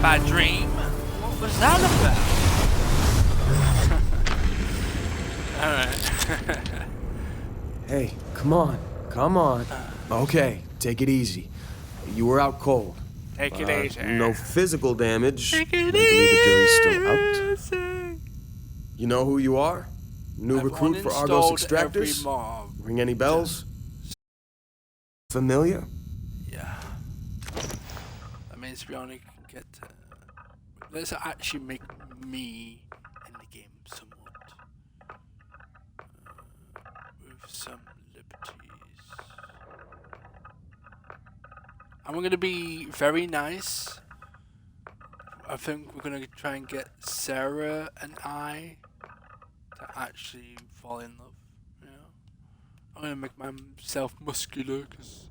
Bad dream? What was that about? Alright. Hey, come on. Come on. Okay, take it easy. You were out cold. Take it easy. No physical damage. Take it Mentally, the jury's still out. easy. You know who you are? New I've recruit for Argos uninstalled every Extractors? mob. Ring any bells? Familiar? Yeah. That means we only can get let's actually make me in the game somewhat. With some liberties. And we're going to be very nice. I think we're going to try and get Sarah and I to actually fall in love. You know? I'm going to make myself muscular because,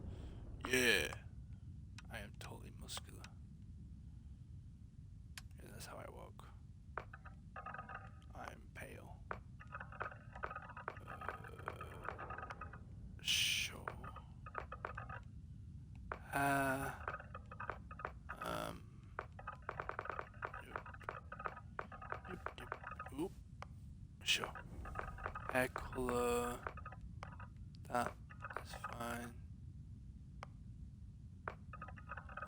yeah, I am totally muscular. Yeah, that's how I walk. I'm pale. Sure. Oop. Sure. Hair color. That is fine.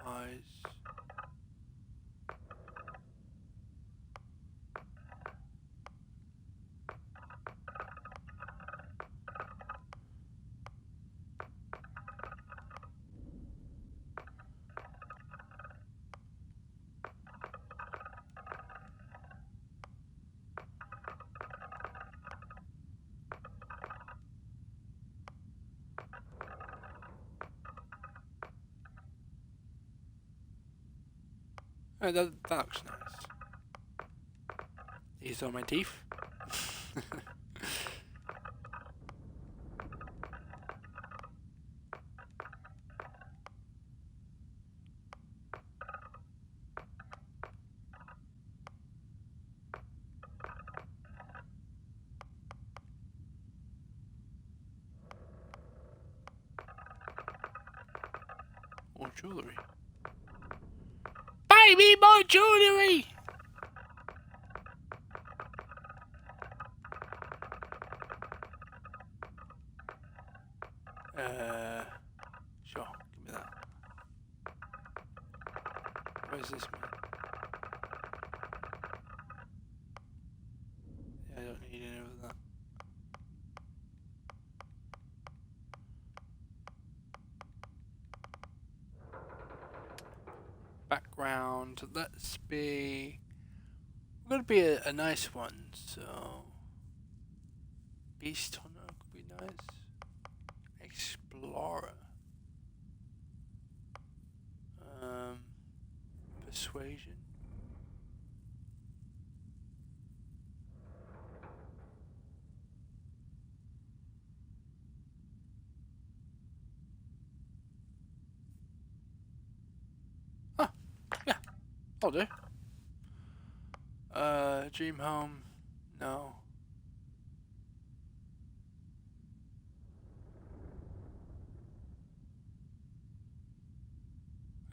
Eyes. Oh, that looks nice. These are my teeth. More jewelry. Buy me more jewelry! Sure, give me that. Where's this man? Yeah, I don't need any of that. Background, let's be... We're gonna be a nice one, so... Beast Hunter could be nice. Explorer. Persuasion. Huh, yeah, I'll do. Dream home, no.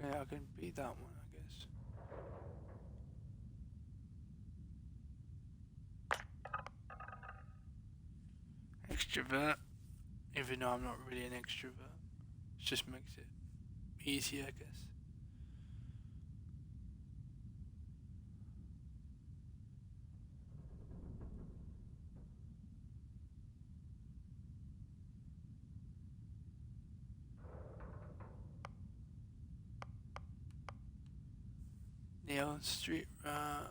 Yeah, I can beat that one, I guess. Extrovert, even though I'm not really an extrovert. It just makes it easier, I guess. Neon Street, I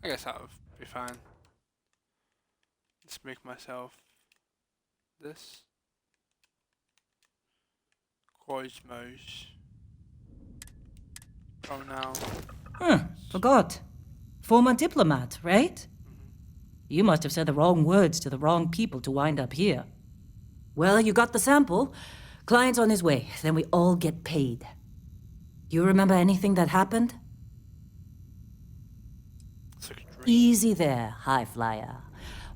guess that would be fine. Let's make myself this. Cosmos. Pronoun. Forgot. Former diplomat, right? You must have said the wrong words to the wrong people to wind up here. Well, you got the sample. Client's on his way. Then we all get paid. Do you remember anything that happened? It's like a dream. Easy there, high flyer.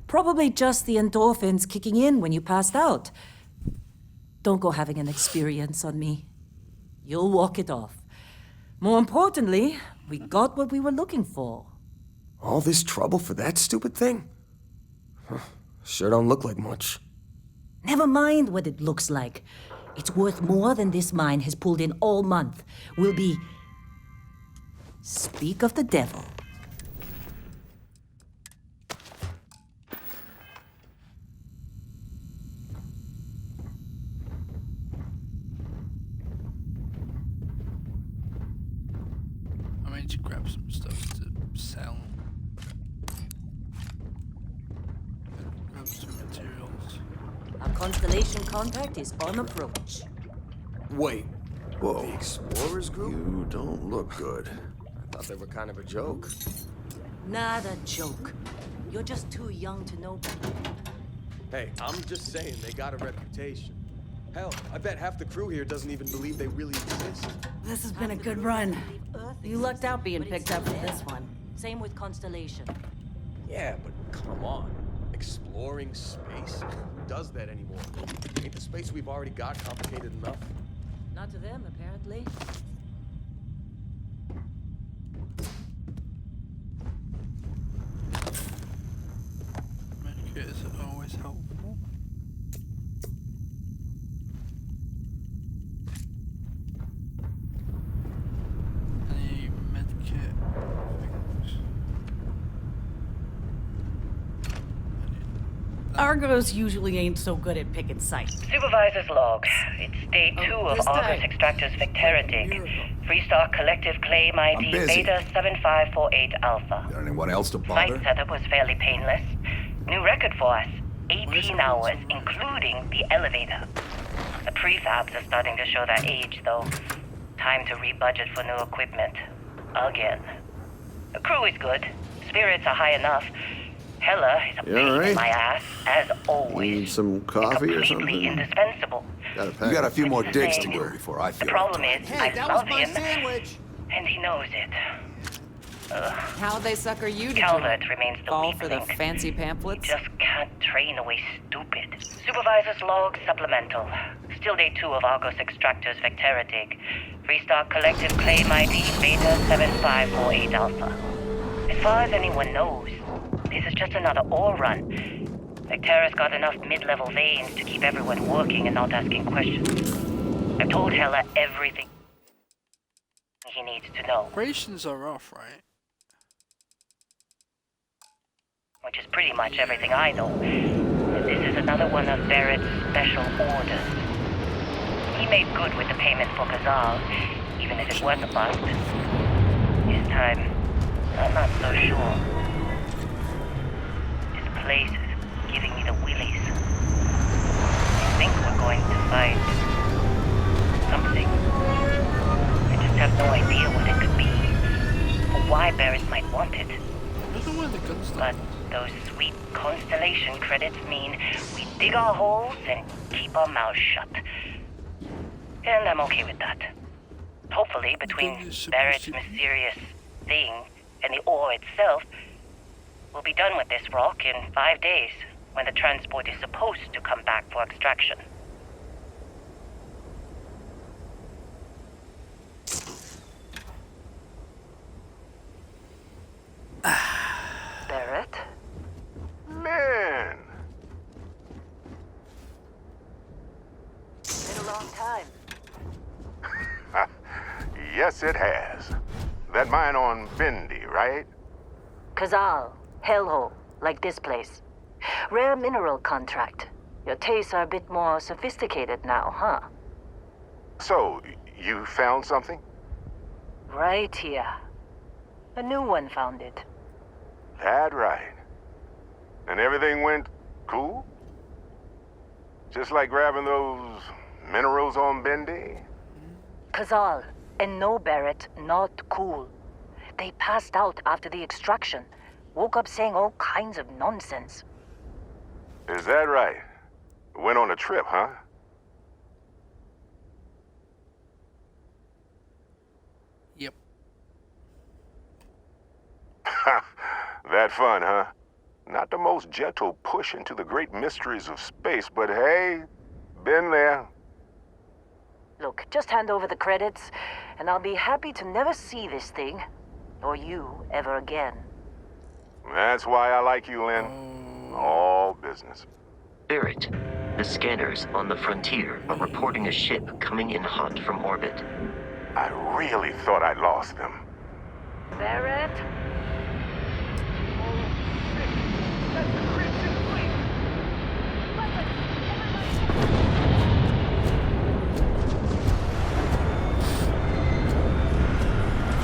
Probably just the endorphins kicking in when you passed out. Don't go having an experience on me. You'll walk it off. More importantly, we got what we were looking for. All this trouble for that stupid thing? Huh, sure don't look like much. Never mind what it looks like. It's worth more than this mine has pulled in all month. We'll be... Speak of the devil. I need to grab some stuff to sell. Grab some materials. Our constellation contact is on approach. Wait. Whoa. The Explorers group? You don't look good. I thought they were kind of a joke. Not a joke. You're just too young to know better. Hey, I'm just saying they got a reputation. Hell, I bet half the crew here doesn't even believe they really exist. This has been a good run. You lucked out being picked up for this one. Same with Constellation. Yeah, but come on. Exploring space? Who does that anymore? Ain't the space we've already got complicated enough? Not to them, apparently. Medkit is always helpful. Any medkit things? Argos usually ain't so good at picking sites. Supervisor's log. It's day 2 of this Argus day. Extractor's Vectera dig. Freestock Collective Claim ID busy. Beta 7548 Alpha. Got anyone else to Site bother? setup was fairly painless. New record for us. 18 hours, including the elevator. The prefabs are starting to show their age, though. Time to rebudget for new equipment. Again. The crew is good. Spirits are high enough. Hella is a You pain all right? in my ass, as always. Need some coffee or Completely something? indispensable. You got a few more digs to go before I The feel problem it. is, I love him, and he knows it. How'd they sucker you to Calvert join? remains the Fall weak for the link. fancy pamphlets? Just can't train away stupid. Supervisor's log supplemental. Still day 2 of Argos Extractor's Vectera dig. Freestock Collective Claim ID Beta 7548 Alpha. As far as anyone knows, this is just another ore run. Vectera's got enough mid-level veins to keep everyone working and not asking questions. I've told Hella everything he needs to know, Operations are off, right? which is pretty much everything I know. And this is another one of Barrett's special orders. He made good with the payment for Kazal, even if it was a bust. This time, I'm not so sure. This place is giving me the willies. I think we're going to find something. I just have no idea what it could be, or why Barrett might want it. I don't know where the gun's But those sweet constellation credits mean we dig our holes and keep our mouths shut. And I'm okay with that. Hopefully, between Thing is supposed Barrett's to be- mysterious thing and the ore itself, we'll be done with this rock in 5 days, when the transport is supposed to come back for extraction. Barrett? Man, Been a long time. yes it has. That mine on Bendy, right? Kazal, hellhole, like this place. Rare mineral contract. Your tastes are a bit more sophisticated now, huh? So, you found something? Right here. A new one found it. That right. And everything went cool? Just like grabbing those minerals on Bendy? Kazal, and no Barrett, not cool. They passed out after the extraction. Woke up saying all kinds of nonsense. Is that right? Went on a trip, huh? Yep. That fun, huh? Not the most gentle push into the great mysteries of space, but hey, been there. Look, just hand over the credits, and I'll be happy to never see this thing, or you, ever again. That's why I like you, Lynn. All business. Barrett, the scanners on the frontier are reporting a ship coming in hot from orbit. I really thought I'd lost them. Barrett?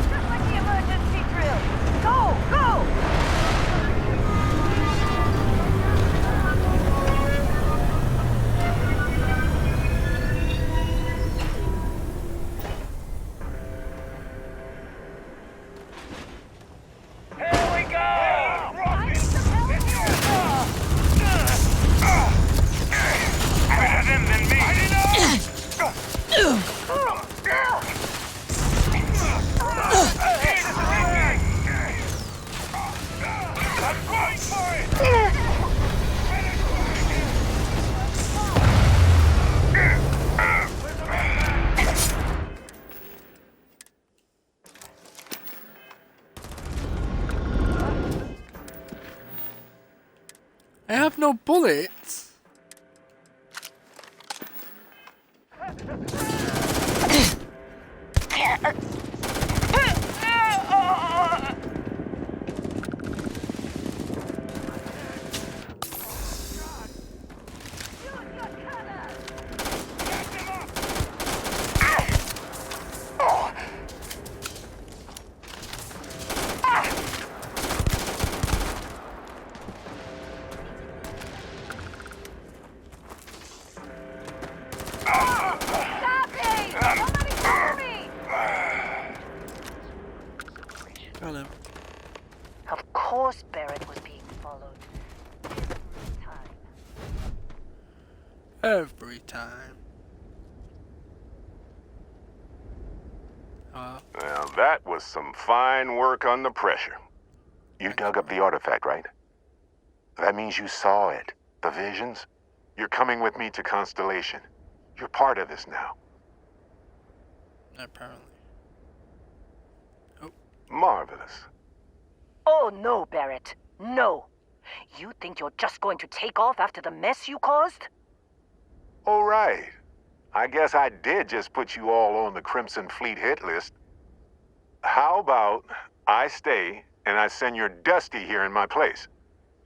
Just like the emergency drill. Go, go! I have no bullets. Got him. Of course Barrett was being followed. Every time. Well, that was some fine work under pressure. You dug up the artifact, right? That means you saw it. The visions? You're coming with me to Constellation. You're part of this now. Apparently. Marvelous. Oh no, Barrett. No. You think you're just going to take off after the mess you caused? All right. I guess I did just put you all on the Crimson Fleet hit list. How about I stay and I send your Dusty here in my place?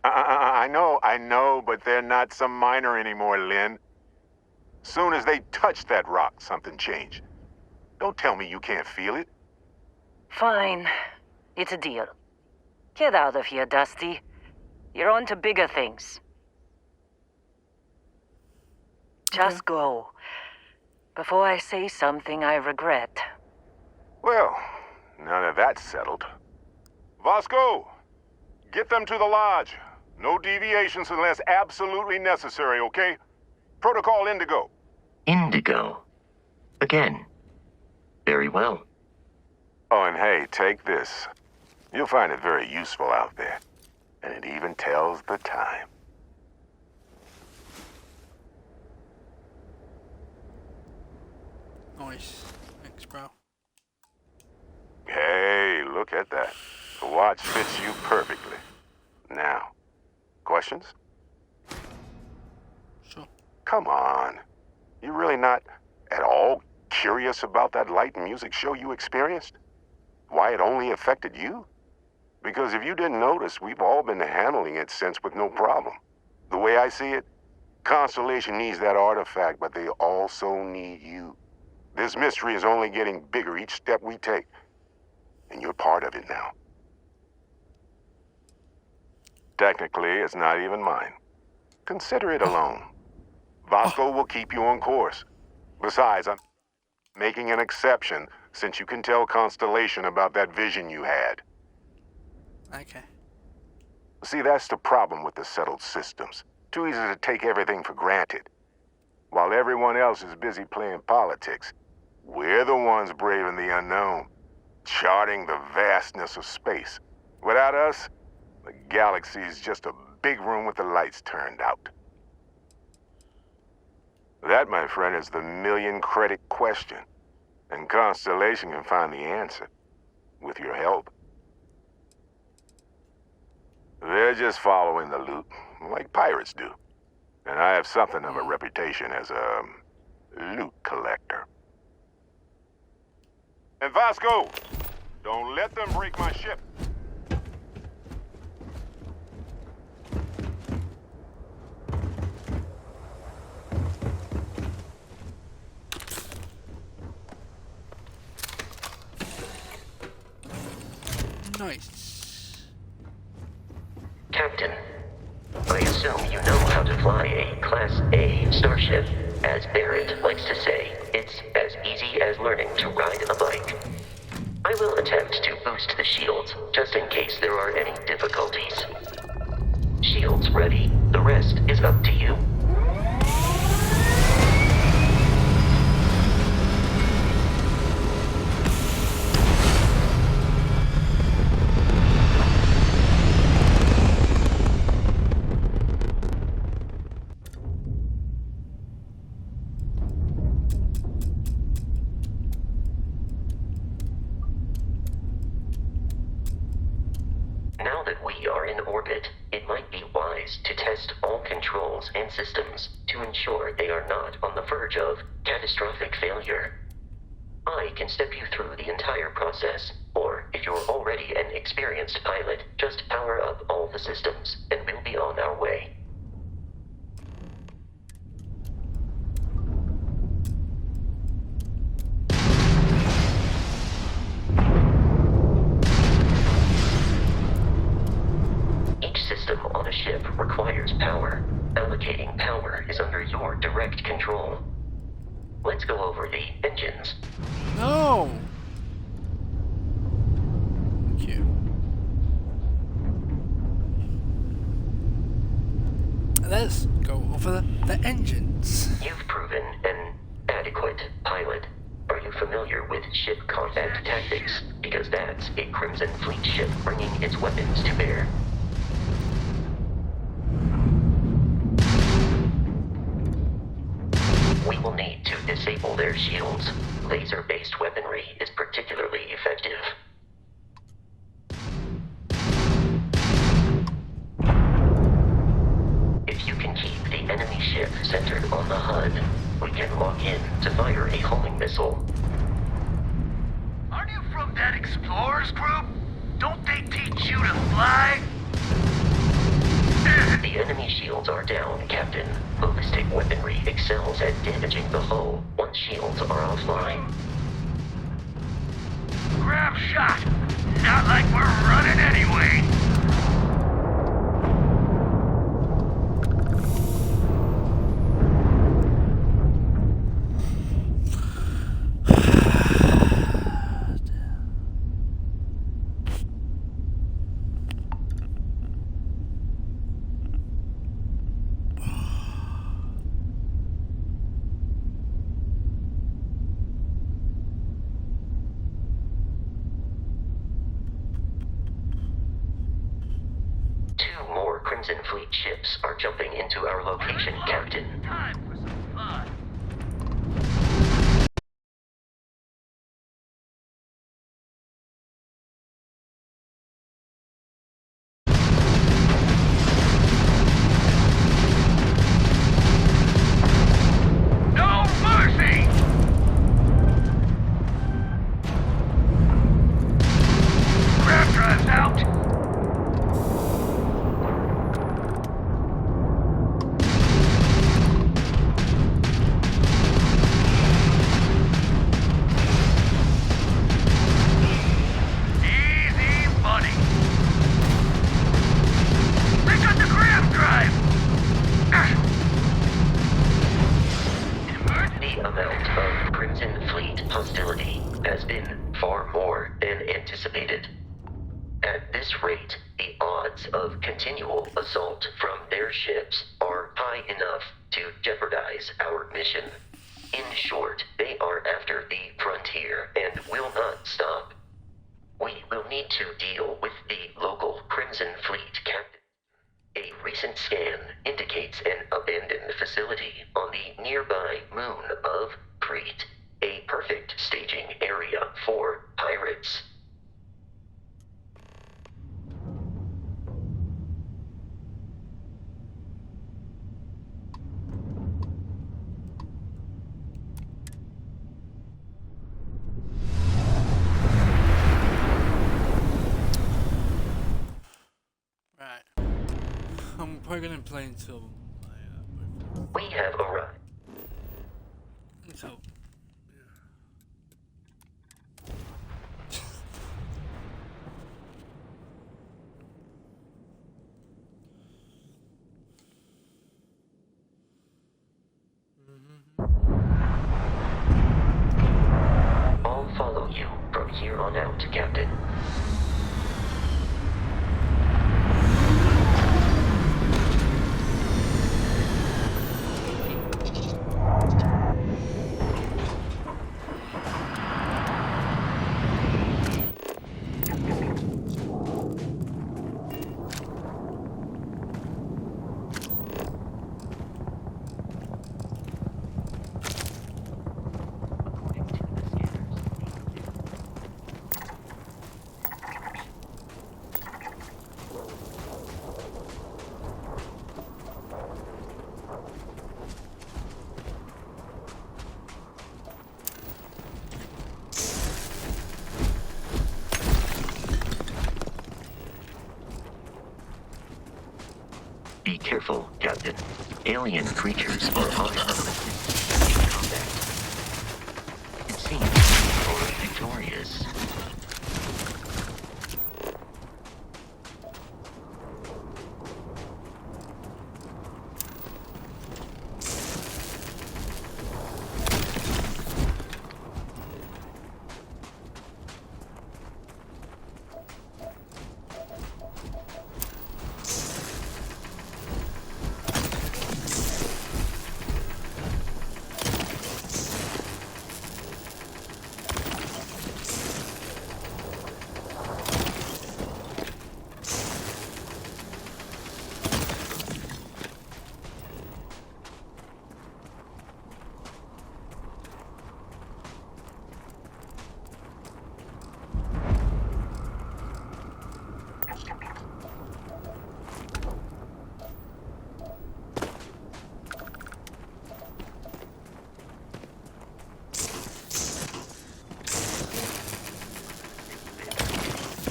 I know, but they're not some minor anymore, Lynn. Soon as they touch that rock, something changed. Don't tell me you can't feel it. Fine. It's a deal. Get out of here, Dusty. You're on to bigger things. Just go. Before I say something I regret. Well, now that that's settled. Vasco, get them to the lodge. No deviations unless absolutely necessary, okay? Protocol Indigo. Indigo. Again. Very well. Oh, and hey, take this. You'll find it very useful out there. And it even tells the time. Nice. Thanks, bro. Hey, look at that. The watch fits you perfectly. Now, questions? Sure. Come on. You really not at all curious about that light and music show you experienced? Why it only affected you? Because if you didn't notice, we've all been handling it since with no problem. The way I see it, Constellation needs that artifact, but they also need you. This mystery is only getting bigger each step we take. And you're part of it now. Technically, it's not even mine. Consider it a loan. Vasco will keep you on course. Besides, I'm making an exception since you can tell Constellation about that vision you had. Okay. See, that's the problem with the settled systems. Too easy to take everything for granted. While everyone else is busy playing politics, we're the ones braving the unknown, charting the vastness of space. Without us, the galaxy's just a big room with the lights turned out. That, my friend, is the million-credit question. And Constellation can find the answer, with your help. They're just following the loot, like pirates do. And I have something of a reputation as a loot collector. And Vasco, don't let them break my ship. Nice. Captain, I assume you know how to fly a Class A starship. As Barrett likes to say, it's as easy as learning to ride a bike. I will attempt to boost the shields, just in case there are any difficulties. Shields ready. The rest is up to you. Now that we are in orbit, it might be wise to test all controls and systems to ensure they are not on the verge of catastrophic failure. I can step you through the entire process, or if you're already an experienced pilot, just power up all the systems, and we'll be on our way. Each system on a ship requires power. Allocating power is under your direct control. Let's go over the engines. No. Thank you. Let's go over the engines. You've proven an adequate pilot. Are you familiar with ship combat tactics? Because that's a Crimson Fleet ship bringing its weapons to bear. We will need to disable their shields. Laser-based weaponry is particularly effective. If you can keep the enemy ship centered on the HUD, we can lock in to fire a homing missile. Aren't you from that explorers group? Don't they teach you to fly? The enemy shields are down, Captain. Ballistic weaponry excels at damaging the hull once shields are offline. Grab shot. Not like we're running anyway. Crimson Fleet ships are jumping into our location, Captain. Time for some fun. No mercy! Grab drive's out. the odds of continual assault from their ships are high enough to jeopardize our mission. In short, they are after the frontier and will not stop. We will need to deal with the local Crimson Fleet captain. A recent scan indicates an abandoned facility on the nearby moon of Crete, a perfect staging area for pirates. Right. I'm probably gonna play until We have arrived. until I'll follow you from here on out, Captain. Be careful, Captain. Alien creatures are unequipped in combat. It seems you're victorious.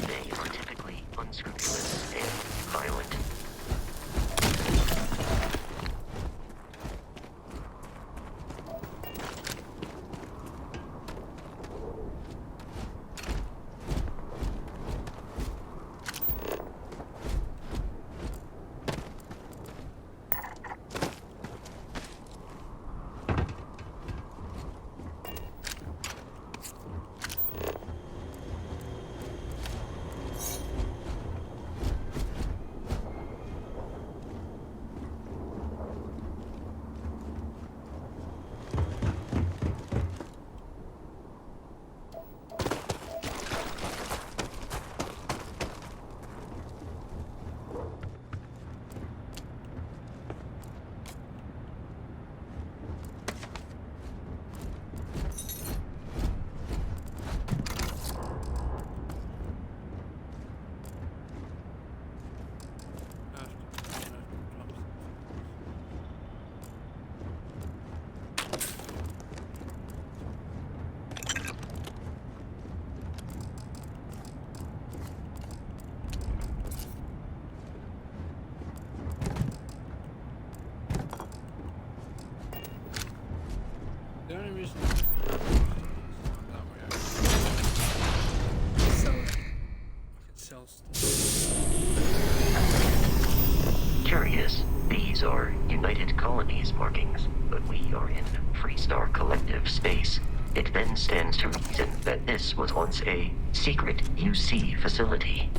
They are typically unscrupulous and violent. the only reason sell stuff. Curious. These are United Colonies markings, but we are in Freestar Collective space. It then stands to reason that this was once a secret UC facility.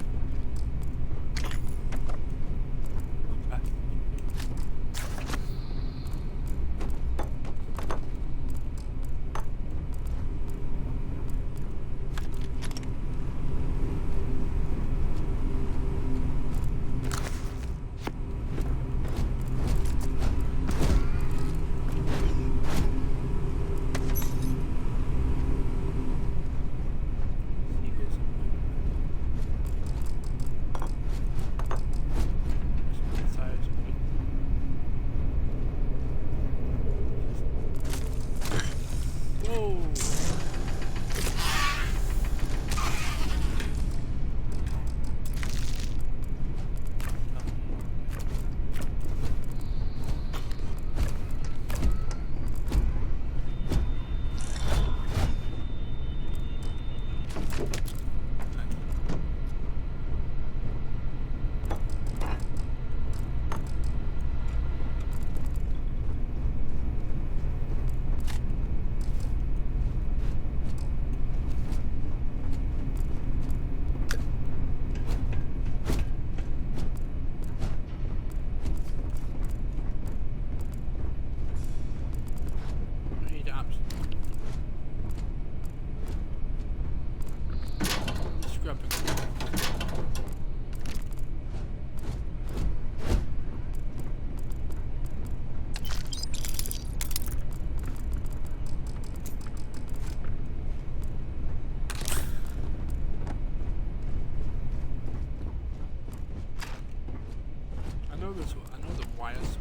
know this. I know the wires.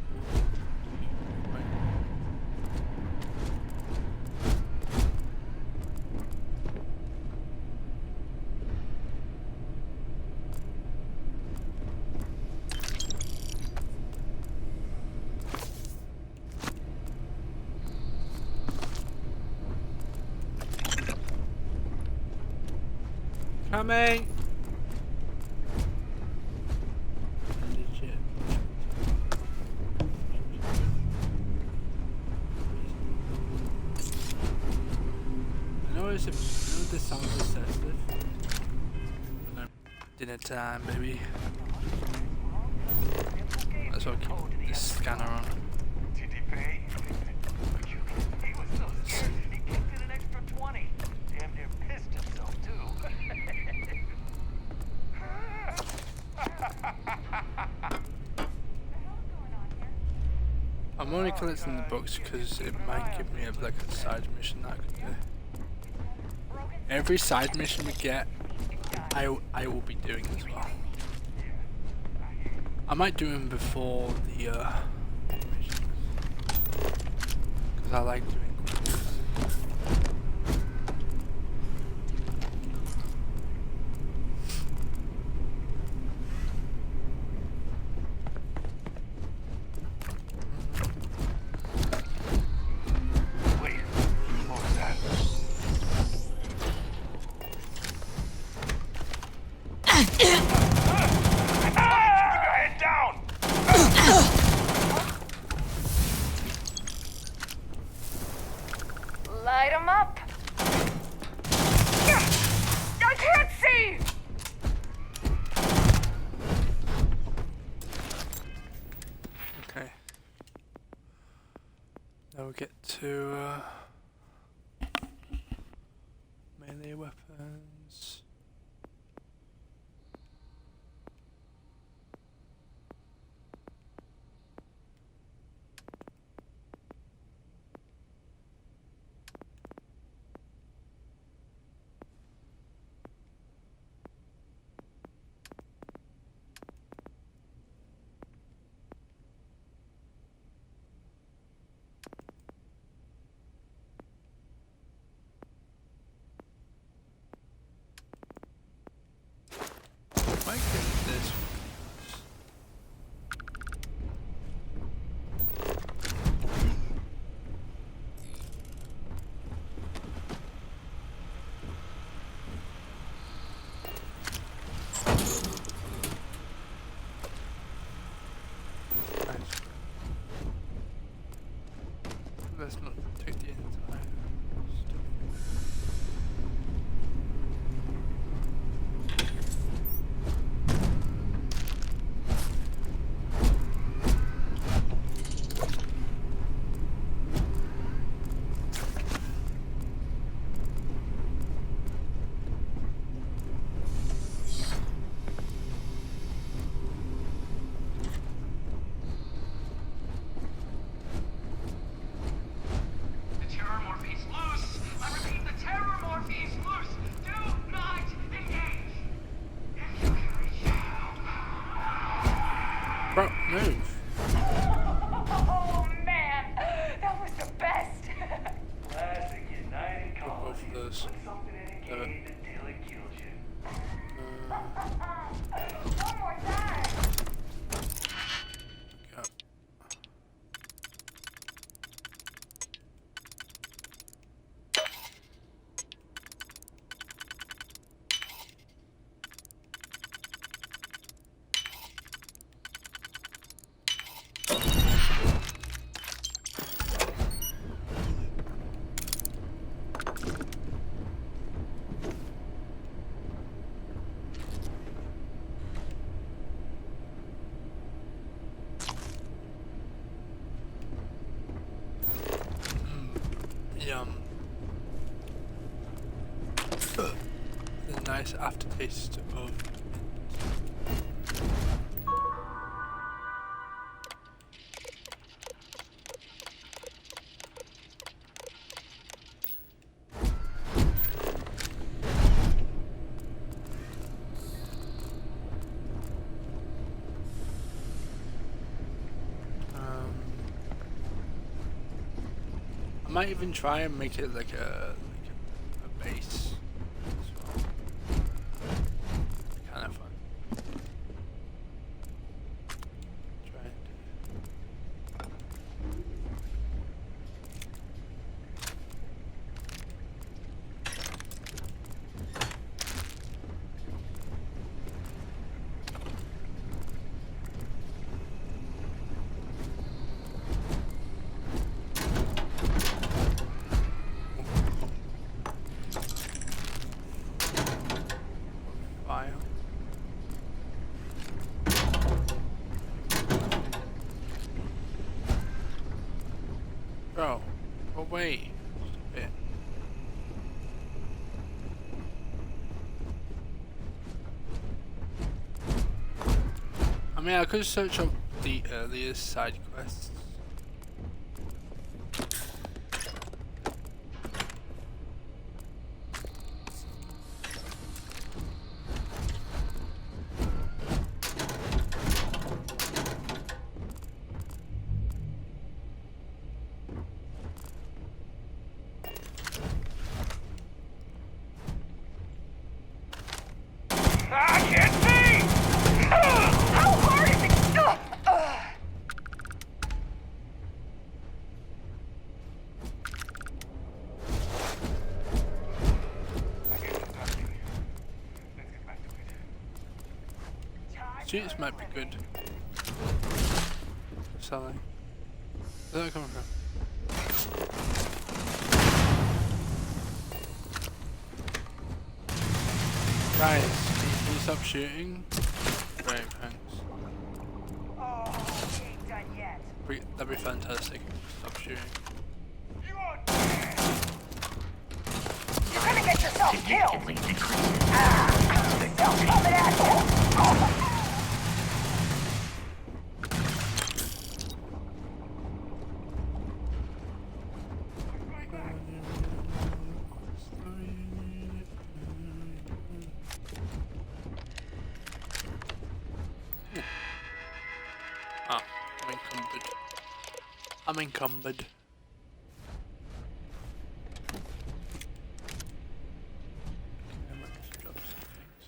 Coming! Legit. I know this sounds excessive. But no, dinner time, baby. That's what keep this scanner on. Did he pay? He was so scared, he kicked in an extra 20. Damn near pissed himself, too. I'm only collecting the books because it might give me like a side mission that I could do. Every side mission we get, I will be doing as well. I might do them before the missions because I like doing quizzes. Wait, what was that? Keep your head down! Light 'em up. I can't see. Okay. Now we get to melee weapons. Might get this. Nice. Let's not take the entire stuff. The terror morphe's loose! I repeat, the terror morphe's loose! Do not engage! If you can reach out. Bro, move. Oh man, that was the best. Classic United Both Colonies. of those. Put something in a cave until it kills you. One more time. Yeah. Yum. The nice aftertaste of might even try and make it like a base as well. Kind of fun. Try and fire. Bro, away. Just a bit. I mean, I could search up the earlier side quests. I can't see! How hard is it? Suits might be good. Selling. Where's that coming from? Guys, can you stop shooting? Great, thanks. Oh, ain't done yet. That'd be fantastic. Stop shooting. You're gonna get yourself killed! Significantly decreases. They're coming at you! Ah, I'm encumbered. I'm encumbered. Okay, I might just drop some things.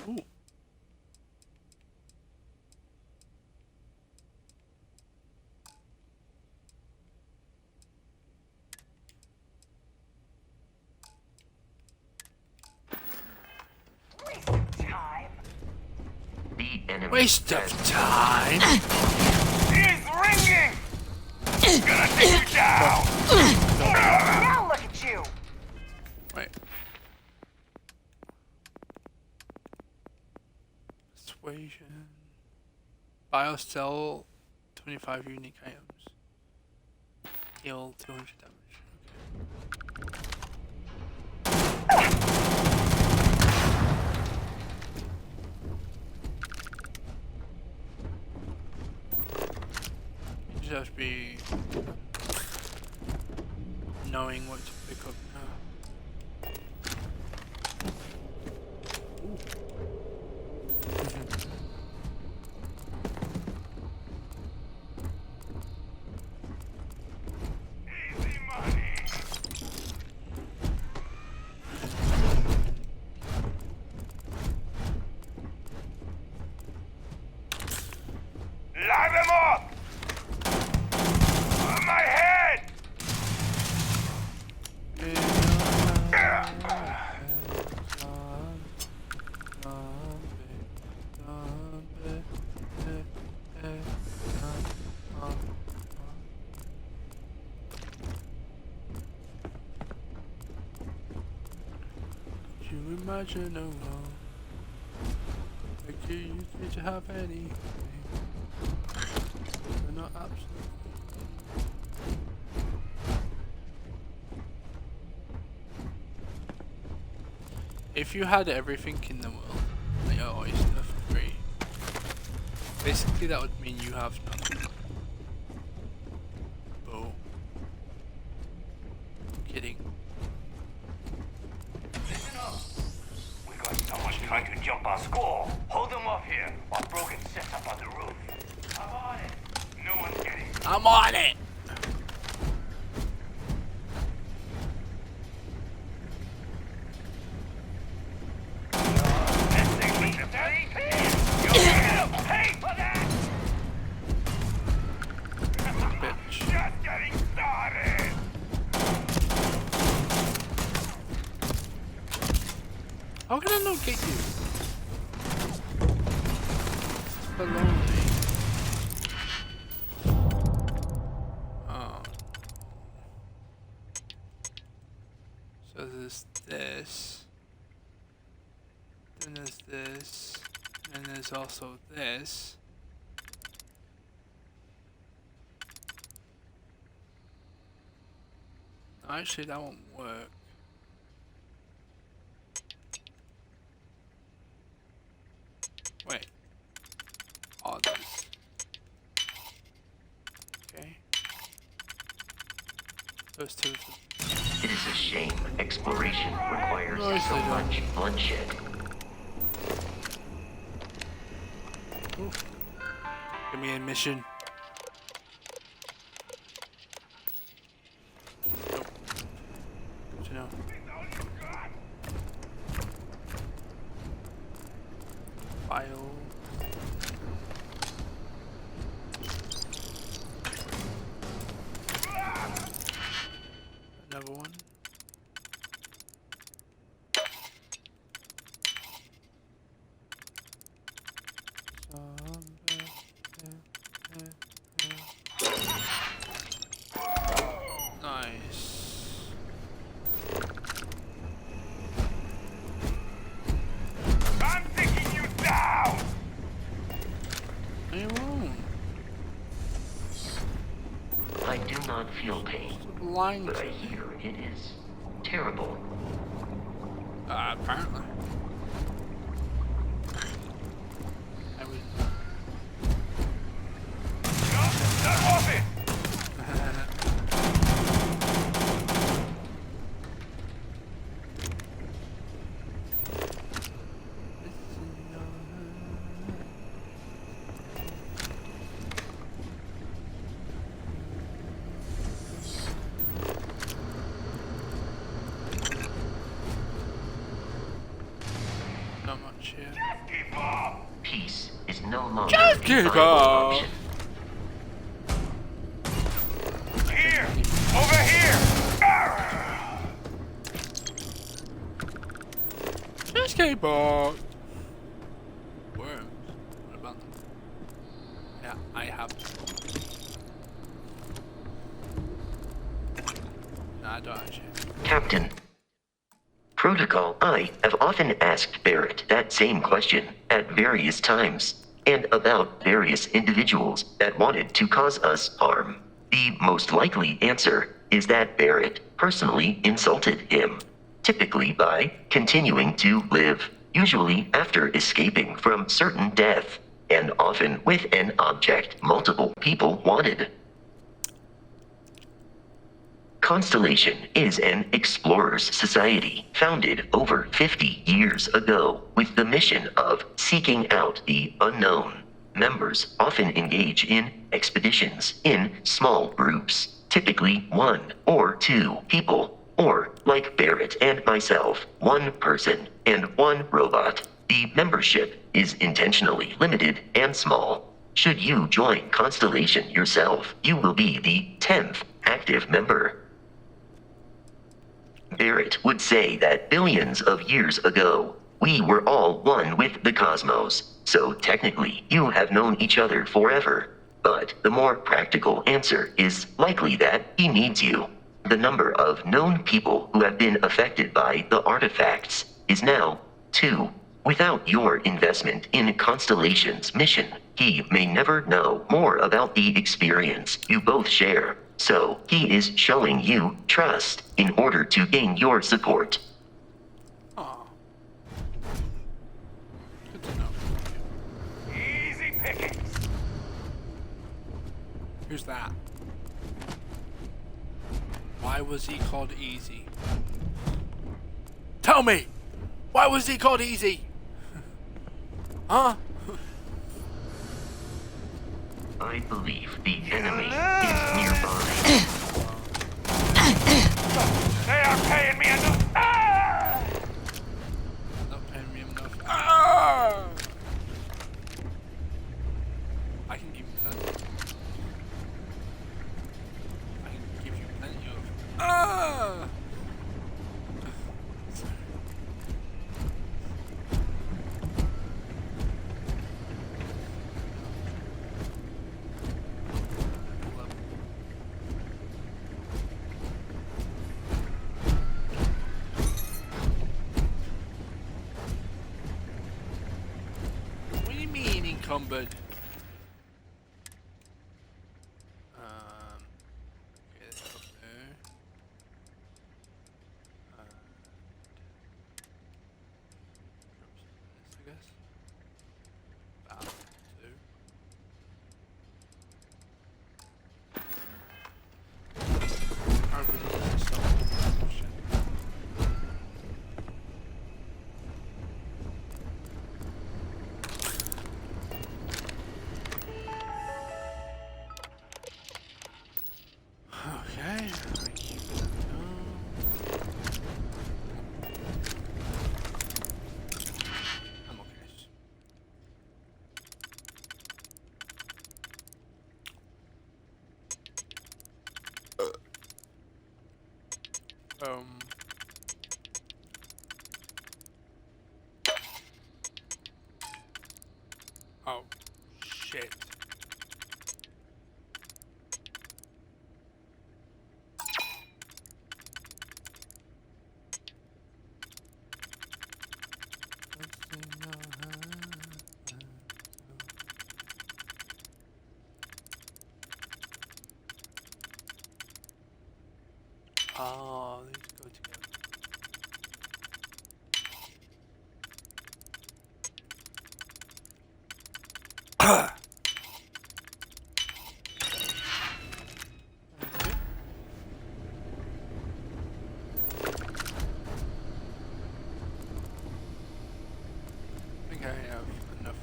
Ooh. Waste of time. The enemy Waste of has time. He's ringing! Gonna take you down! Now look at you! Wait. Persuasion. Bio sell 25 unique items. Heal 200 damage. You just have to be knowing what to pick up now. Easy money! Live him up! On my head! Could you imagine a world like you used me to have anything, but not absolutely. If you had everything in the world, like all your stuff free, basically that would mean you have nothing. Boom. Rogan sets up on the roof. I'm on it. No one's getting. I'm on it. Pay for that! Bitch. Just getting started! How can I not get you? Below me. Oh. So there's this. Then there's this. And there's also this. Actually, that won't work. Wait. All this. Okay. Those two. It is a shame exploration requires No, so they don't. much bloodshed. Oof. Give me a mission. Nope. What you know? File. Another one. Nice. I'm taking you down! You won't. I do not feel pain, Stop lying but to I me. hear it is terrible. Apparently. I was. Not off it! Not much here. Just keep up! Peace is no longer Just a keep viable up. option. Here! Over here! Arrgh! Just keep on. Worms. What about them? Yeah, I have. No, I don't actually. Captain. Protocol I have often asked Barrett that same question at various times, and about various individuals that wanted to cause us harm. The most likely answer is that Barrett personally insulted him, typically by continuing to live, usually after escaping from certain death, and often with an object multiple people wanted. Constellation is an explorers society founded over 50 years ago with the mission of seeking out the unknown. Members often engage in expeditions in small groups, typically 1 or 2 people, or like Barrett and myself, 1 person and 1 robot. The membership is intentionally limited and small. Should you join Constellation yourself, you will be the 10th active member. Barrett would say that billions of years ago, we were all one with the cosmos, so technically you have known each other forever. But the more practical answer is likely that he needs you. The number of known people who have been affected by the artifacts is now 2. Without your investment in Constellation's mission, he may never know more about the experience you both share. So he is showing you trust in order to gain your support. Aw. Good to know. Easy pickings! Who's that? Why was he called Easy? Tell me! Why was he called Easy? Huh? I believe the enemy is nearby. They are paying me enough. Ah! Not paying me enough. Ah! I can give you that. I can give you plenty of. Ah! What do you mean encumbered? Okay, let's go there. Drop some of this, I guess. About two. I really need to stop pushing. Okay. I'm okay. Um. Oh, shit. Oh, they need to go together. Okay. I think I have enough.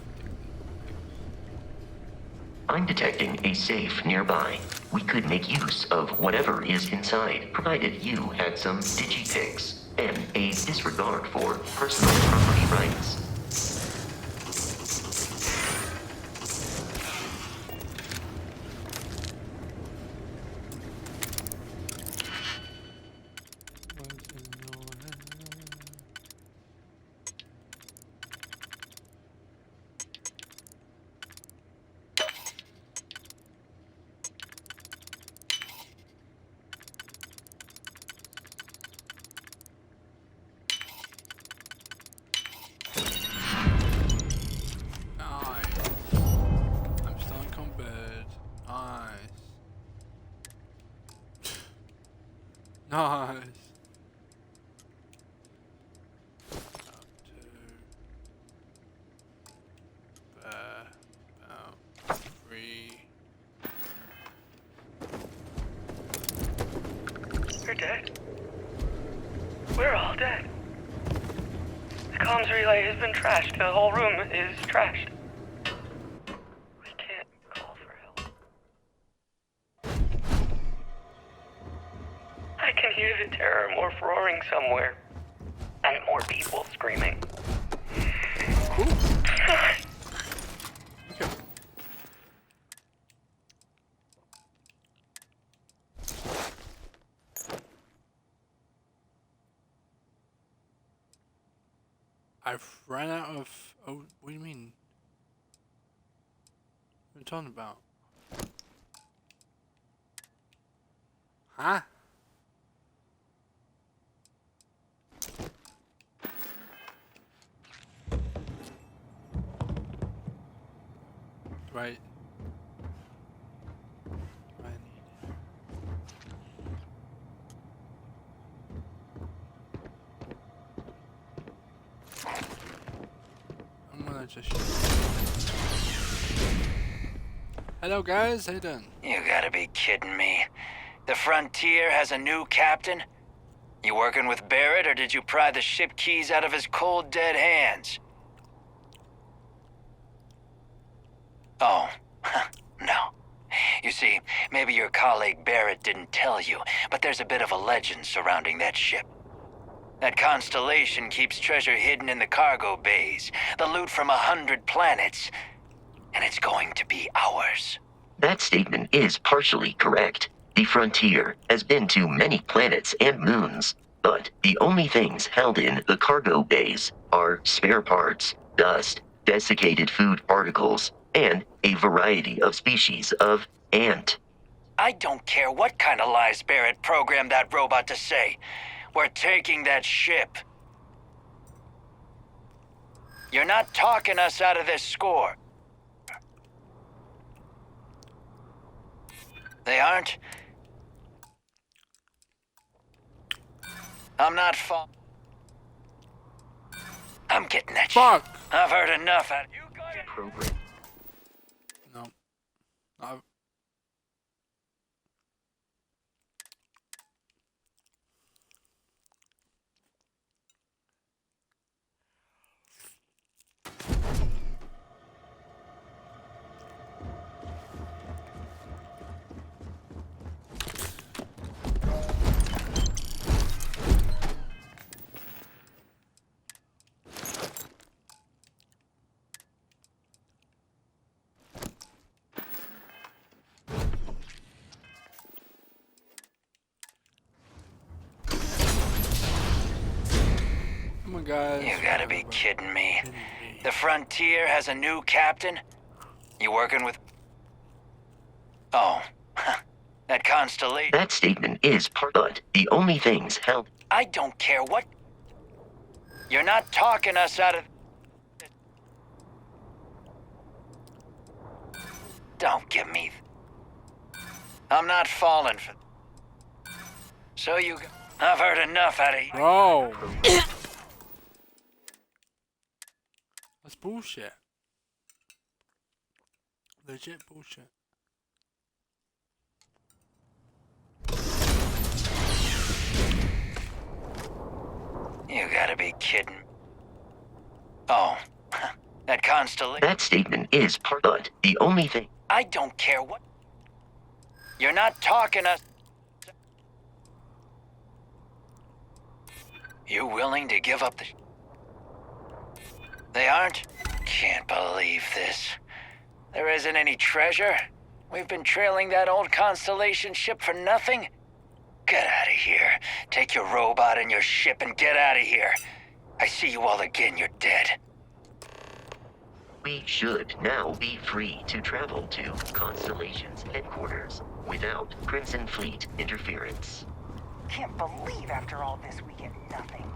I'm detecting a safe nearby. We could make use of whatever is inside, provided you had some digipics and a disregard for personal property rights. I'm still in combat. Nice. Nice. About three. You're dead. We're all dead. The comms relay has been trashed. The whole room is trashed. We can't call for help. I can hear the terror morph roaring somewhere. And more people screaming. Okay. I've ran out of. Oh, what do you mean? What are you talking about? Huh? Right. I need. I'm gonna just. Hello guys, how you doing? You gotta be kidding me. The Frontier has a new captain? You working with Barrett, or did you pry the ship keys out of his cold, dead hands? Oh, no. Maybe your colleague Barrett didn't tell you, but there's a bit of a legend surrounding that ship. That constellation keeps treasure hidden in the cargo bays, the loot from 100 planets, and it's going to be ours. That statement is partially correct. The Frontier has been to many planets and moons, but the only things held in the cargo bays are spare parts, dust, desiccated food particles, and a variety of species of ant. I don't care what kind of lies Barrett programmed that robot to say. We're taking that ship. You're not talking us out of this score. They aren't? I'm not I'm getting that Fuck! shit. I've heard enough out of you. Program. No. I've... Oh my god. You gotta be kidding me. The Frontier has a new captain? You working with... Oh, that constellation... That statement is part, but the only things held... I don't care what... You're not talking us out of... Don't give me... I'm not falling for... So you... I've heard enough out of you. Bro. That's bullshit. Legit bullshit. You gotta be kidding. Oh, that constellation... That statement is part, but the only thing... I don't care what... You're not talking us... You willing to give up the... They aren't? Can't believe this. There isn't any treasure? We've been trailing that old Constellation ship for nothing? Get out of here. Take your robot and your ship and get out of here. I see you all again, you're dead. We should now be free to travel to Constellation's headquarters without Crimson Fleet interference. Can't believe after all this we get nothing.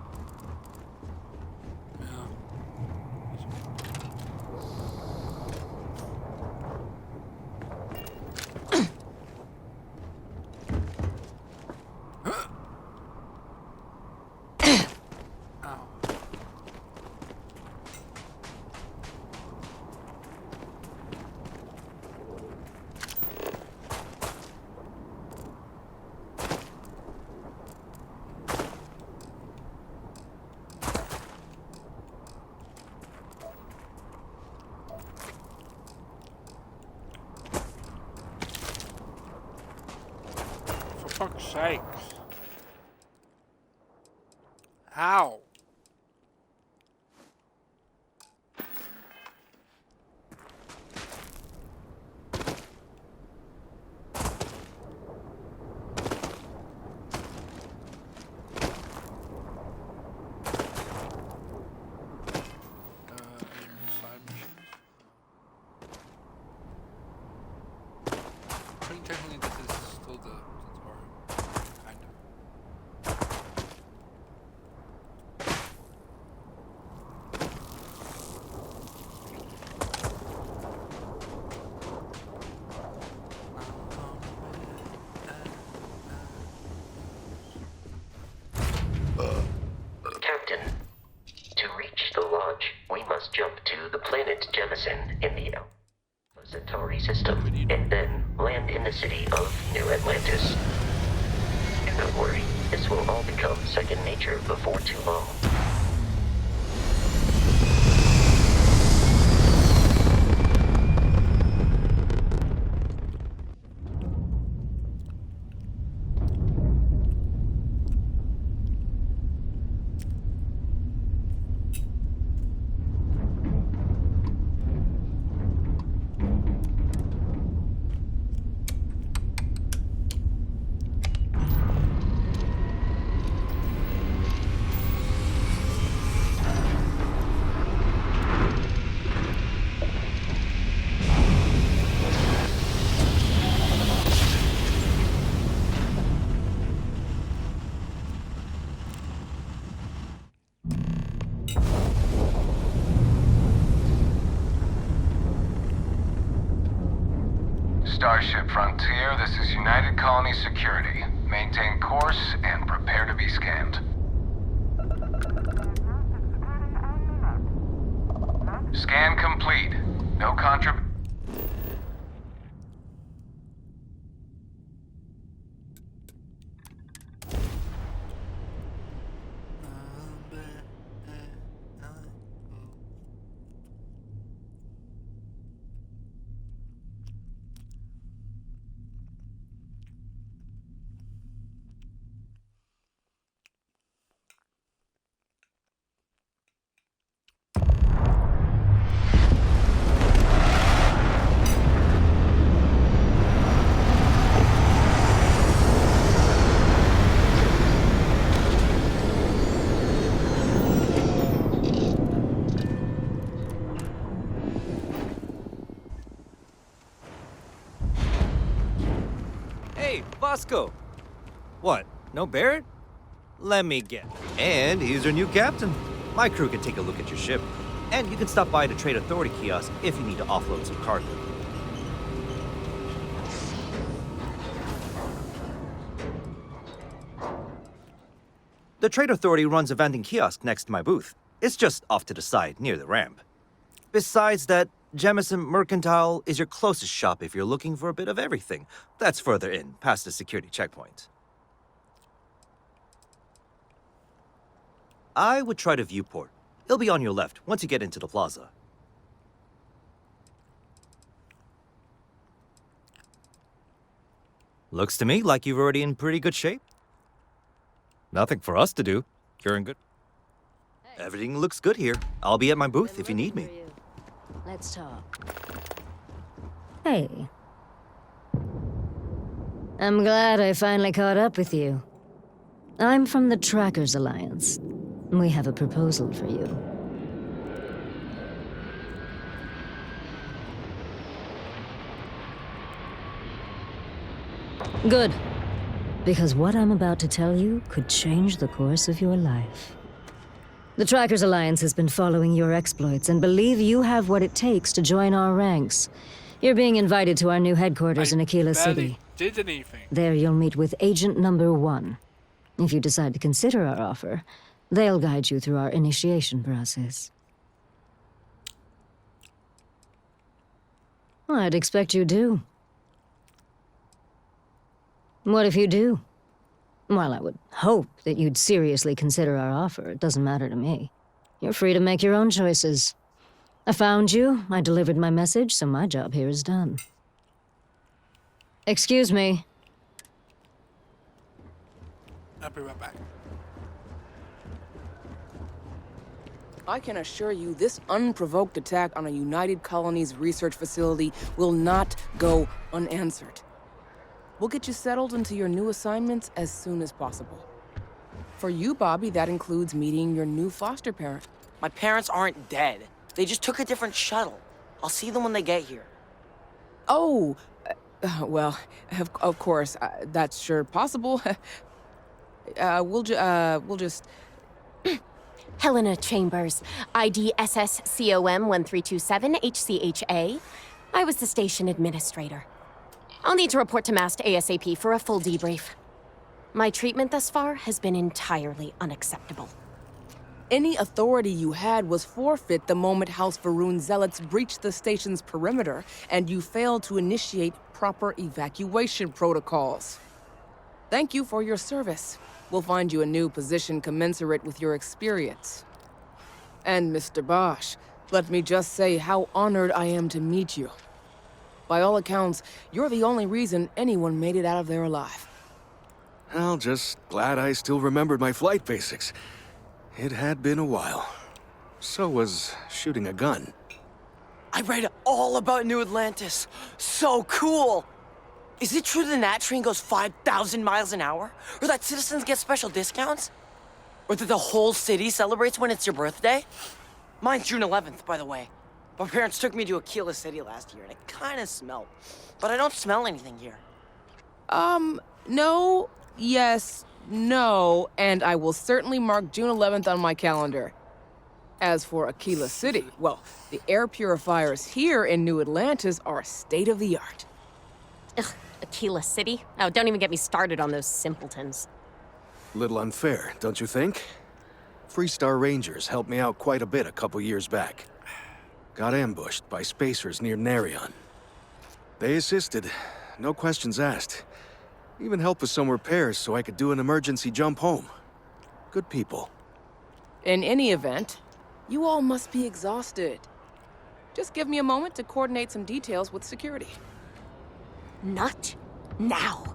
For fuck's sakes. How? Side missions? I think technically this is still the tutorial. Kind of. Captain, to reach the lodge, we must jump to the planet Jemison in the Alpha Centauri system, and then land in the city of New Atlantis. Don't worry, this will all become second nature before too long. Starship Frontier, this is United Colony Security. Maintain course and prepare to be scanned. Scan complete. No contrib... Hey, Bosco! What, no Barrett? Let me get. And he's our new captain. My crew can take a look at your ship. And you can stop by the Trade Authority kiosk if you need to offload some cargo. The Trade Authority runs a vending kiosk next to my booth. It's just off to the side, near the ramp. Besides that, Jemison Mercantile is your closest shop if you're looking for a bit of everything. That's further in, past the security checkpoint. I would try the viewport. It'll be on your left once you get into the plaza. Looks to me like you're already in pretty good shape. Nothing for us to do. You're in good... Everything looks good here. I'll be at my booth if you need me. Let's talk. Hey. I'm glad I finally caught up with you. I'm from the Trackers Alliance. We have a proposal for you. Good. Because what I'm about to tell you could change the course of your life. The Trackers Alliance has been following your exploits and believe you have what it takes to join our ranks. You're being invited to our new headquarters in Aquila City. Did anything. There you'll meet with Agent Number 1. If you decide to consider our offer, they'll guide you through our initiation process. I'd expect you do. What if you do? Well, I would hope that you'd seriously consider our offer. It doesn't matter to me. You're free to make your own choices. I found you, I delivered my message, so my job here is done. Excuse me. I'll be right back. I can assure you this unprovoked attack on a United Colonies research facility will not go unanswered. We'll get you settled into your new assignments as soon as possible. For you, Bobby, that includes meeting your new foster parent. My parents aren't dead. They just took a different shuttle. I'll see them when they get here. Oh, well, of course, that's sure possible. We'll just... Helena Chambers, ID SSCOM 1327 HCHA. I was the station administrator. I'll need to report to MAST ASAP for a full debrief. My treatment thus far has been entirely unacceptable. Any authority you had was forfeit the moment House Varun zealots breached the station's perimeter, and you failed to initiate proper evacuation protocols. Thank you for your service. We'll find you a new position commensurate with your experience. And Mr. Bosch, let me just say how honored I am to meet you. By all accounts, you're the only reason anyone made it out of there alive. Well, just glad I still remembered my flight basics. It had been a while. So was shooting a gun. I read all about New Atlantis. So cool! Is it true the Nat train goes 5,000 miles an hour? Or that citizens get special discounts? Or that the whole city celebrates when it's your birthday? Mine's June 11th, by the way. My parents took me to Aquila City last year, and it kinda smelled. But I don't smell anything here. No, yes, no, and I will certainly mark June 11th on my calendar. As for Aquila City, well, the air purifiers here in New Atlantis are state-of-the-art. Ugh, Aquila City? Oh, don't even get me started on those simpletons. Little unfair, don't you think? Freestar Rangers helped me out quite a bit a couple years back. Got ambushed by spacers near Narion. They assisted, no questions asked. Even helped with some repairs so I could do an emergency jump home. Good people. In any event, you all must be exhausted. Just give me a moment to coordinate some details with security. Not now.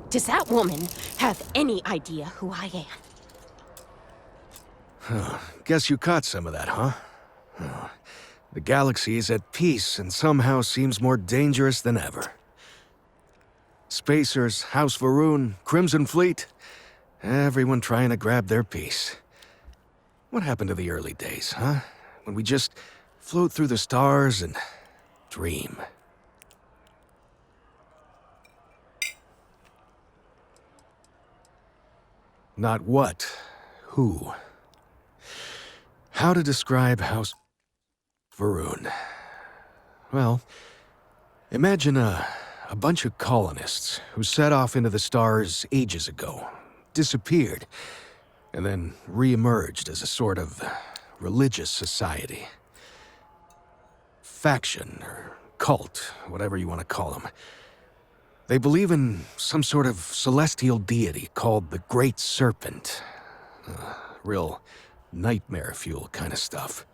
Does that woman have any idea who I am? Guess you caught some of that, huh? Oh, the galaxy is at peace and somehow seems more dangerous than ever. Spacers, House Varun, Crimson Fleet, everyone trying to grab their piece. What happened to the early days, huh? When we just float through the stars and dream. Not what, who. How to describe House Varun? Well, imagine a bunch of colonists who set off into the stars ages ago, disappeared, and then re-emerged as a sort of religious society. Faction, or cult, whatever you want to call them. They believe in some sort of celestial deity called the Great Serpent. Real nightmare fuel kind of stuff.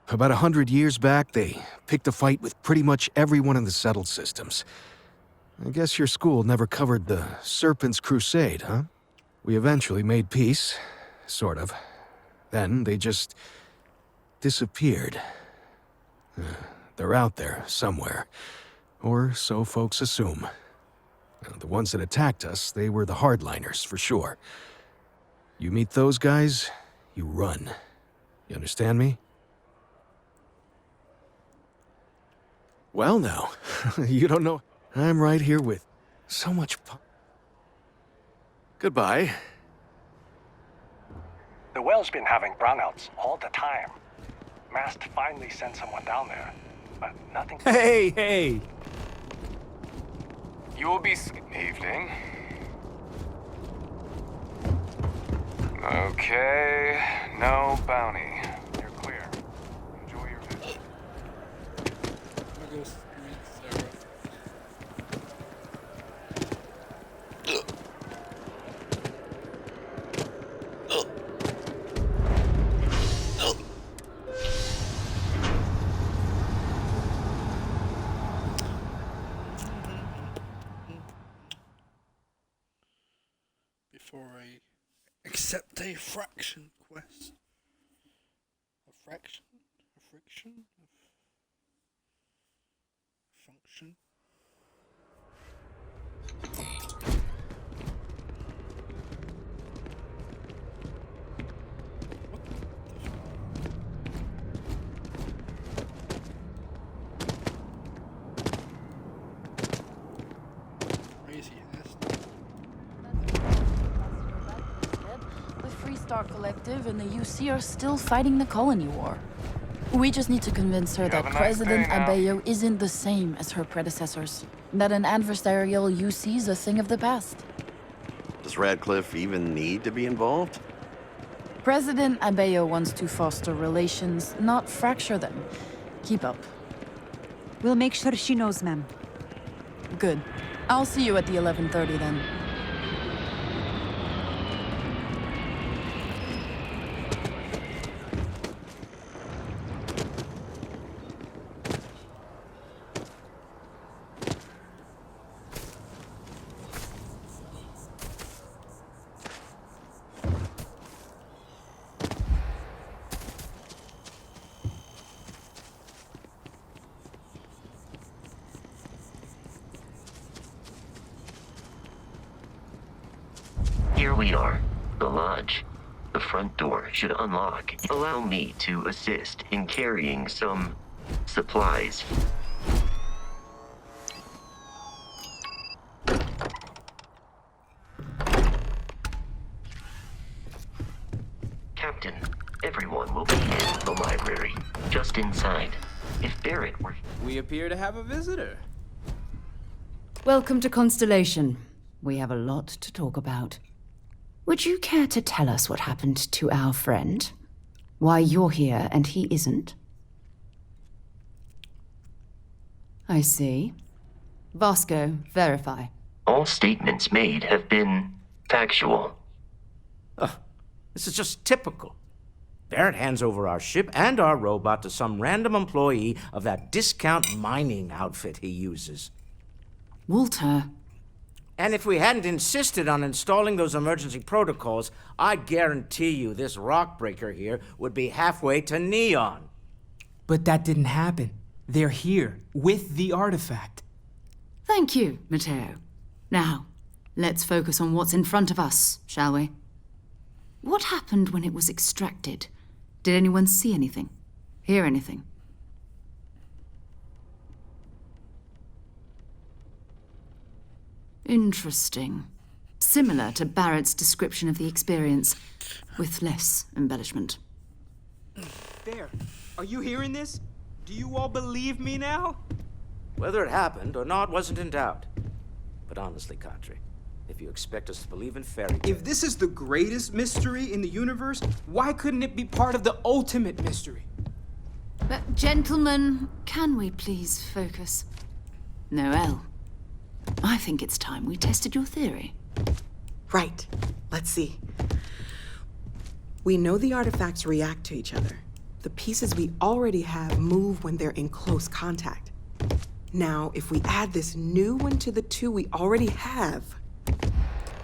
About 100 years back, they picked a fight with pretty much everyone in the settled systems. I guess your school never covered the Serpent's Crusade, huh? We eventually made peace, sort of. Then they just disappeared. They're out there, somewhere. Or so folks assume. The ones that attacked us, they were the hardliners, for sure. You meet those guys, you run. You understand me? Well now, you don't know. I'm right here with so much Goodbye. The well's been having brownouts all the time. Mast finally sent someone down there, but nothing. Hey! You will be evening. Okay, no bounty. You're clear. Enjoy your visit. Before I accept a fraction quest. A fraction? A friction? A function? The Freestar Collective and the UC are still fighting the colony war. We just need to convince her that President Abeyo isn't the same as her predecessors. That an adversarial UC is a thing of the past. Does Radcliffe even need to be involved? President Abeyo wants to foster relations, not fracture them. Keep up. We'll make sure she knows, ma'am. Good. I'll see you at the 11:30 then. Here we are, the lodge. The front door should unlock. Allow me to assist in carrying some supplies. Captain, everyone will be in the library, just inside. If Barrett were... We appear to have a visitor. Welcome to Constellation. We have a lot to talk about. Would you care to tell us what happened to our friend? Why you're here and he isn't? I see. Vasco, verify. All statements made have been factual. This is just typical. Barrett hands over our ship and our robot to some random employee of that discount mining outfit he uses. Walter. And if we hadn't insisted on installing those emergency protocols, I guarantee you this rock breaker here would be halfway to Neon. But that didn't happen. They're here, with the artifact. Thank you, Matteo. Now, let's focus on what's in front of us, shall we? What happened when it was extracted? Did anyone see anything? Hear anything? Interesting. Similar to Barrett's description of the experience, with less embellishment. There. Are you hearing this? Do you all believe me now? Whether it happened or not wasn't in doubt. But honestly, Kadri, if you expect us to believe in fairy tales... If this is the greatest mystery in the universe, why couldn't it be part of the ultimate mystery? But, gentlemen, can we please focus? Noel, I think it's time we tested your theory. Right. Let's see. We know the artifacts react to each other. The pieces we already have move when they're in close contact. Now, if we add this new one to the two we already have...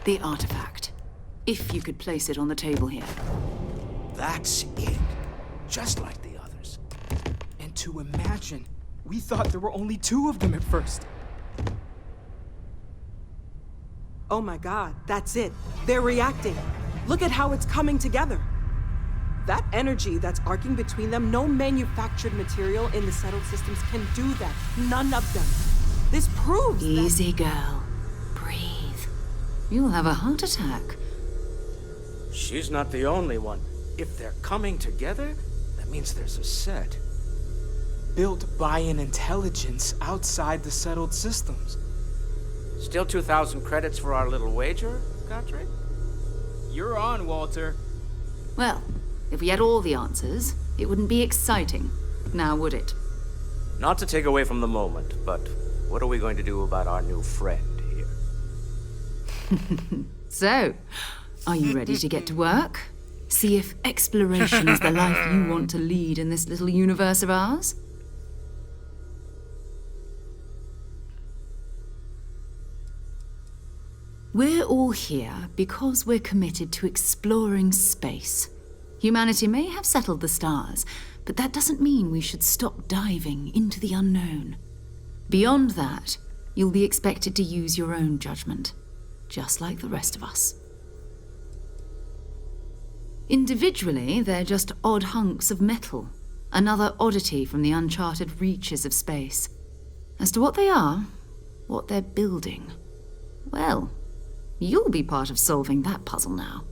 The artifact. If you could place it on the table here. That's it. Just like the others. And to imagine, we thought there were only 2 of them at first. Oh my God, that's it. They're reacting. Look at how it's coming together. That energy that's arcing between them, no manufactured material in the settled systems can do that. None of them. This proves Easy, girl. Breathe. You'll have a heart attack. She's not the only one. If they're coming together, that means there's a set. Built by an intelligence outside the settled systems. Still 2,000 credits for our little wager, Kadri? You're on, Walter. Well, if we had all the answers, it wouldn't be exciting, now would it? Not to take away from the moment, but what are we going to do about our new friend here? So, are you ready to get to work? See if exploration is the life you want to lead in this little universe of ours? We're all here because we're committed to exploring space. Humanity may have settled the stars, but that doesn't mean we should stop diving into the unknown. Beyond that, you'll be expected to use your own judgment, just like the rest of us. Individually, they're just odd hunks of metal, another oddity from the uncharted reaches of space. As to what they are, what they're building, well, you'll be part of solving that puzzle now.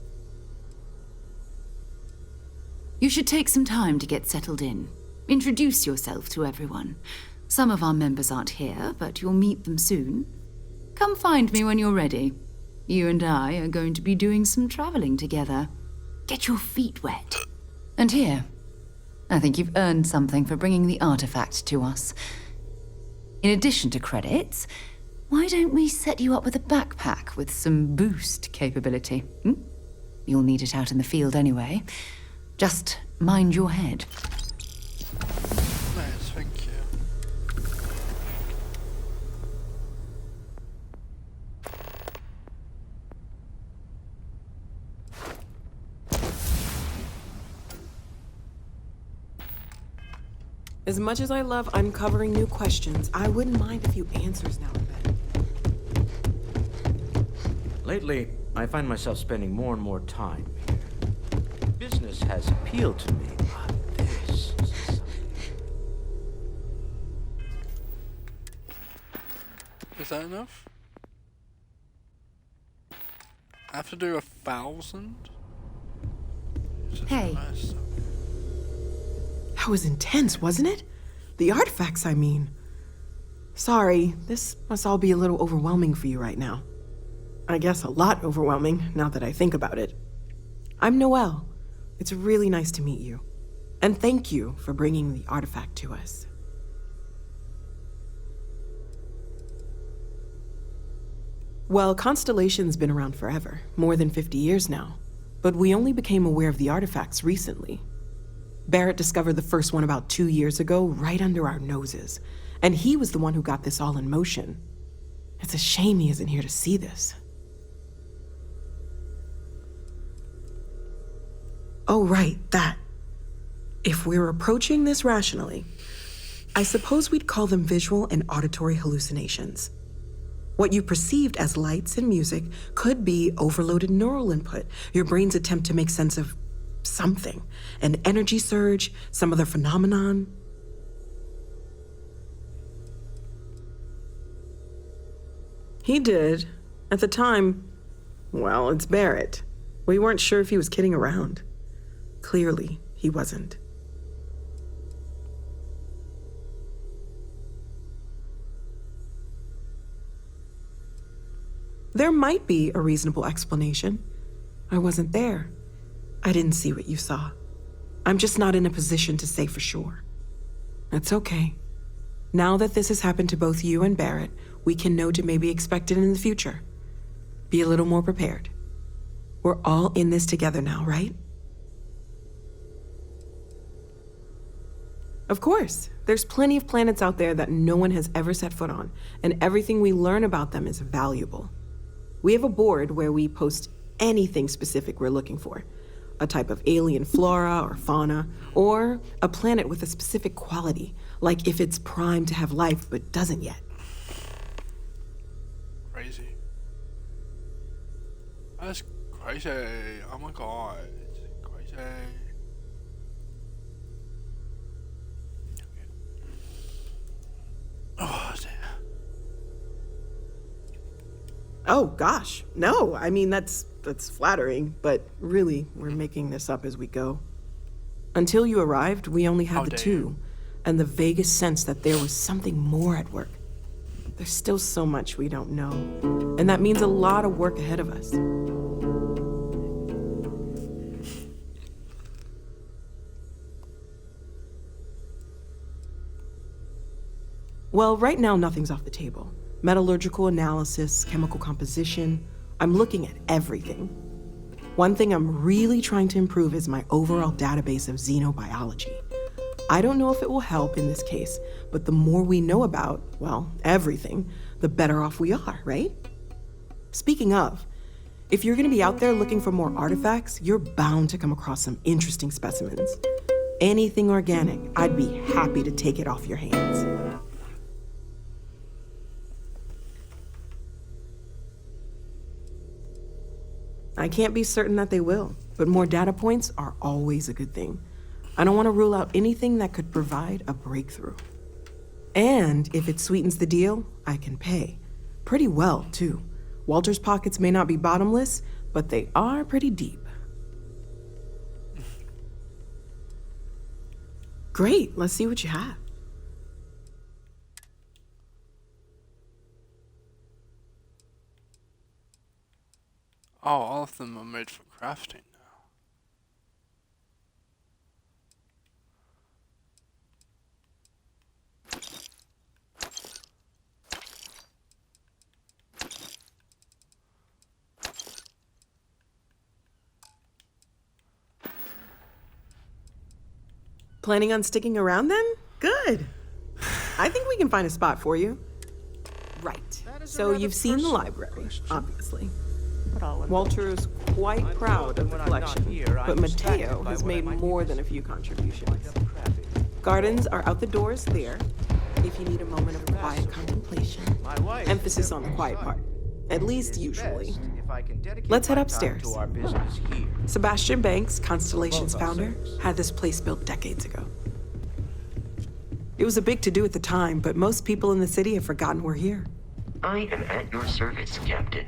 You should take some time to get settled in. Introduce yourself to everyone. Some of our members aren't here, but you'll meet them soon. Come find me when you're ready. You and I are going to be doing some traveling together. Get your feet wet. And here, I think you've earned something for bringing the artifact to us. In addition to credits, why don't we set you up with a backpack with some boost capability? You'll need it out in the field anyway. Just mind your head. Nice, thank you. As much as I love uncovering new questions, I wouldn't mind a few answers now and then. Lately, I find myself spending more and more time here. Business has appealed to me, but this is something. Is that enough? I have to do 1,000? Hey. That was intense, wasn't it? The artifacts, I mean. Sorry, this must all be a little overwhelming for you right now. I guess a lot overwhelming, now that I think about it. I'm Noelle. It's really nice to meet you. And thank you for bringing the artifact to us. Well, Constellation's been around forever, more than 50 years now. But we only became aware of the artifacts recently. Barrett discovered the first one about 2 years ago, right under our noses. And he was the one who got this all in motion. It's a shame he isn't here to see this. Oh, right, that. If we're approaching this rationally, I suppose we'd call them visual and auditory hallucinations. What you perceived as lights and music could be overloaded neural input, your brain's attempt to make sense of something, an energy surge, some other phenomenon. He did. At the time, well, it's Barrett. We weren't sure if he was kidding around. Clearly, he wasn't. There might be a reasonable explanation. I wasn't there. I didn't see what you saw. I'm just not in a position to say for sure. That's okay. Now that this has happened to both you and Barrett, we can know to maybe expect it in the future. Be a little more prepared. We're all in this together now, right? Of course. There's plenty of planets out there that no one has ever set foot on, and everything we learn about them is valuable. We have a board where we post anything specific we're looking for. A type of alien flora or fauna, or a planet with a specific quality, like if it's primed to have life but doesn't yet. Crazy. That's crazy. Oh my god. Crazy. Oh, dear. Oh, gosh. No, I mean, that's flattering, but really, we're making this up as we go. Until you arrived, we only had the two, and the vaguest sense that there was something more at work. There's still so much we don't know, and that means a lot of work ahead of us. Well, right now, nothing's off the table. Metallurgical analysis, chemical composition. I'm looking at everything. One thing I'm really trying to improve is my overall database of xenobiology. I don't know if it will help in this case, but the more we know about, well, everything, the better off we are, right? Speaking of, if you're gonna be out there looking for more artifacts, you're bound to come across some interesting specimens. Anything organic, I'd be happy to take it off your hands. I can't be certain that they will, but more data points are always a good thing. I don't want to rule out anything that could provide a breakthrough. And if it sweetens the deal, I can pay. Pretty well, too. Walter's pockets may not be bottomless, but they are pretty deep. Great, let's see what you have. Oh, all of them are made for crafting now. Planning on sticking around then? Good. I think we can find a spot for you. Right. So you've seen the library, obviously. Walter is quite proud of the collection, but Mateo has made more than a few contributions. Gardens are out the doors there, if you need a moment of quiet contemplation. Emphasis on the quiet part, at least usually. Let's head upstairs. Sebastian Banks, Constellation's founder, had this place built decades ago. It was a big to-do at the time, but most people in the city have forgotten we're here. I am at your service, Captain.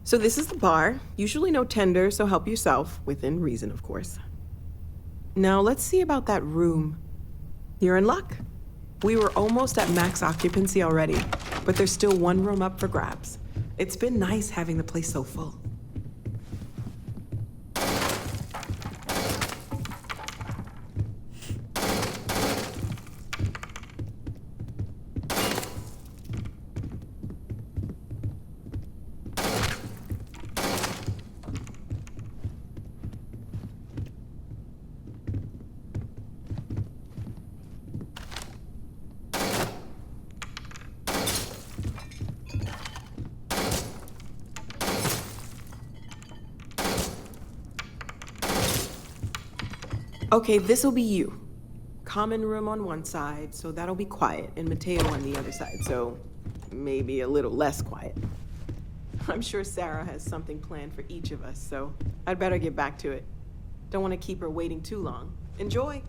So this is the bar. Usually no tender, so help yourself. Within reason, of course. Now let's see about that room. You're in luck. We were almost at max occupancy already, but there's still one room up for grabs. It's been nice having the place so full. Okay, this'll be you. Common room on one side, so that'll be quiet, and Mateo on the other side, so maybe a little less quiet. I'm sure Sarah has something planned for each of us, so I'd better get back to it. Don't want to keep her waiting too long. Enjoy!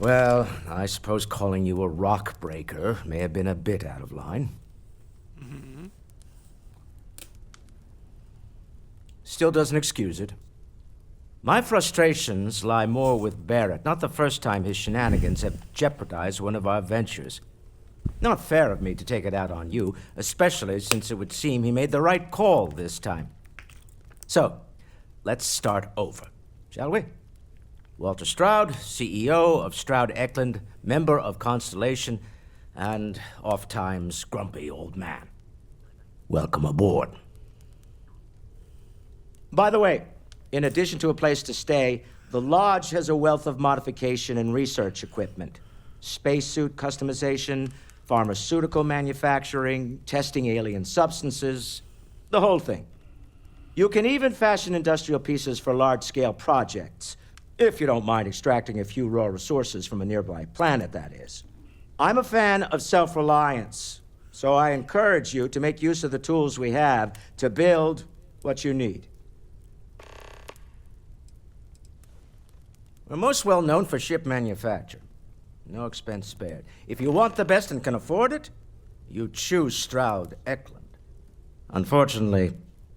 Well, I suppose calling you a rock breaker may have been a bit out of line. Still doesn't excuse it. My frustrations lie more with Barrett. Not the first time his shenanigans have jeopardized one of our ventures. Not fair of me to take it out on you, especially since it would seem he made the right call this time. So, let's start over, shall we? Walter Stroud, CEO of Stroud Eklund, member of Constellation, and oft-times grumpy old man. Welcome aboard. By the way, in addition to a place to stay, the Lodge has a wealth of modification and research equipment. Spacesuit customization, pharmaceutical manufacturing, testing alien substances, the whole thing. You can even fashion industrial pieces for large-scale projects, if you don't mind extracting a few raw resources from a nearby planet, that is. I'm a fan of self-reliance, so I encourage you to make use of the tools we have to build what you need. We're most well known for ship manufacture. No expense spared. If you want the best and can afford it, you choose Stroud Eklund. Unfortunately,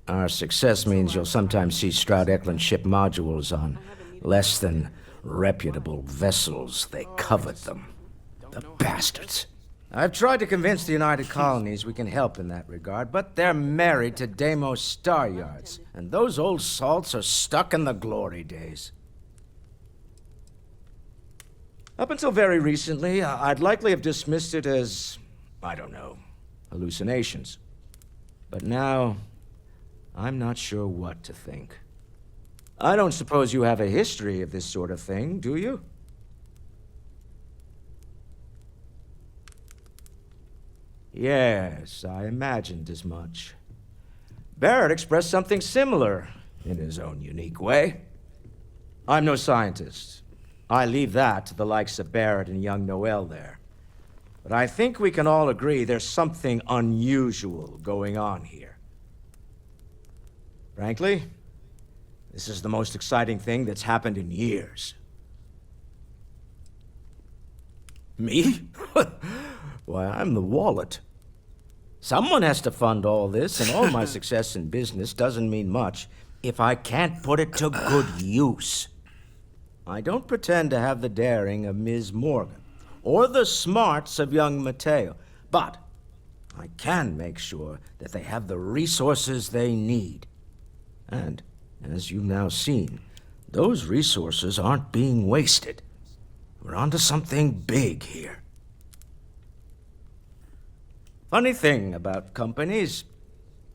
our success means you'll sometimes see Stroud Eklund ship modules on less than reputable vessels. They covet them. The bastards. I've tried to convince the United Colonies we can help in that regard, but they're married to Deimos Star Yards, and those old salts are stuck in the glory days. Up until very recently, I'd likely have dismissed it as, I don't know, hallucinations. But now, I'm not sure what to think. I don't suppose you have a history of this sort of thing, do you? Yes, I imagined as much. Barrett expressed something similar, in his own unique way. I'm no scientist. I leave that to the likes of Barrett and young Noel there. But I think we can all agree there's something unusual going on here. Frankly, this is the most exciting thing that's happened in years. Me? Why, I'm the wallet. Someone has to fund all this, and all my success in business doesn't mean much if I can't put it to good use. I don't pretend to have the daring of Ms. Morgan, or the smarts of young Mateo, but I can make sure that they have the resources they need. And, as you've now seen, those resources aren't being wasted. We're onto something big here. Funny thing about companies,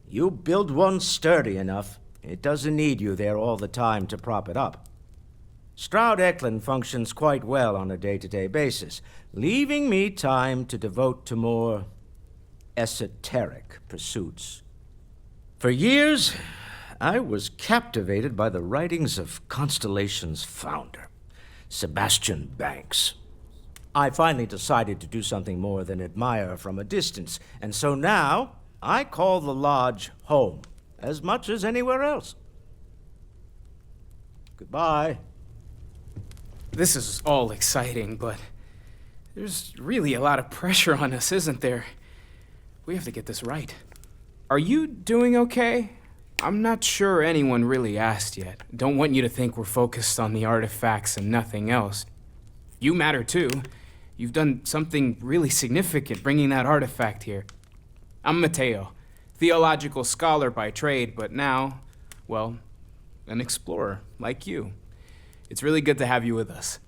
you build one sturdy enough, it doesn't need you there all the time to prop it up. Stroud Eklund functions quite well on a day-to-day basis, leaving me time to devote to more esoteric pursuits. For years, I was captivated by the writings of Constellation's founder, Sebastian Banks. I finally decided to do something more than admire from a distance, and so now I call the lodge home as much as anywhere else. Goodbye. This is all exciting, but there's really a lot of pressure on us, isn't there? We have to get this right. Are you doing okay? I'm not sure anyone really asked yet. Don't want you to think we're focused on the artifacts and nothing else. You matter too. You've done something really significant bringing that artifact here. I'm Mateo, theological scholar by trade, but now, well, an explorer like you. It's really good to have you with us.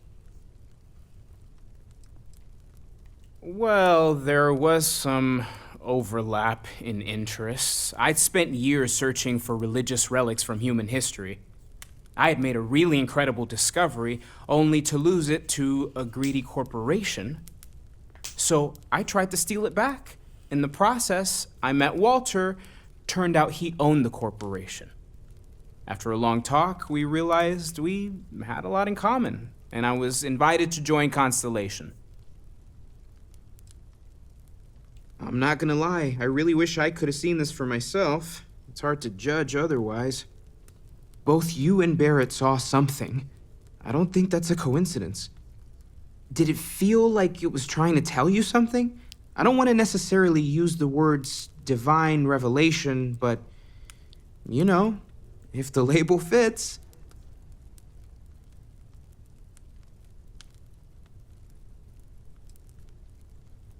Well, there was some overlap in interests. I'd spent years searching for religious relics from human history. I had made a really incredible discovery, only to lose it to a greedy corporation. So I tried to steal it back. In the process, I met Walter. Turned out he owned the corporation. After a long talk, we realized we had a lot in common, and I was invited to join Constellation. I'm not gonna lie, I really wish I could have seen this for myself. It's hard to judge otherwise. Both you and Barrett saw something. I don't think that's a coincidence. Did it feel like it was trying to tell you something? I don't want to necessarily use the words divine revelation, but, you know, if the label fits.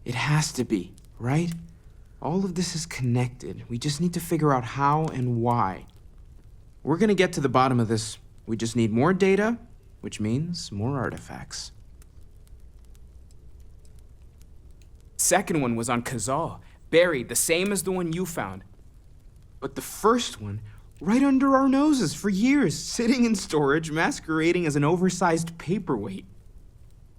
It has to be, right? All of this is connected. We just need to figure out how and why. We're gonna get to the bottom of this. We just need more data, which means more artifacts. Second one was on Kazal, buried, the same as the one you found. But the first one, right under our noses for years, sitting in storage, masquerading as an oversized paperweight.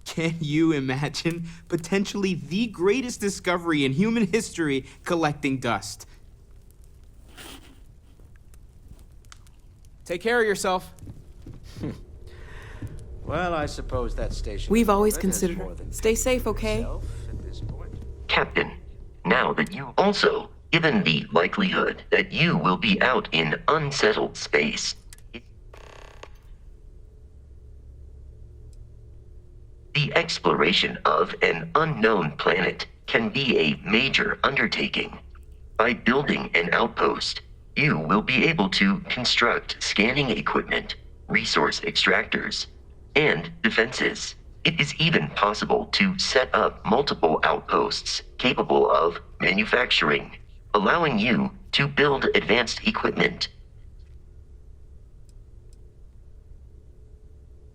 Can you imagine potentially the greatest discovery in human history collecting dust? Take care of yourself. Well, I suppose that station... We've always considered her. Stay safe, okay? Captain, now that you also, given the likelihood that you will be out in unsettled space, the exploration of an unknown planet can be a major undertaking. By building an outpost, you will be able to construct scanning equipment, resource extractors, and defenses. It is even possible to set up multiple outposts capable of manufacturing, allowing you to build advanced equipment.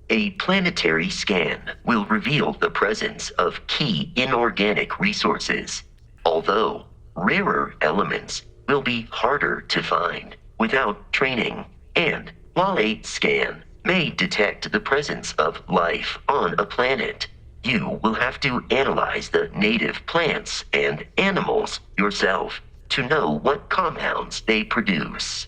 A planetary scan will reveal the presence of key inorganic resources, although rarer elements will be harder to find without training. And while a scan may detect the presence of life on a planet, you will have to analyze the native plants and animals yourself to know what compounds they produce.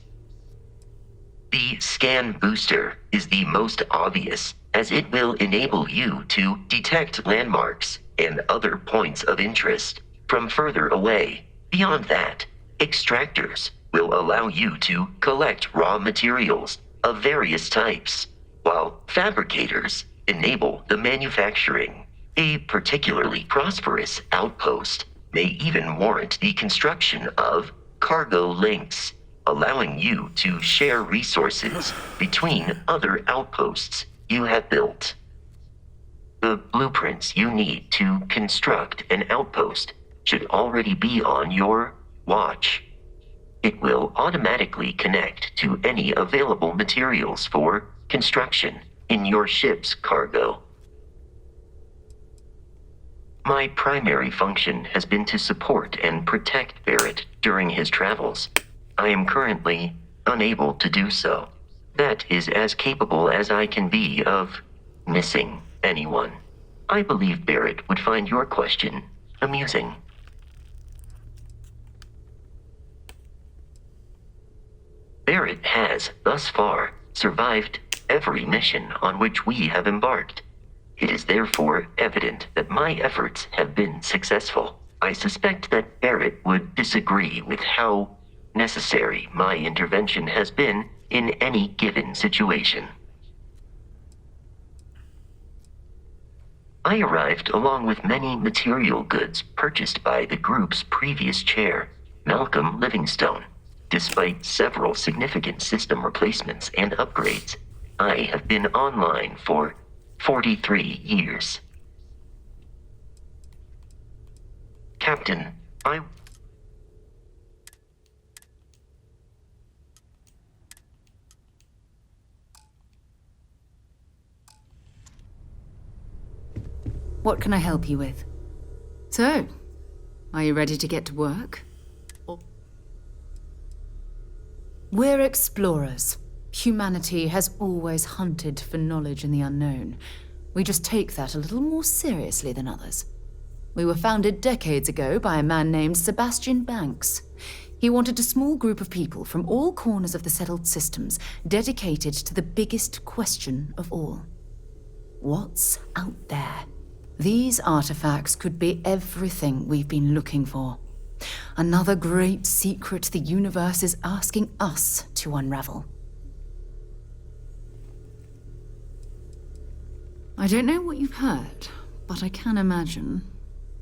The scan booster is the most obvious, as it will enable you to detect landmarks and other points of interest from further away. Beyond that, extractors will allow you to collect raw materials of various types, while fabricators enable the manufacturing. A particularly prosperous outpost may even warrant the construction of cargo links, allowing you to share resources between other outposts you have built. The blueprints you need to construct an outpost should already be on your watch. It will automatically connect to any available materials for construction in your ship's cargo. My primary function has been to support and protect Barrett during his travels. I am currently unable to do so. That is as capable as I can be of missing anyone. I believe Barrett would find your question amusing. Barrett has, thus far, survived every mission on which we have embarked. It is therefore evident that my efforts have been successful. I suspect that Barrett would disagree with how necessary my intervention has been in any given situation. I arrived along with many material goods purchased by the group's previous chair, Malcolm Livingstone. Despite several significant system replacements and upgrades, I have been online for 43 years. Captain, What can I help you with? So, are you ready to get to work? We're explorers. Humanity has always hunted for knowledge in the unknown. We just take that a little more seriously than others. We were founded decades ago by a man named Sebastian Banks. He wanted a small group of people from all corners of the settled systems dedicated to the biggest question of all. What's out there? These artifacts could be everything we've been looking for. Another great secret the universe is asking us to unravel. I don't know what you've heard, but I can imagine.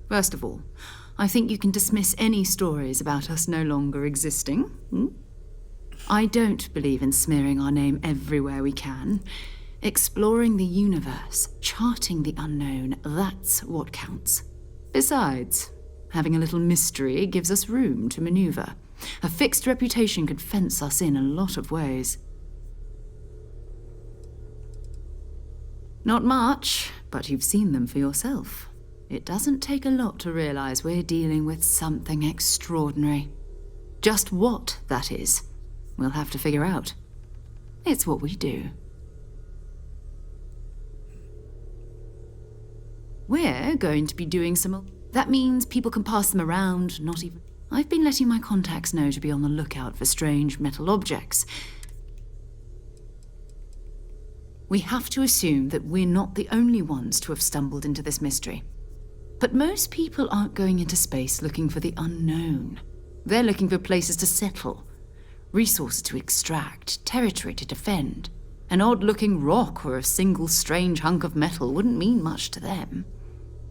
First of all, I think you can dismiss any stories about us no longer existing. I don't believe in smearing our name everywhere we can. Exploring the universe, charting the unknown, that's what counts. Besides, having a little mystery gives us room to maneuver. A fixed reputation could fence us in a lot of ways. Not much, but you've seen them for yourself. It doesn't take a lot to realize we're dealing with something extraordinary. Just what that is, we'll have to figure out. It's what we do. We're going to be doing some... That means people can pass them around, not even... I've been letting my contacts know to be on the lookout for strange metal objects. We have to assume that we're not the only ones to have stumbled into this mystery. But most people aren't going into space looking for the unknown. They're looking for places to settle, resources to extract, territory to defend. An odd-looking rock or a single strange hunk of metal wouldn't mean much to them.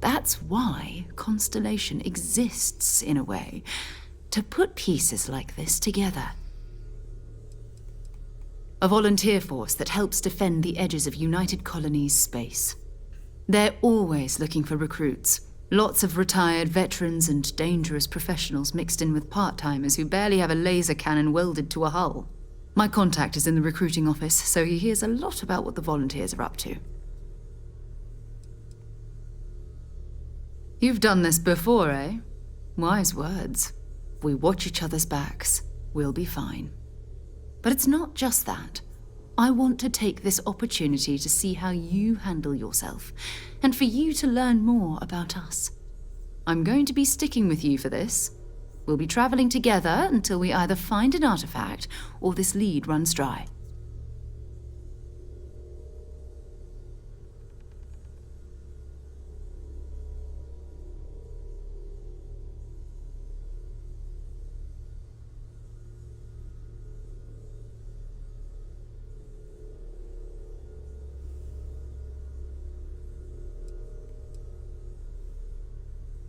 That's why Constellation exists, in a way, to put pieces like this together. A volunteer force that helps defend the edges of United Colonies space. They're always looking for recruits. Lots of retired veterans and dangerous professionals mixed in with part-timers who barely have a laser cannon welded to a hull. My contact is in the recruiting office, so he hears a lot about what the volunteers are up to. You've done this before, eh? Wise words. If we watch each other's backs, we'll be fine. But it's not just that. I want to take this opportunity to see how you handle yourself, and for you to learn more about us. I'm going to be sticking with you for this. We'll be traveling together until we either find an artifact or this lead runs dry.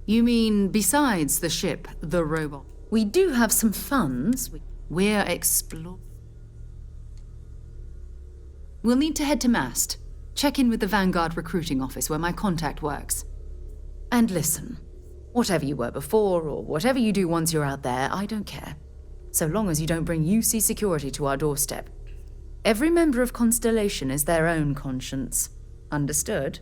You mean besides the ship, the robot? We do have some funds. We're exploring. We'll need to head to Mast. Check in with the Vanguard recruiting office where my contact works. And listen, whatever you were before or whatever you do once you're out there, I don't care. So long as you don't bring UC security to our doorstep. Every member of Constellation is their own conscience. Understood?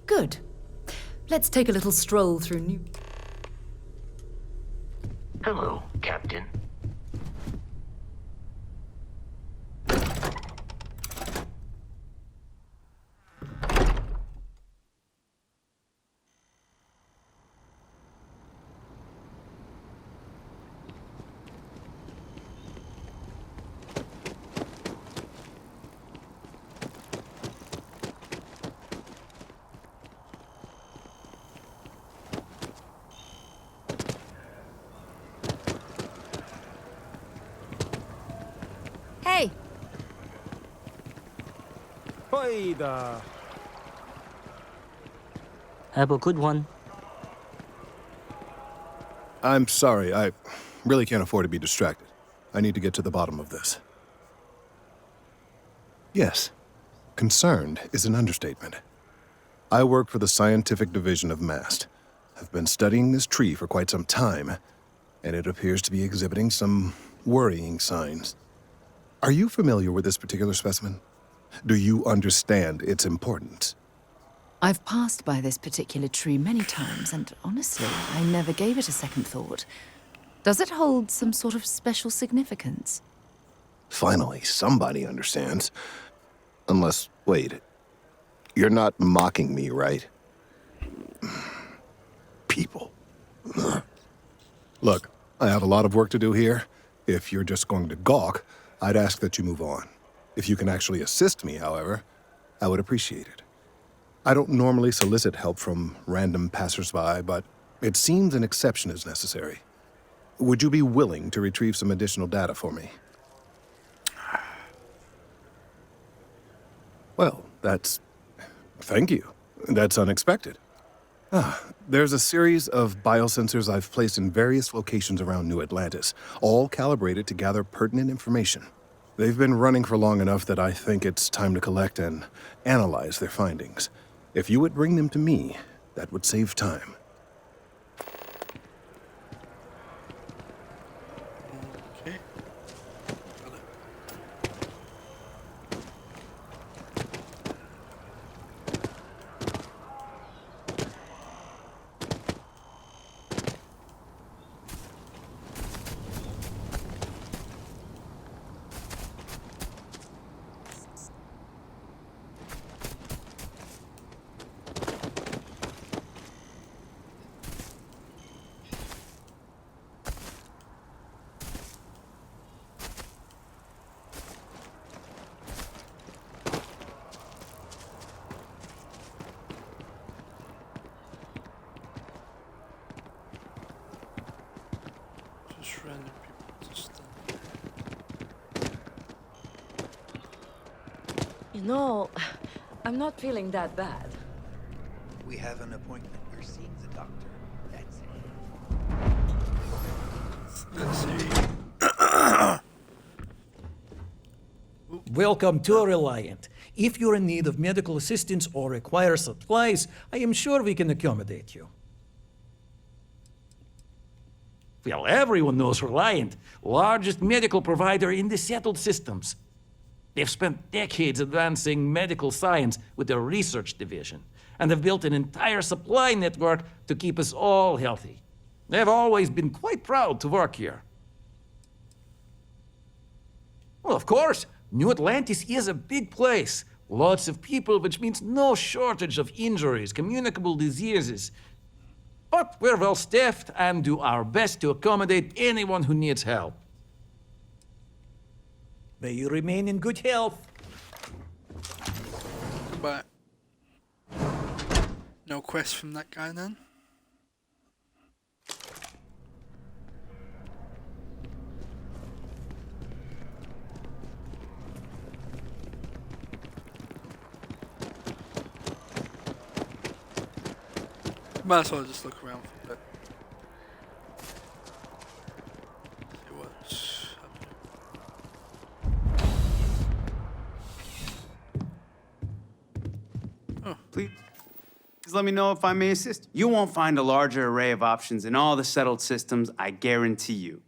Good. Let's take a little stroll through New... Hello, Captain. Hey! Have a good one. I'm sorry, I really can't afford to be distracted. I need to get to the bottom of this. Yes, concerned is an understatement. I work for the scientific division of MAST. I've been studying this tree for quite some time, and it appears to be exhibiting some worrying signs. Are you familiar with this particular specimen? Do you understand its importance? I've passed by this particular tree many times, and honestly, I never gave it a second thought. Does it hold some sort of special significance? Finally, somebody understands. Unless, wait, you're not mocking me, right? People. Look, I have a lot of work to do here. If you're just going to gawk, I'd ask that you move on. If you can actually assist me, however, I would appreciate it. I don't normally solicit help from random passersby, but it seems an exception is necessary. Would you be willing to retrieve some additional data for me? Well, thank you. That's unexpected. There's a series of biosensors I've placed in various locations around New Atlantis, all calibrated to gather pertinent information. They've been running for long enough that I think it's time to collect and analyze their findings. If you would bring them to me, that would save time. Okay. Just random people just You know, I'm not feeling that bad. We have an appointment. You're seeing the doctor. That's it. Let's see. Welcome to Reliant. If you're in need of medical assistance or require supplies, I am sure we can accommodate you. Well, everyone knows Reliant, largest medical provider in the settled systems. They've spent decades advancing medical science with their research division, and have built an entire supply network to keep us all healthy. They've always been quite proud to work here. Well, of course, New Atlantis is a big place. Lots of people, which means no shortage of injuries, communicable diseases. But we're well staffed and do our best to accommodate anyone who needs help. May you remain in good health. Goodbye. No quest from that guy then? Might as well just look around for a bit. See what's happening. Please let me know if I may assist. You won't find a larger array of options in all the settled systems, I guarantee you.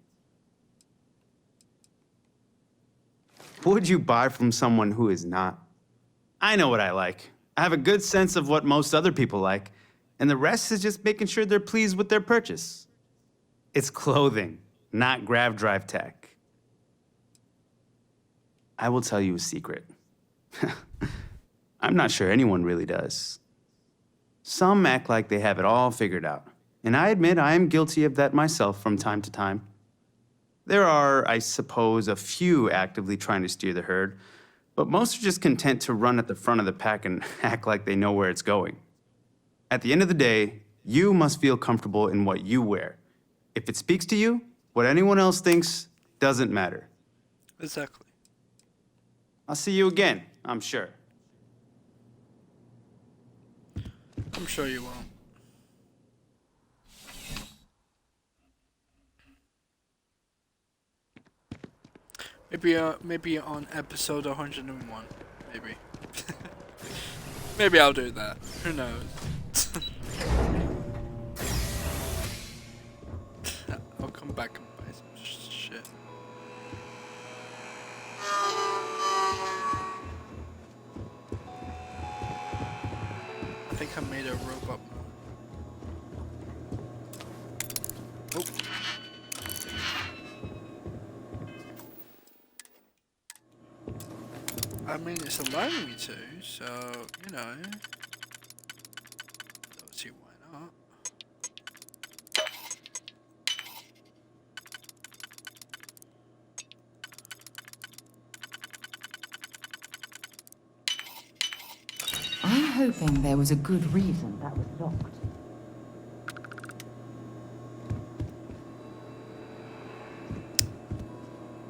What would you buy from someone who is not? I know what I like. I have a good sense of what most other people like, and the rest is just making sure they're pleased with their purchase. It's clothing, not grav drive tech. I will tell you a secret. I'm not sure anyone really does. Some act like they have it all figured out, and I admit I am guilty of that myself from time to time. There are, I suppose, a few actively trying to steer the herd, but most are just content to run at the front of the pack and act like they know where it's going. At the end of the day, you must feel comfortable in what you wear. If it speaks to you, what anyone else thinks doesn't matter. Exactly. I'll see you again, I'm sure. I'm sure you won't. Maybe on episode 101, maybe. Maybe I'll do that. Who knows? I'll come back and buy some shit. I think I made a robot mode. Oh. I mean, it's allowing me to, so, you know. Don't see why not. I'm hoping there was a good reason that was locked.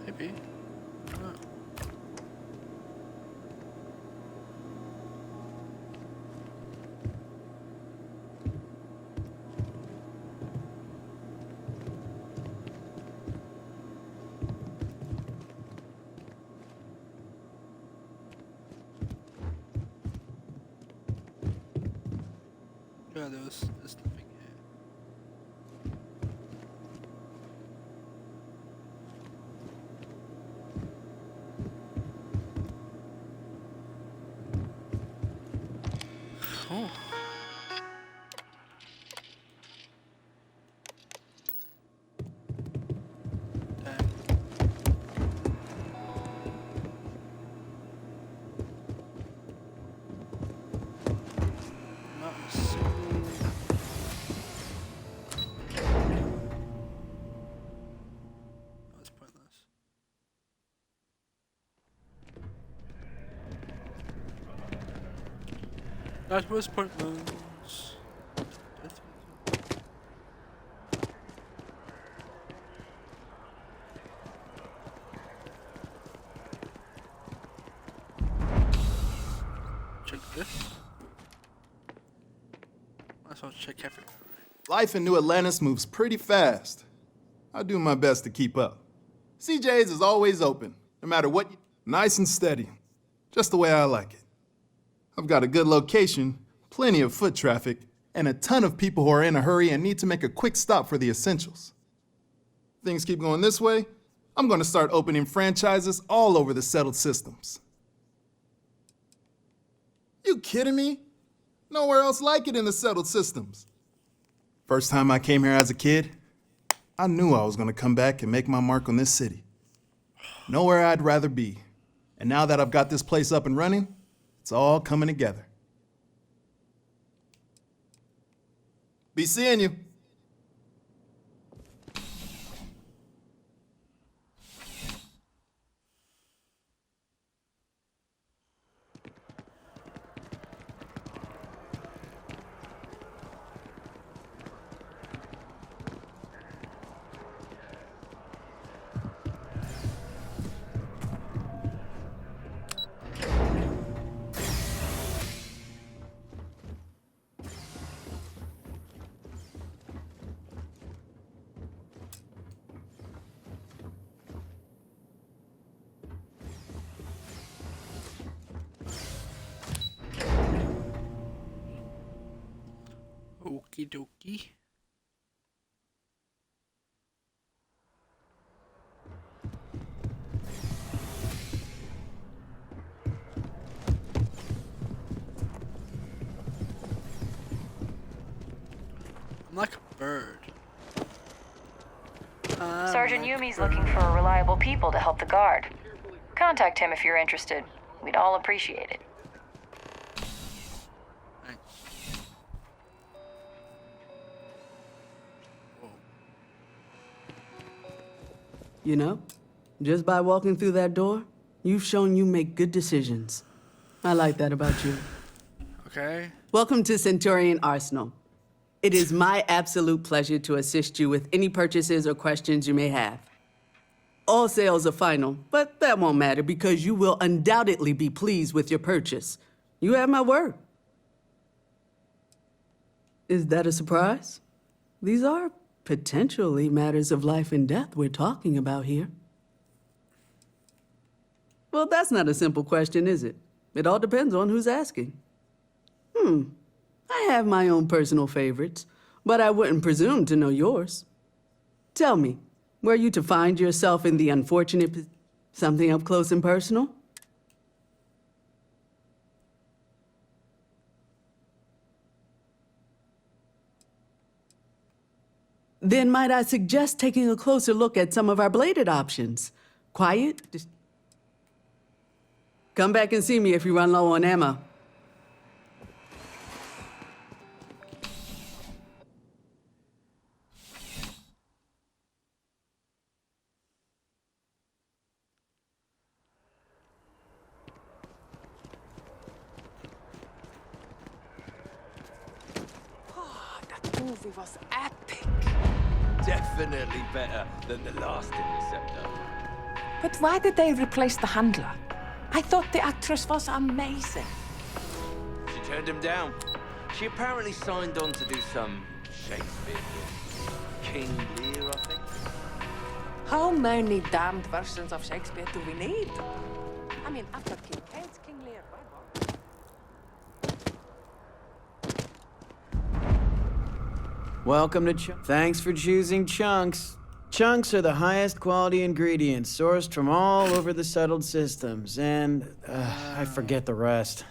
Maybe. Yeah, there's nothing here. Oh. That was pointless. Check this. Might as well check everywhere. Life in New Atlantis moves pretty fast. I do my best to keep up. CJ's is always open, no matter what. Nice and steady, just the way I like it. I've got a good location, plenty of foot traffic, and a ton of people who are in a hurry and need to make a quick stop for the essentials. Things keep going this way, I'm gonna start opening franchises all over the settled systems. You kidding me? Nowhere else like it in the settled systems. First time I came here as a kid, I knew I was gonna come back and make my mark on this city. Nowhere I'd rather be. And now that I've got this place up and running, it's all coming together. Be seeing you. Okie dokie. I'm like a bird. Sergeant Yumi's looking for reliable people to help the guard. Contact him if you're interested. We'd all appreciate it. You know, just by walking through that door, you've shown you make good decisions. I like that about you. Okay. Welcome to Centurion Arsenal. It is my absolute pleasure to assist you with any purchases or questions you may have. All sales are final, but that won't matter because you will undoubtedly be pleased with your purchase. You have my word. Is that a surprise? These are potentially matters of life and death we're talking about here. Well, that's not a simple question, is it? It all depends on who's asking. I have my own personal favorites, but I wouldn't presume to know yours. Tell me, were you to find yourself in the unfortunate something up close and personal? Then might I suggest taking a closer look at some of our bladed options? Quiet? Come back and see me if you run low on ammo. That movie was epic. Definitely better than the last Interceptor. But why did they replace the handler? I thought the actress was amazing. She turned him down. She apparently signed on to do some Shakespeare. King Lear, I think. How many damned versions of Shakespeare do we need? I mean, after King Kent, King Lear, why not? Welcome to Thanks for choosing Chunks. Chunks are the highest quality ingredients sourced from all over the settled systems, and I forget the rest.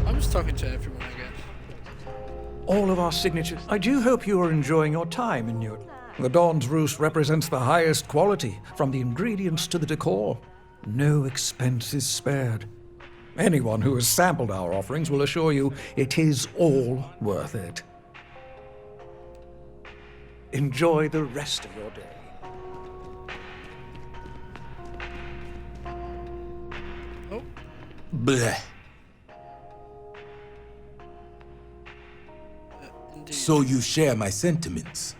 I'm just talking to everyone, I guess. All of our signatures. I do hope you are enjoying your time in New. The Dawn's Roost represents the highest quality, from the ingredients to the decor. No expense is spared. Anyone who has sampled our offerings will assure you it is all worth it. Enjoy the rest of your day. Oh. Bleh. So you share my sentiments.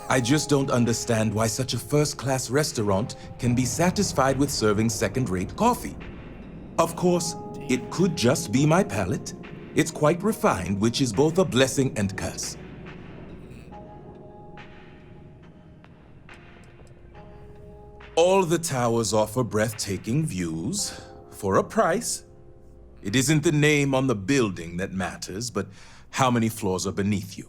I just don't understand why such a first-class restaurant can be satisfied with serving second-rate coffee. Of course, it could just be my palate. It's quite refined, which is both a blessing and curse. All the towers offer breathtaking views for a price. It isn't the name on the building that matters, but how many floors are beneath you.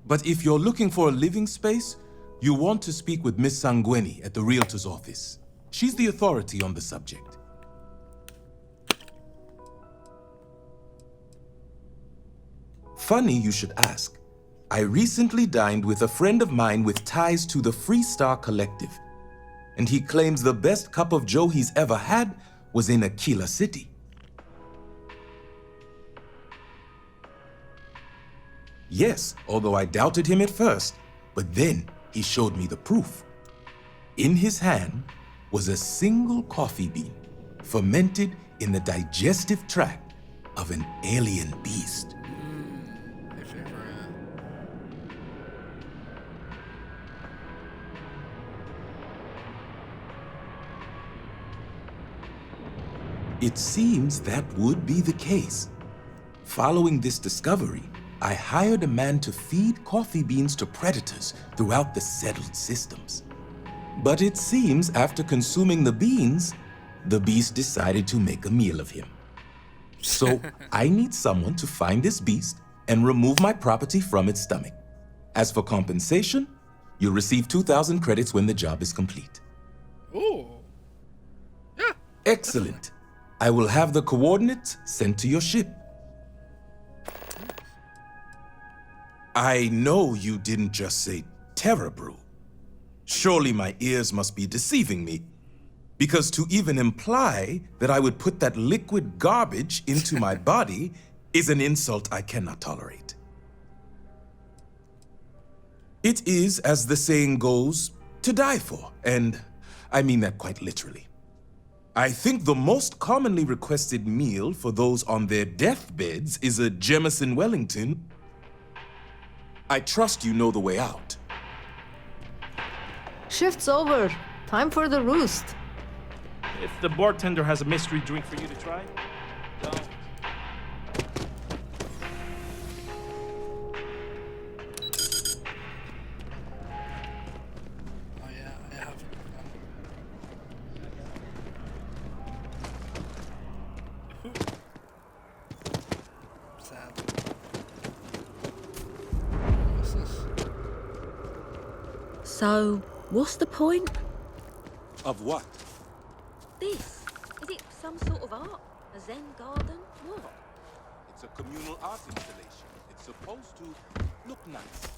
But if you're looking for a living space, you want to speak with Miss Sanguini at the Realtor's office. She's the authority on the subject. Funny you should ask. I recently dined with a friend of mine with ties to the Freestar Collective, and he claims the best cup of joe he's ever had was in Aquila City. Yes, although I doubted him at first, but then he showed me the proof. In his hand was a single coffee bean, fermented in the digestive tract of an alien beast. It seems that would be the case. Following this discovery, I hired a man to feed coffee beans to predators throughout the settled systems. But it seems after consuming the beans, the beast decided to make a meal of him. So I need someone to find this beast and remove my property from its stomach. As for compensation, you'll receive 2,000 credits when the job is complete. Ooh. Yeah. Excellent. I will have the coordinates sent to your ship. I know you didn't just say Terra Brew. Surely my ears must be deceiving me, because to even imply that I would put that liquid garbage into my body is an insult I cannot tolerate. It is, as the saying goes, to die for, and I mean that quite literally. I think the most commonly requested meal for those on their deathbeds is a Jemison Wellington. I trust you know the way out. Shift's over. Time for the roost. If the bartender has a mystery drink for you to try, don't. Oh yeah, I have. Sad. What's this? So, what's the point? Of what? This? Is it some sort of art? A Zen garden? What? It's a communal art installation. It's supposed to look nice.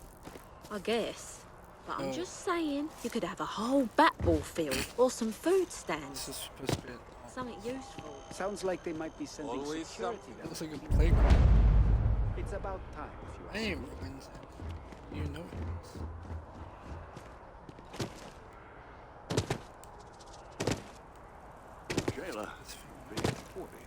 I guess. But I'm Oh. just saying, you could have a whole bat-ball field or some food This stands. is supposed to be. Something useful. Sounds like they might be sending Always security something. down. Looks like a playground. It's about time, if you ask I ain't me. ruins it. You know it is. Jailer, being poorly.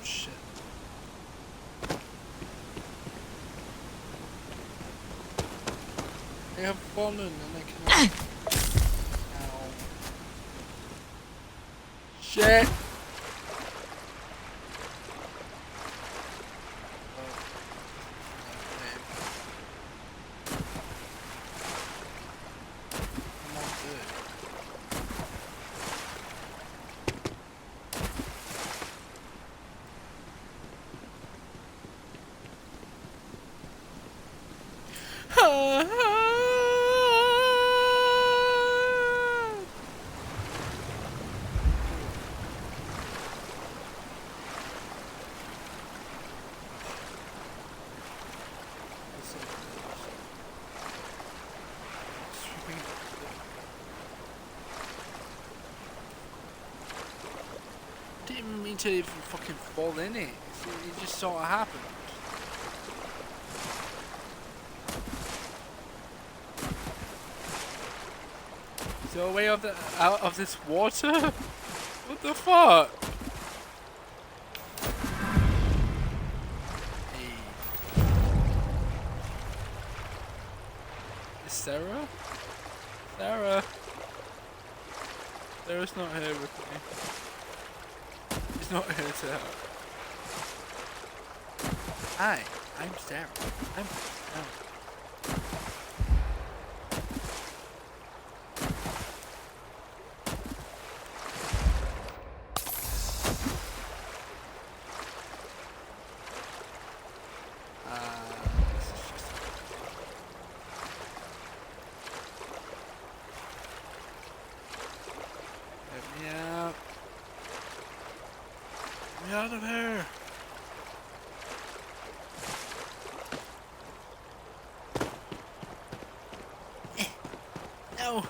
Shit. I have fallen and I cannot. Ow. Shit! Didn't even mean to even fucking fall in it. It just sort of happened. Is there a way of out of this water? What the fuck? Hey. Is Sarah? Sarah? Sarah's not here with me. She's not here to help. Hi, I'm Sarah. I'm Sarah. This is just... Let me out. Get me out of here. No.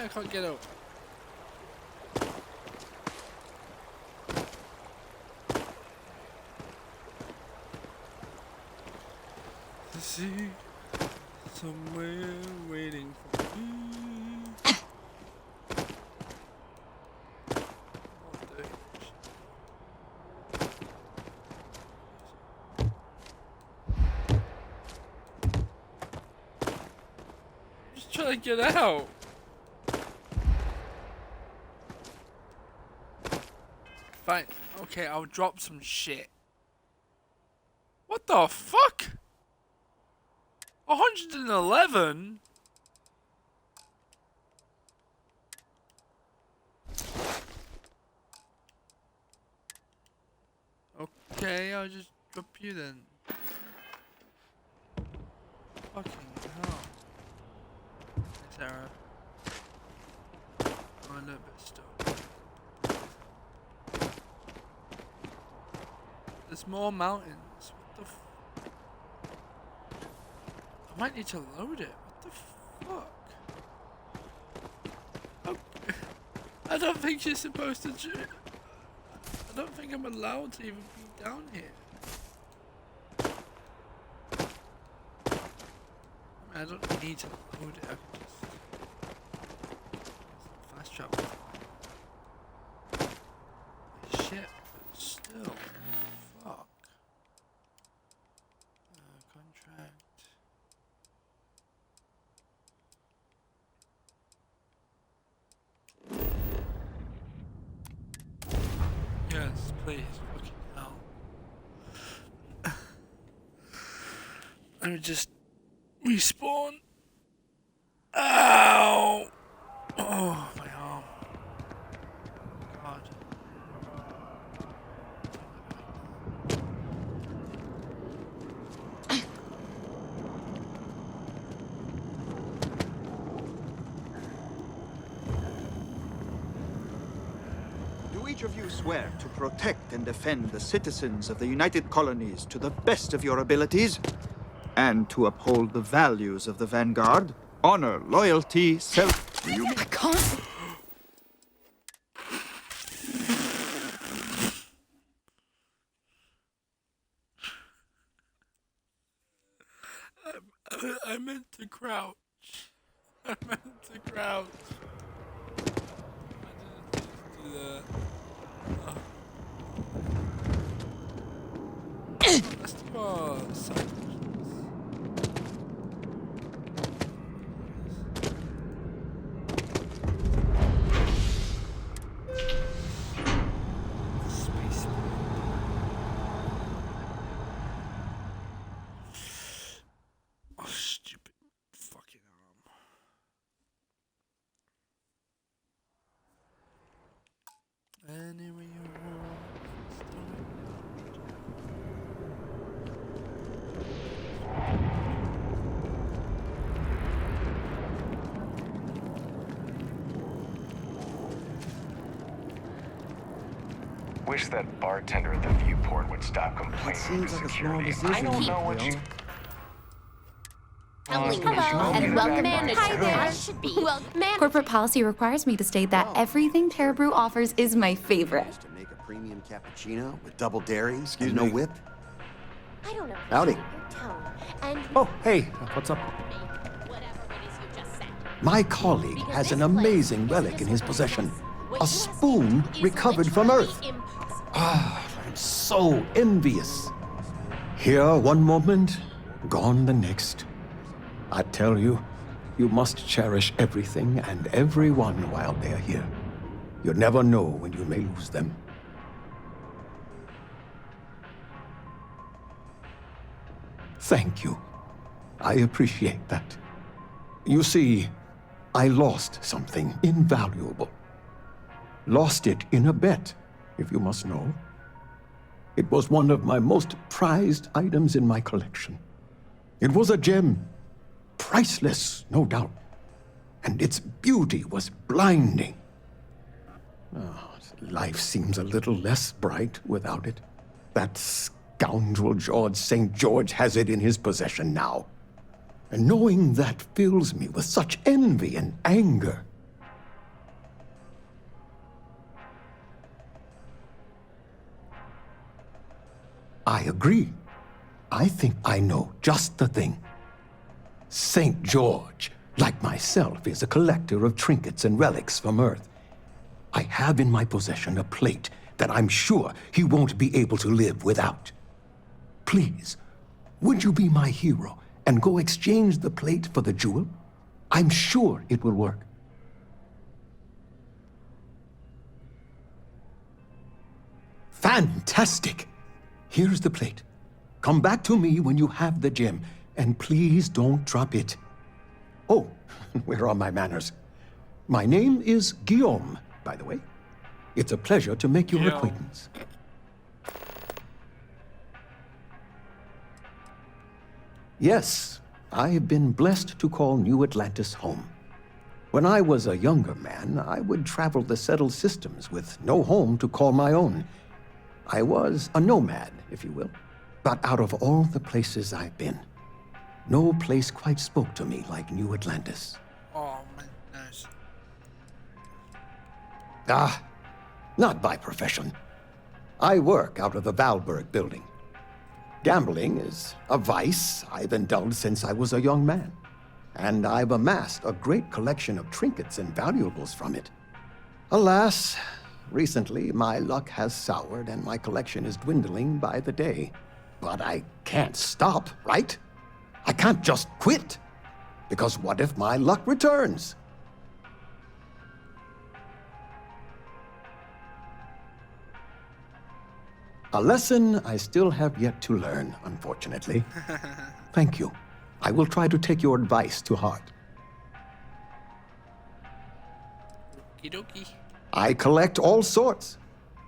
I can't get out. See. Somewhere waiting for me. Just trying to get out. Fine. Okay, I'll drop some shit. What the fuck? 111? Okay, I'll just drop you then. Fucking hell. Sarah. Oh, a little bit stuck. There's more mountains. What the f... I might need to load it. What the fuck? Oh, I don't think you're supposed to do it. I don't think I'm allowed to even be down here. I don't need to load it. I can just fast travel. Shit, but still. Fuck. Contract. Yes, please. Fucking hell. Let me just respawn. Ow! Oh, my arm. God. Do each of you swear to protect and defend the citizens of the United Colonies to the best of your abilities? And to uphold the values of the Vanguard? Honor, loyalty, self... I can't... I meant to crouch. I meant to crouch. I didn't do that. Let's do our side missions. Space. Oh, stupid fucking arm. Anyway, Wish that bartender at the viewport would stop complaining. Seems like a small decision. I don't know what you... Hello, and welcome manager. Hi there. I should be. Well, corporate policy requires me to state that everything Terra Brew offers is my favorite. To make a premium cappuccino with double dairy and no whip. I don't know. Howdy. Your tone and Oh, hey, what's up? My colleague has an amazing relic in his possession. A spoon recovered from Earth. Ah, I'm so envious. Here one moment, gone the next. I tell you, you must cherish everything and everyone while they're here. You never know when you may lose them. Thank you. I appreciate that. You see, I lost something invaluable. Lost it in a bet, if you must know. It was one of my most prized items in my collection. It was a gem, priceless, no doubt, and its beauty was blinding. Oh, life seems a little less bright without it. That scoundrel George St. George has it in his possession now. And knowing that fills me with such envy and anger. I agree. I think I know just the thing. St. George, like myself, is a collector of trinkets and relics from Earth. I have in my possession a plate that I'm sure he won't be able to live without. Please, would you be my hero and go exchange the plate for the jewel? I'm sure it will work. Fantastic! Here's the plate. Come back to me when you have the gem, and please don't drop it. Oh, where are my manners? My name is Guillaume, by the way. It's a pleasure to make your acquaintance. Yes, I have been blessed to call New Atlantis home. When I was a younger man, I would travel the settled systems with no home to call my own. I was a nomad, if you will. But out of all the places I've been, no place quite spoke to me like New Atlantis. Oh, man, nice. Ah, not by profession. I work out of the Valberg building. Gambling is a vice I've indulged since I was a young man, and I've amassed a great collection of trinkets and valuables from it. Alas, recently my luck has soured and my collection is dwindling by the day. But I can't stop, right? I can't just quit, because what if my luck returns? A lesson I still have yet to learn, unfortunately. Thank you. I will try to take your advice to heart. Okie dokie. I collect all sorts.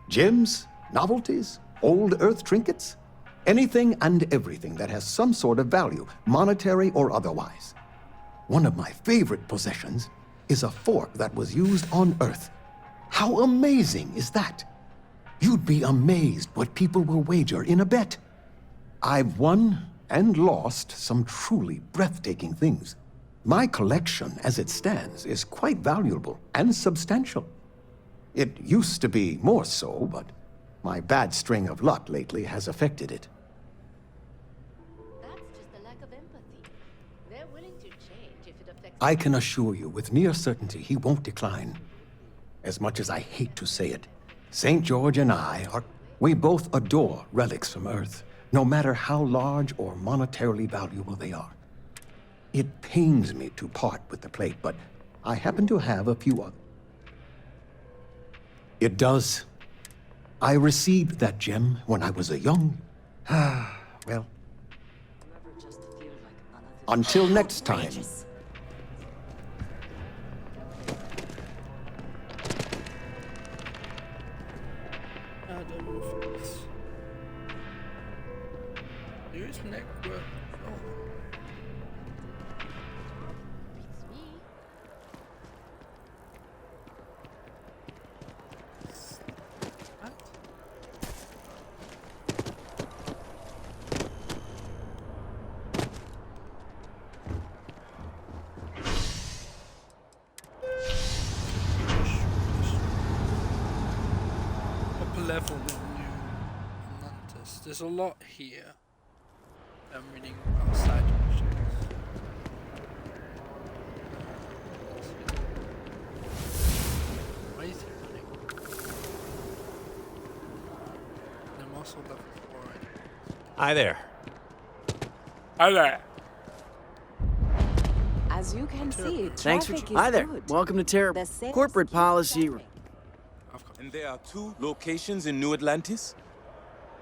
Gems, novelties, old Earth trinkets. Anything and everything that has some sort of value, monetary or otherwise. One of my favorite possessions is a fork that was used on Earth. How amazing is that? You'd be amazed what people will wager in a bet. I've won and lost some truly breathtaking things. My collection, as it stands, is quite valuable and substantial. It used to be more so, but my bad string of luck lately has affected it. That's just a lack of empathy. They're willing to change if it affects... I can assure you with near certainty he won't decline. As much as I hate to say it, St. George and we both adore relics from Earth, no matter how large or monetarily valuable they are. It pains me to part with the plate, but I happen to have a few others. It does. I received that gem when I was a young... well... Until next time. Use network. Upper level in New Atlantis. There's a lot here. I'm reading outside missions. Why is it running? I'm also level 4 already. Hi there. Hi there. As you can see, Thanks for... traffic is Hi there. good. Welcome to Terra. The sales Corporate keep policy... climbing. And there are 2 locations in New Atlantis?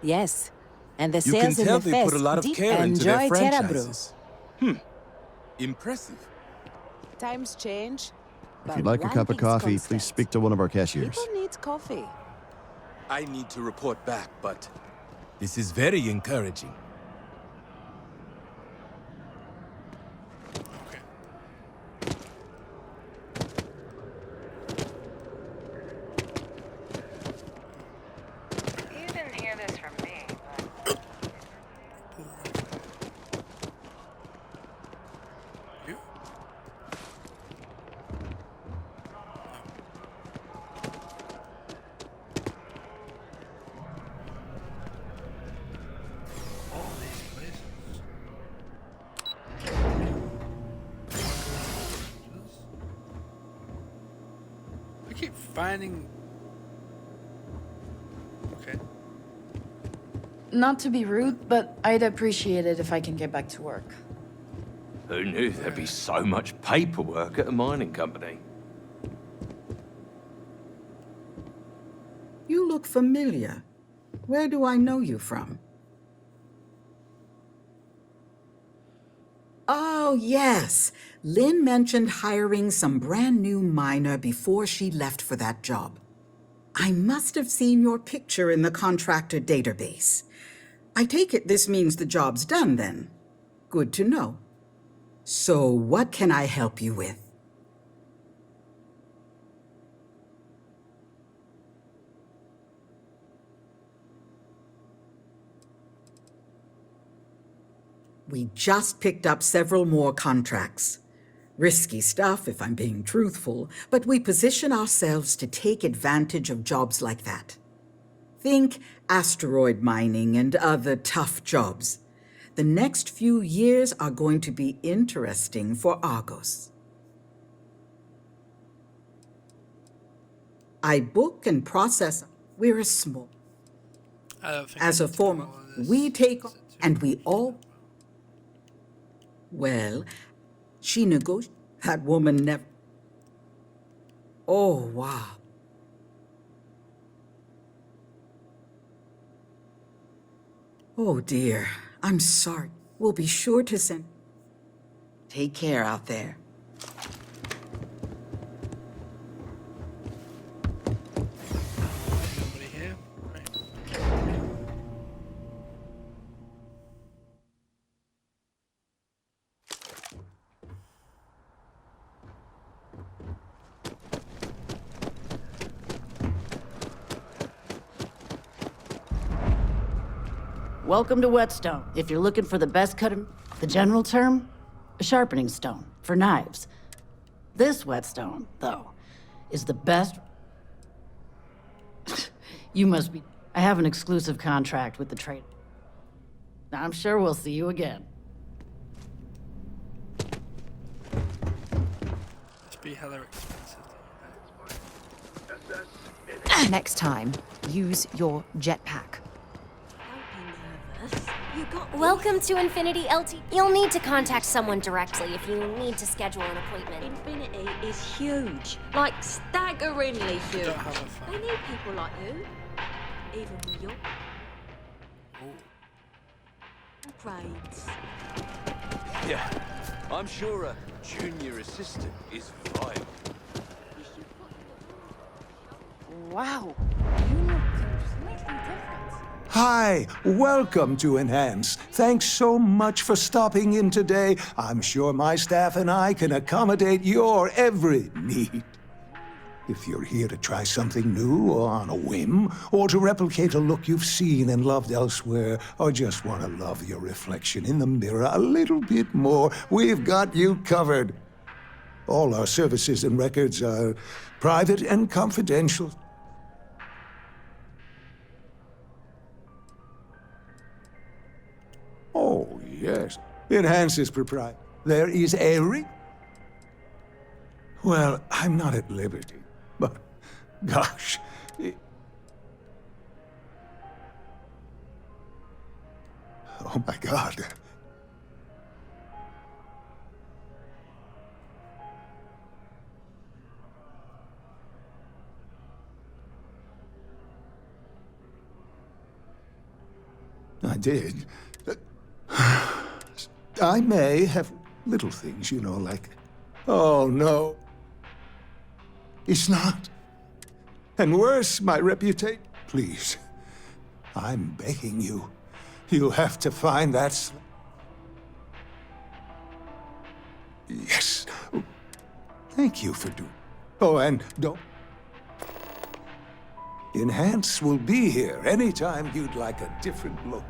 Yes, and the You can sales in tell the they put a fest lot of deep. care into their Enjoy Terra Brew. franchises. Impressive. Times change. If you'd like a cup of coffee, please speak to one of our cashiers. People need coffee. I need to report back, but this is very encouraging. You didn't hear this from me, but... You? Oh. keep finding... Okay. Not to be rude, but I'd appreciate it if I can get back to work. Who knew there'd be so much paperwork at a mining company? You look familiar. Where do I know you from? Oh, yes. Lynn mentioned hiring some brand new miner before she left for that job. I must have seen your picture in the contractor database. I take it this means the job's done then. Good to know. So, what can I help you with? We just picked up several more contracts. Risky stuff, if I'm being truthful, but we position ourselves to take advantage of jobs like that. Think asteroid mining and other tough jobs. The next few years are going to be interesting for Argos. I book and process. We're a small. As a form, we take and we all. Well, she negotiated. That woman never. Oh, wow. Oh, dear. I'm sorry. We'll be sure to send. Take care out there. Nobody here? Right. Welcome to Whetstone. If you're looking for the best cut, the general term, a sharpening stone for knives. This whetstone, though, is the best. You must be. I have an exclusive contract with the trade. I'm sure we'll see you again. Must be hella expensive. Next time, use your jetpack. Welcome to Infinity LT. You'll need to contact someone directly if you need to schedule an appointment. Infinity is huge. Like, staggeringly huge. They need people like you. Even New York. Upgrades. Yeah, I'm sure a junior assistant is viable. Wow. Hi, welcome to Enhance. Thanks so much for stopping in today. I'm sure my staff and I can accommodate your every need. If you're here to try something new or on a whim, or to replicate a look you've seen and loved elsewhere, or just want to love your reflection in the mirror a little bit more, we've got you covered. All our services and records are private and confidential. Oh, yes. Enhance is proprietary. There is a Well, I'm not at liberty, but gosh. Oh, my God. I did. I may have little things, you know, like, oh, no. It's not. And worse, my reputation. Please, I'm begging you. You have to find that. Yes. Thank you for doing. Oh, and don't. Enhance will be here anytime you'd like a different look.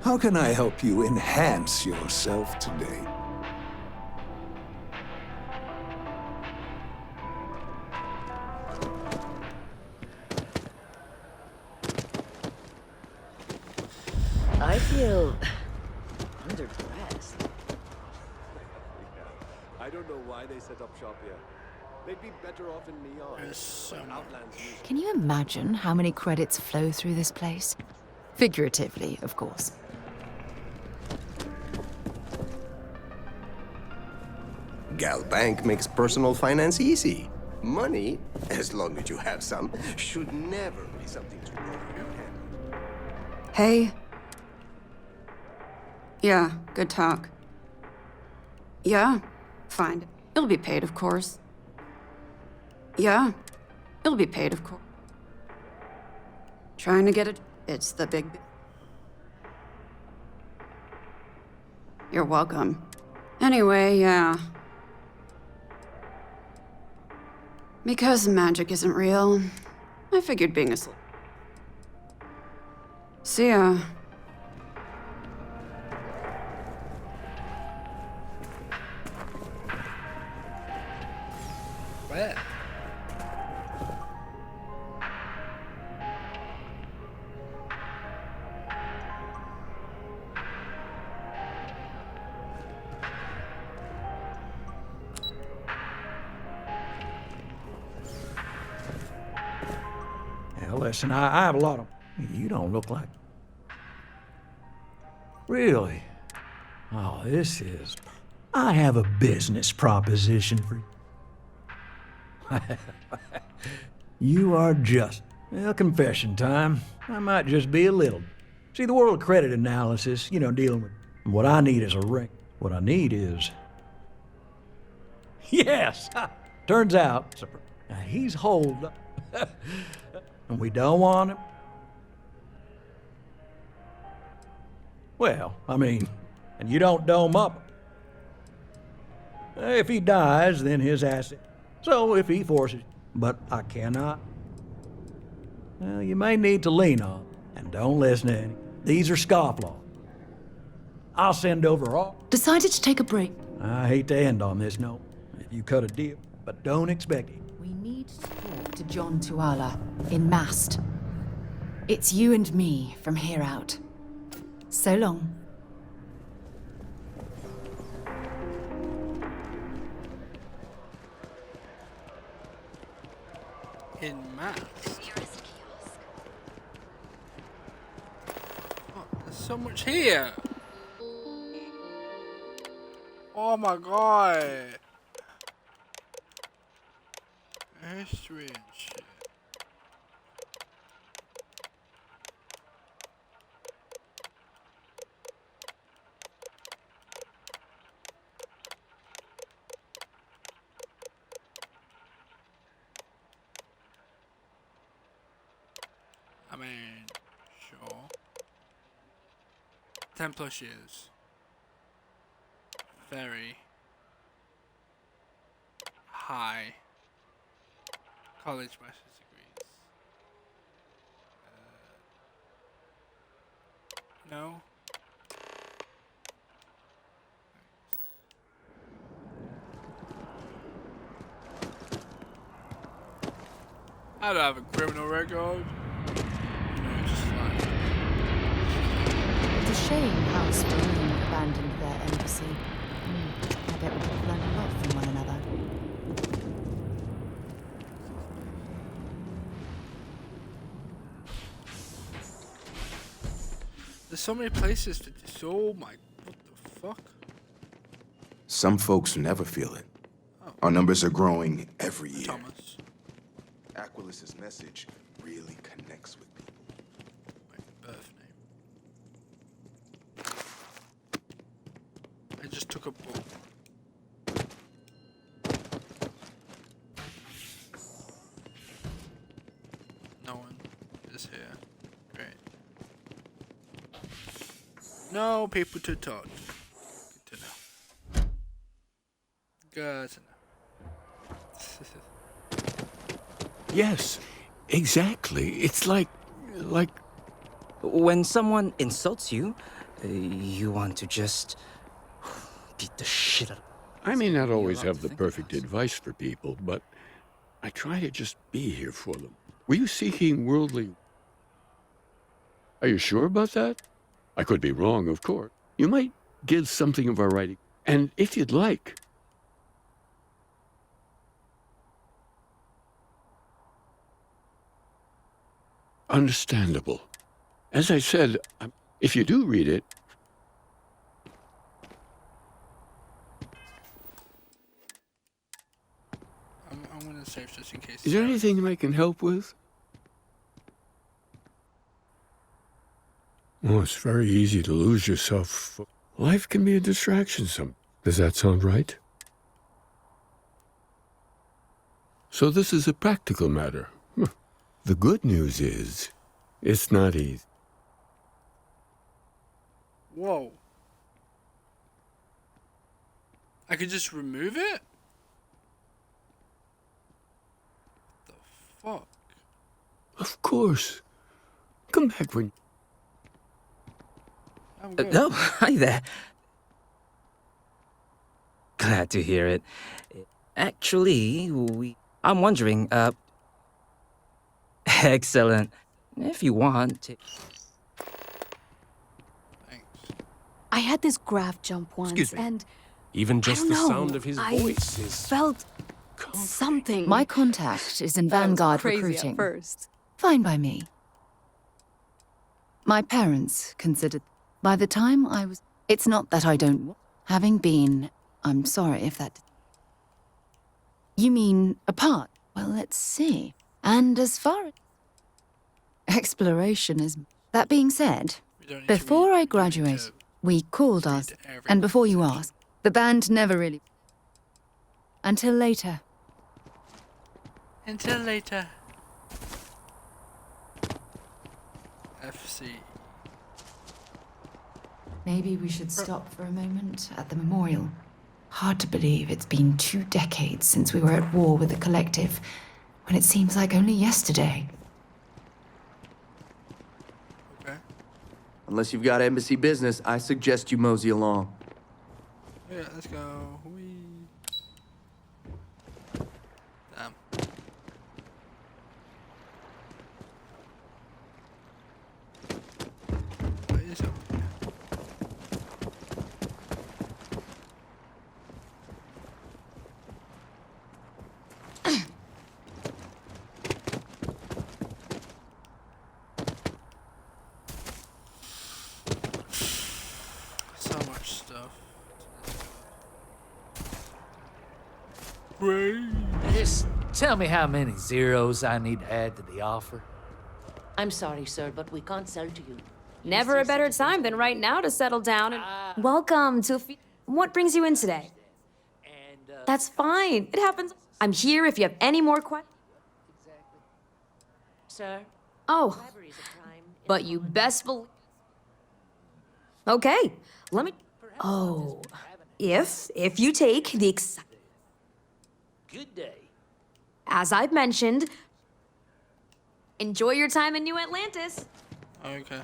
How can I help you enhance yourself today? I feel underdressed. I don't know why they set up shop here. They'd be better off in Neon. Outlands usually. Can you imagine how many credits flow through this place? Figuratively, of course. Gal Bank makes personal finance easy. Money, as long as you have some, should never be something to overhandle. Hey. Yeah, good talk. Yeah, fine. It'll be paid, of course. Yeah, it'll be paid, of course. Trying to get it. It's the big. You're welcome. Anyway, yeah. Because magic isn't real, I figured being a See ya. Where? Yeah, listen, I have a lot of... You don't look like... Really? Oh, this is... I have a business proposition for you. You are just... Well, confession time. I might just be a little... See, the world of credit analysis, you know, dealing with... What I need is a ring. What I need is... Yes! Turns out, he's holed up. And we don't want him. Well, I mean, and you don't dome up. If he dies, then his asset. So if he forces, but I cannot. Well, you may need to lean on, and don't listen to any. These are scofflaws. I'll send over all. Decided to take a break. I hate to end on this note. If you cut a deal, but don't expect it. We need to talk to John Tuala in Mast. It's you and me from here out. So long. In Mast? Oh, there's so much here! Oh my god! History and shit. I mean, sure. 10+ years. Very high college master's degrees. No. I don't have a criminal record. It's a shame how Spain abandoned their embassy. I bet we could have learned a lot from one another. There's so many places to... Oh my... What the fuck? Some folks never feel it. Our numbers are growing every year. Thomas. Aquilas's message really connects with people. My birth name. I just took a book. No one is here. Great. No people to talk to. Good to know. Good to know. Yes, exactly. It's like... When someone insults you, You want to just beat the shit out of... I may not always have the perfect advice for people, but I try to just be here for them. Were you seeking worldly... Are you sure about that? I could be wrong, of course. You might give something of our writing. And if you'd like... Understandable. As I said, if you do read it... I'm gonna save just in case. Is there anything I can help with? Oh, it's very easy to lose yourself. Life can be a distraction some. Does that sound right? So this is a practical matter. The good news is, it's not easy. Whoa. I could just remove it? The fuck? Of course. Come back when... Oh, hi there. Glad to hear it. Actually, I'm wondering, excellent. If you want to... I had this graph jump once, Excuse me. and Even just I the don't know, sound of his voice is... felt something. My contact is in Vanguard crazy recruiting. At first. Fine by me. My parents considered... By the time I was... It's not that I don't... Having been... I'm sorry if that... You mean apart? Well, let's see. And as far as... Exploration is... That being said, before I graduated, we called us... And before you ask, the band never really... Until later. Until later. FC. Maybe we should stop for a moment at the memorial. Hard to believe it's been 2 decades since we were at war with the Collective, when it seems like only yesterday. Okay. Unless you've got embassy business, I suggest you mosey along. Yeah, let's go. Whee. Damn. What is it? So much stuff. Just tell me how many zeros I need to add to the offer. I'm sorry, sir, but we can't sell to you. Never a better time than right now to settle down and... Welcome to... What brings you in today? That's fine. It happens. I'm here if you have any more questions. Sir? Oh. But you best believe... Okay, let me... Oh. If you take the... Good day. As I've mentioned, enjoy your time in New Atlantis. Okay.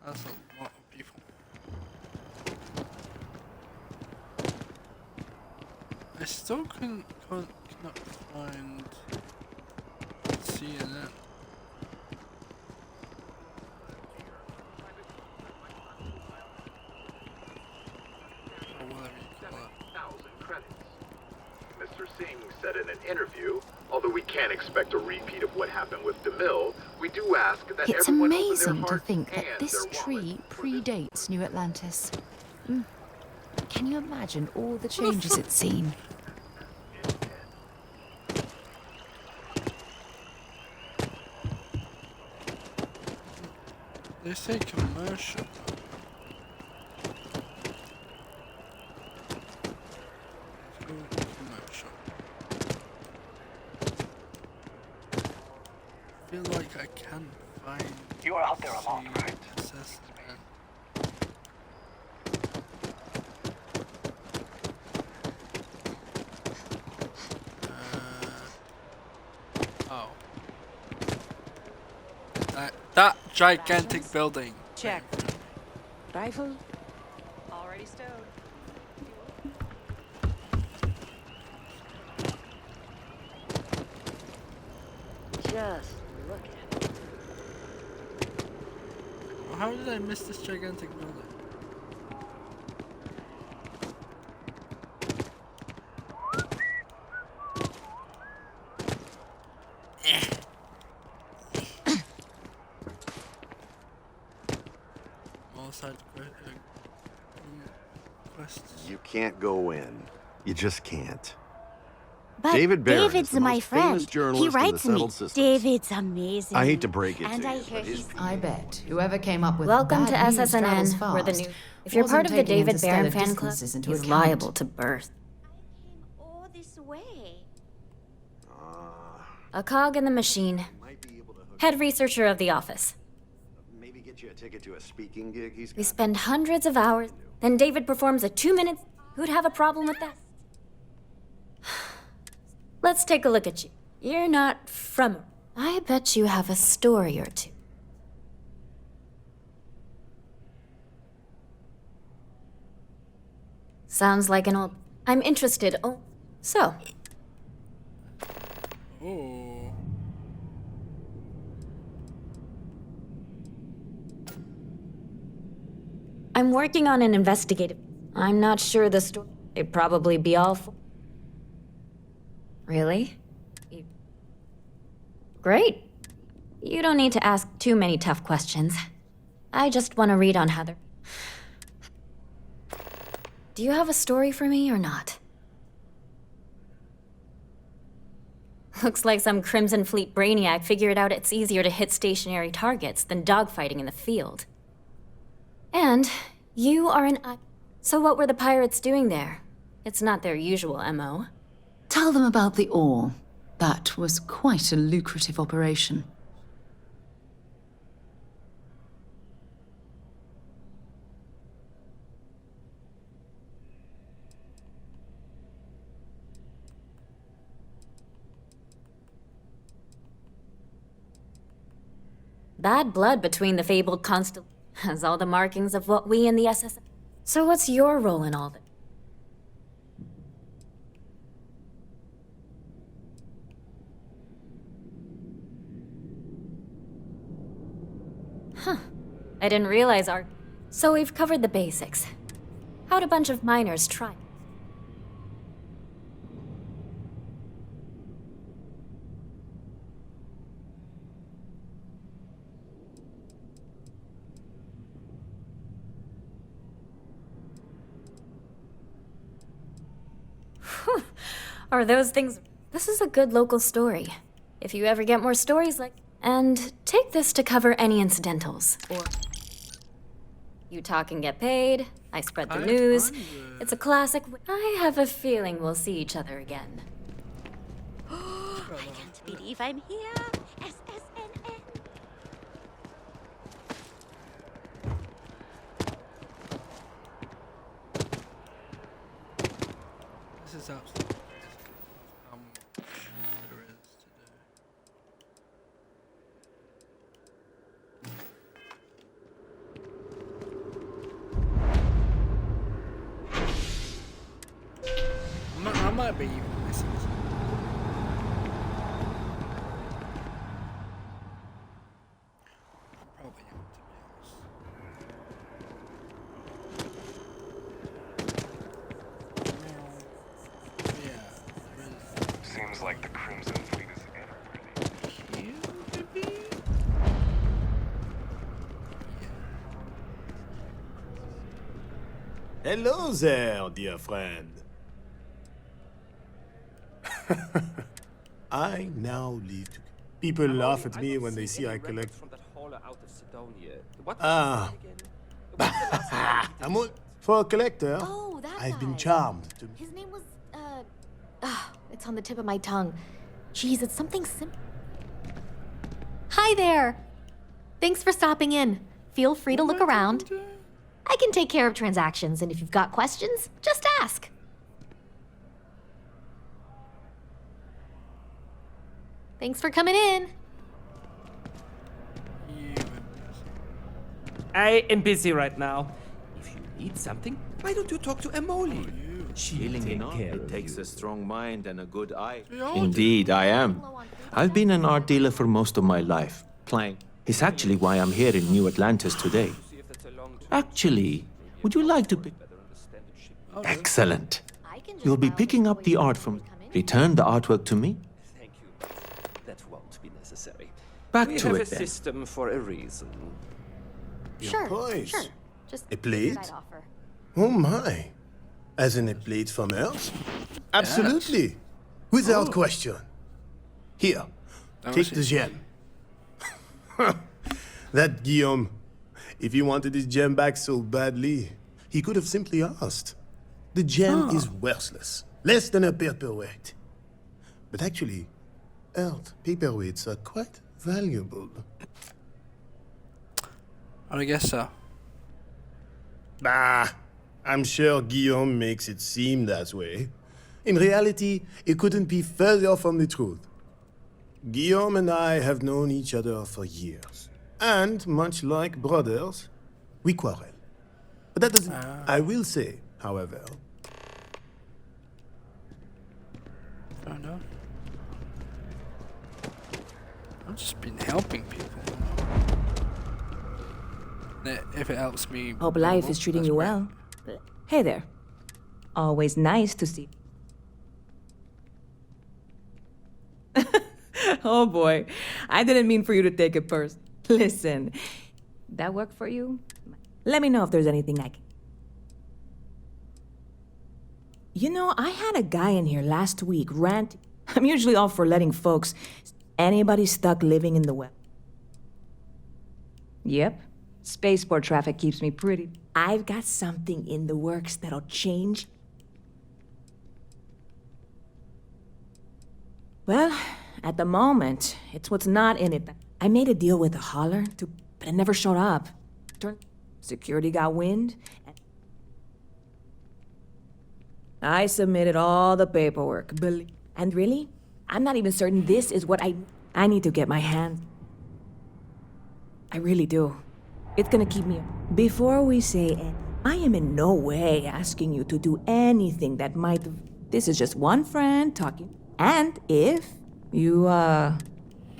That's a lot of people. I still cannot find CNN. Or whatever you call it. 1,000 credits. Mr. Singh said in an interview, although we can't expect a repeat of what happened with DeMille, we do ask that It's everyone open their amazing to heart think that and this their tree predates New Atlantis. Can you imagine all the changes it's seen? They say commercial. Let's go commercial. I feel like I can. assess again. Oh. That gigantic building. Check. Rifle? Already stowed. Just look at it. Well, how did I miss this gigantic building? You can't go in. You just can't. But David Barron is David's the my most friend. famous journalist He in the writes me. settled systems. David's amazing. I hate to break it and to I you, hear but his he's I bet whoever came up with Welcome to bad news travels SSNN, where the fast new. If you're part of the wasn't taking David Barron interstellar fan club, distances into he's account. liable to burst. all this way. A cog in the machine. Head researcher of the office. Maybe get you a ticket to a speaking gig he's We spend hundreds of hours. Then David performs a 2-minute. Who'd have a problem with that? Let's take a look at you. You're not from. I bet you have a story or two. Sounds like an old. I'm interested. Oh, so. Oh. I'm working on an investigative. I'm not sure the story. It'd probably be all for. Really? Great. You don't need to ask too many tough questions. I just want to read on Heather. Do you have a story for me or not? Looks like some Crimson Fleet brainiac figured out it's easier to hit stationary targets than dogfighting in the field. And you are an. So what were the pirates doing there? It's not their usual MO. Tell them about the ore. That was quite a lucrative operation. Bad blood between the fabled constel has all the markings of what we in the SS. So what's your role in all this? Huh. I didn't realize our. So we've covered the basics. How'd a bunch of miners try? Whew. Are those things. This is a good local story. If you ever get more stories like. And take this to cover any incidentals, or. You talk and get paid, I spread the news. It's a classic. I have a feeling we'll see each other again. I can't believe I'm here. SSNN. This is absolutely how much there is to do. I might be even missing some. Probably am, to be honest. Yeah. Seems like the Crimson Fleet is everywhere. Cute to be. Hello there, dear friend. I now live to. People laugh at me when they see I collect. Ah. I'm for a collector. Oh, that I've been guy. charmed to. His name was, it's on the tip of my tongue. Jeez, it's something simple. Hi there! Thanks for stopping in. Feel free to look around. I can take care of transactions, and if you've got questions, just ask. Thanks for coming in. I am busy right now. If you need something, why don't you talk to Emoli? Feeling enough, it takes a strong mind and a good eye. Indeed, I am. I've been an art dealer for most of my life. It's actually why I'm here in New Atlantis today. Actually, would you like to pick... Excellent. You'll be picking up the art from... Return the artwork to me. Thank you. That won't be necessary. Back we to have it a then. system for a reason. Sure, Poise. sure. Just A plate? I'd offer. Oh my. As in a plate from Earth? Absolutely. Without question. Here, take the gem. That Guillaume. If he wanted his gem back so badly, he could have simply asked. The gem is worthless. Less than a paperweight. But actually, Earth paperweights are quite valuable. I guess so. Bah, I'm sure Guillaume makes it seem that way. In reality, it couldn't be further from the truth. Guillaume and I have known each other for years. And, much like brothers, we quarrel. But that doesn't... I will say, however... Fair enough. I've just been helping people. If it helps me... Hope life is treating you well. Hey there. Always nice to see. Oh boy, I didn't mean for you to take it personal. Listen, that work for you? Let me know if there's anything I can... You know, I had a guy in here last week rant. I'm usually all for letting folks... Anybody stuck living in the web. Yep. Spaceport traffic keeps me pretty. I've got something in the works that'll change. Well, at the moment, it's what's not in it. I made a deal with a hauler, but it never showed up. Security got wind. I submitted all the paperwork. And really, I'm not even certain this is what I need to get my hands. I really do. It's gonna keep me... Before we say it, I am in no way asking you to do anything that might... This is just one friend talking. And if you,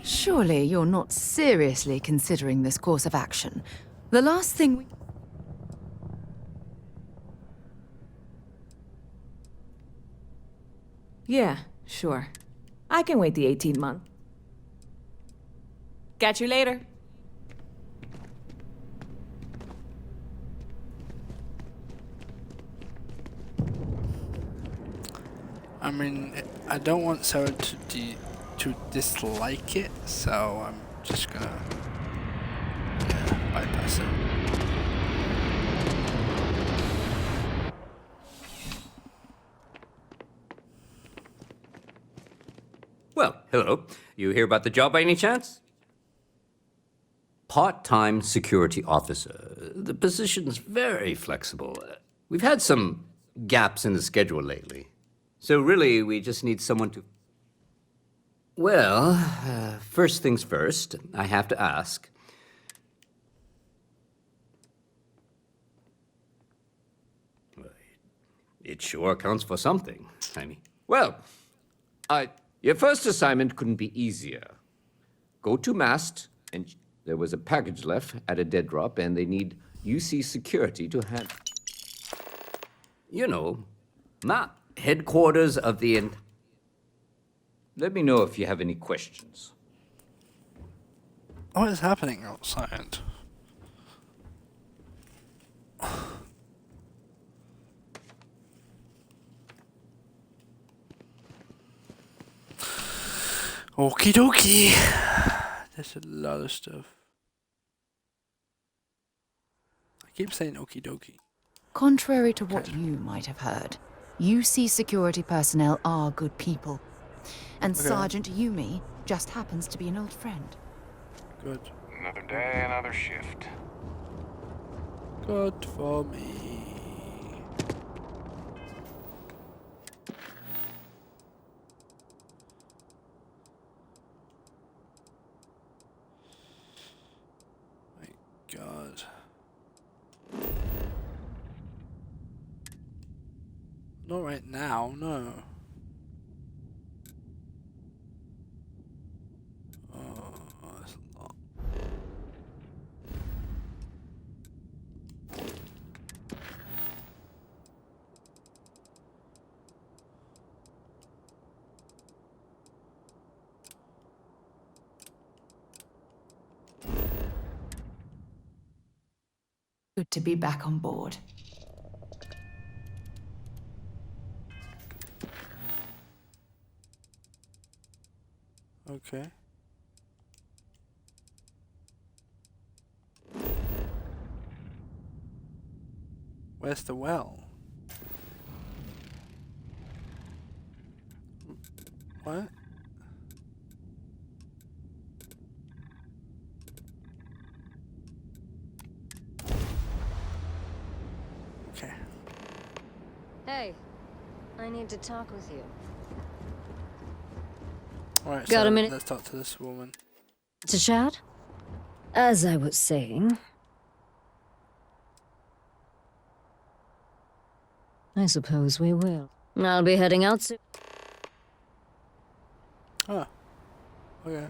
Surely you're not seriously considering this course of action. The last thing we... Yeah, sure. I can wait the 18 months. Catch you later. I mean, I don't want Sarah to dislike it, so I'm just gonna bypass it. Well, hello. You hear about the job by any chance? Part-time security officer. The position's very flexible. We've had some gaps in the schedule lately. So really, we just need someone to... Well, first things first, I have to ask. It sure counts for something. I mean, well, your first assignment couldn't be easier. Go to mast, and there was a package left at a dead drop, and they need UC security to handle. You know, not headquarters of the... Let me know if you have any questions. What is happening outside? Okie dokie. There's a lot of stuff. I keep saying okie dokie. Contrary to what you might have heard, UC security personnel are good people. And Okay. Sergeant Yumi just happens to be an old friend. Good. Another day, another shift. Good for me. God. Not right now, no. Oh, that's a lot. Good to be back on board. Okay. Where's the well? What? Okay. Hey, I need to talk with you. Alright, Got so a minute? let's talk to this woman. To chat? As I was saying, I suppose we will. I'll be heading out soon. Oh. Okay.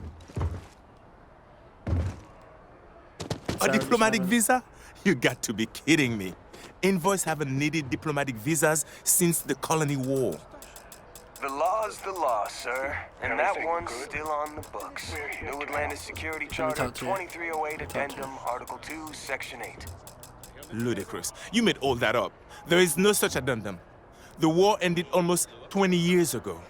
A diplomatic visa? You got to be kidding me. Envoys haven't needed diplomatic visas since the colony war. The law's the law, sir. And that one's still on the books. New Atlantis Security Charter 2308 Addendum, Article 2, Section 8. Ludicrous. You made all that up. There is no such addendum. The war ended almost 20 years ago.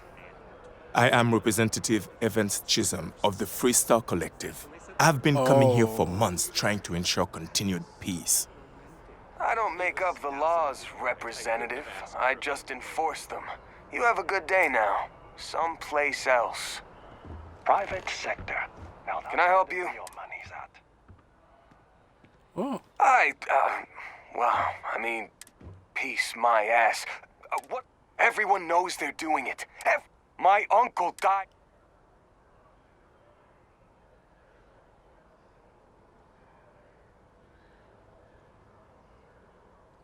I am Representative Evans Chisholm of the Freestar Collective. I've been coming here for months trying to ensure continued peace. I don't make up the laws, Representative. I just enforce them. You have a good day now. Someplace else. Private sector. Now Can I help you? Your money's at. Oh. Well, I mean, peace my ass. What? Everyone knows they're doing it. My uncle died.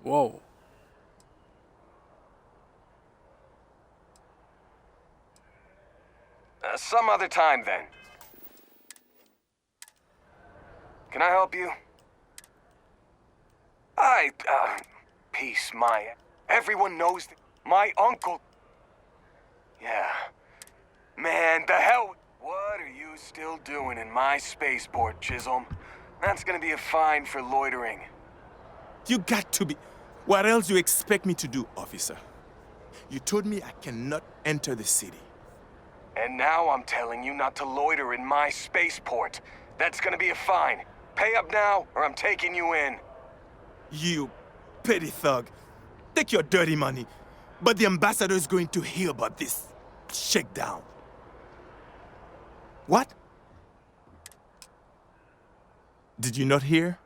Whoa. Some other time, then. Can I help you? Peace, my... Everyone knows that my uncle... Yeah. Man, the hell... What are you still doing in my spaceport, Chisholm? That's gonna be a fine for loitering. You got to be... What else do you expect me to do, officer? You told me I cannot enter the city. And now I'm telling you not to loiter in my spaceport. That's gonna be a fine. Pay up now, or I'm taking you in. You petty thug. Take your dirty money. But the ambassador is going to hear about this shakedown. What? Did you not hear?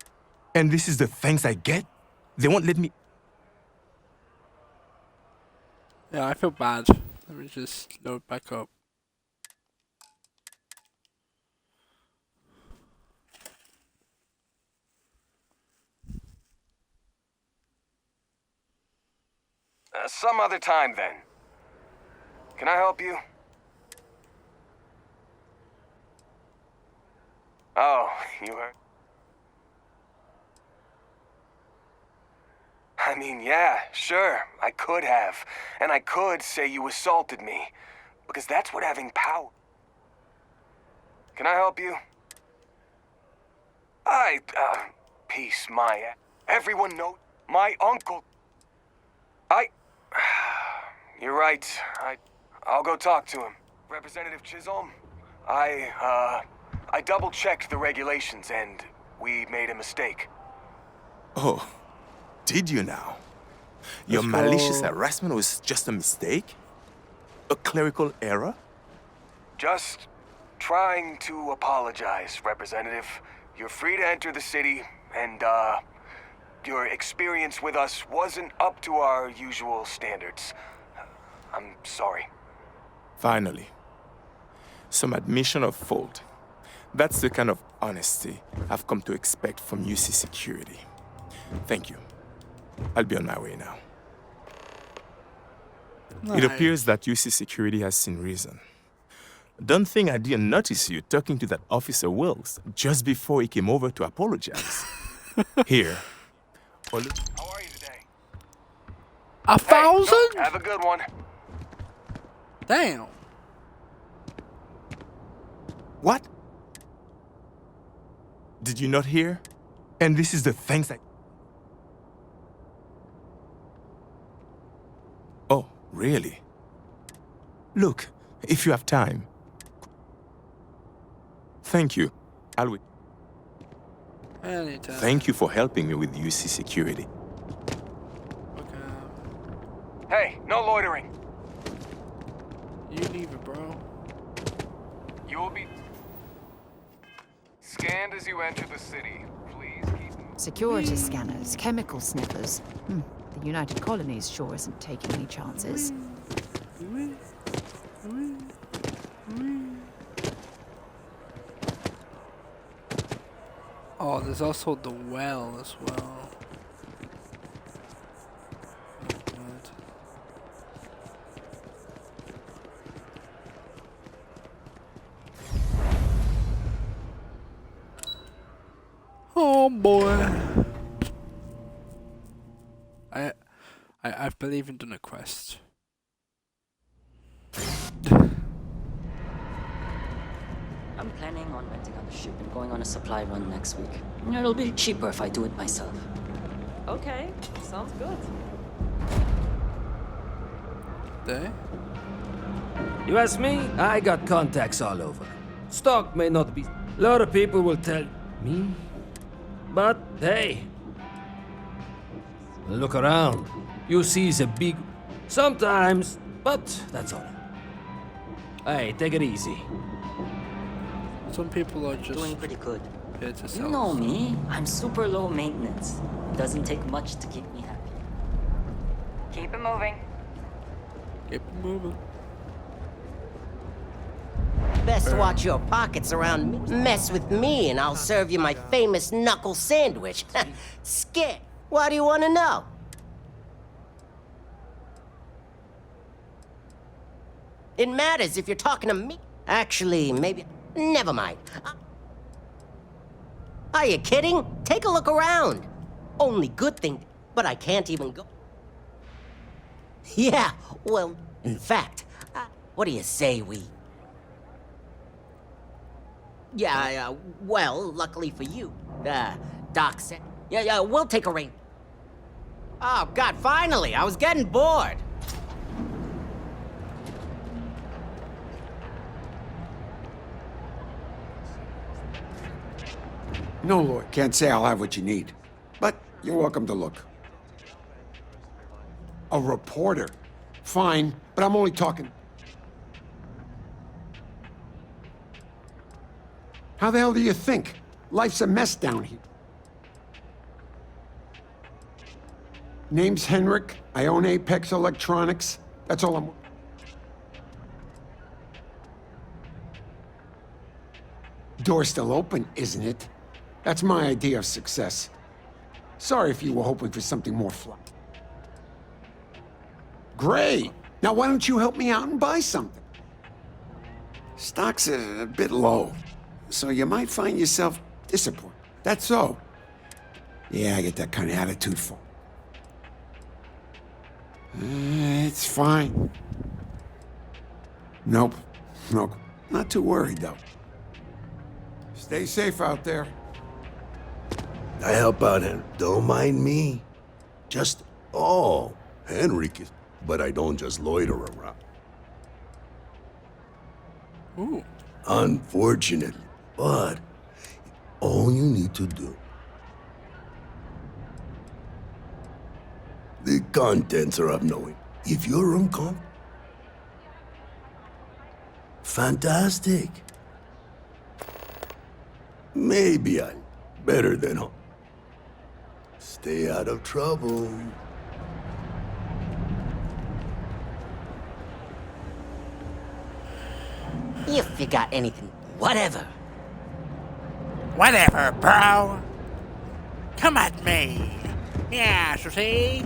And this is the thanks I get? They won't let me... Yeah, I feel bad. Let me just load back up. Some other time, then. Can I help you? Oh, you heard? I mean, yeah, sure, I could have. And I could say you assaulted me. Because that's what having power... Can I help you? Peace, my... Everyone knows... My uncle... You're right. I'll go talk to him. Representative Chisholm, I double-checked the regulations and we made a mistake. Oh, did you now? Your malicious harassment was just a mistake? A clerical error? Just trying to apologize, Representative. you're free to enter the city, and, your experience with us wasn't up to our usual standards. I'm sorry. Finally, some admission of fault. That's the kind of honesty I've come to expect from UC Security. Thank you. I'll be on my way now. It appears that UC Security has seen reason. Don't think I didn't notice you talking to that Officer Wills just before he came over to apologize. Here. How are you today? 1,000? Have a good one. Damn. What? Did you not hear? And this is the thanks that... Oh, really? Look, if you have time. Thank you. I'll wait. Anytime. Thank you for helping me with UC Security. Hey, no loitering. You leave it, bro. You will be scanned as you enter the city. Please keep... Security scanners, chemical sniffers. The United Colonies sure isn't taking any chances. Oh, there's also the well as well. Oh boy. I believe in done a quest. I'm planning on renting out a ship and going on a supply run next week. It'll be cheaper if I do it myself. Okay, sounds good. There? You ask me? I got contacts all over. Stock may not be... A lot of people will tell me. But, hey. Look around. You see is a big... Sometimes, but that's all. Hey, take it easy. Some people are just doing pretty good. Here to sell. You know me. I'm super low maintenance. Doesn't take much to keep me happy. Keep it moving. Keep it moving. Best watch your pockets around me. Mess with me and I'll serve you my famous knuckle sandwich. Skit, why do you want to know? It matters if you're talking to me. Actually, maybe... Never mind. Are you kidding? Take a look around. Only good thing, but I can't even go. Yeah, well, in fact, what do you say we... Yeah, well, luckily for you, Doc said... Yeah, we'll take a rain. Oh, God, finally! I was getting bored. No, Lord. Can't say I'll have what you need. But you're welcome to look. A reporter. Fine, but I'm only talking... How the hell do you think? Life's a mess down here. Name's Henrik. I own Apex Electronics. That's all I'm... Door's still open, isn't it? That's my idea of success. Sorry if you were hoping for something more flat. Great! Now why don't you help me out and buy something? Stock's a bit low, so you might find yourself disappointed. That's so. Yeah, I get that kind of attitude for. It's fine. Nope. Not too worried, though. Stay safe out there. I help out, Henry. Don't mind me. Just, Henrik is... But I don't just loiter around. Ooh. Unfortunately. But all you need to do... The contents are of knowing. If you're uncomfortable... Fantastic. Maybe I'll Better than home. Stay out of trouble. If you got anything, whatever. Whatever, bro. Come at me. Yeah, so see?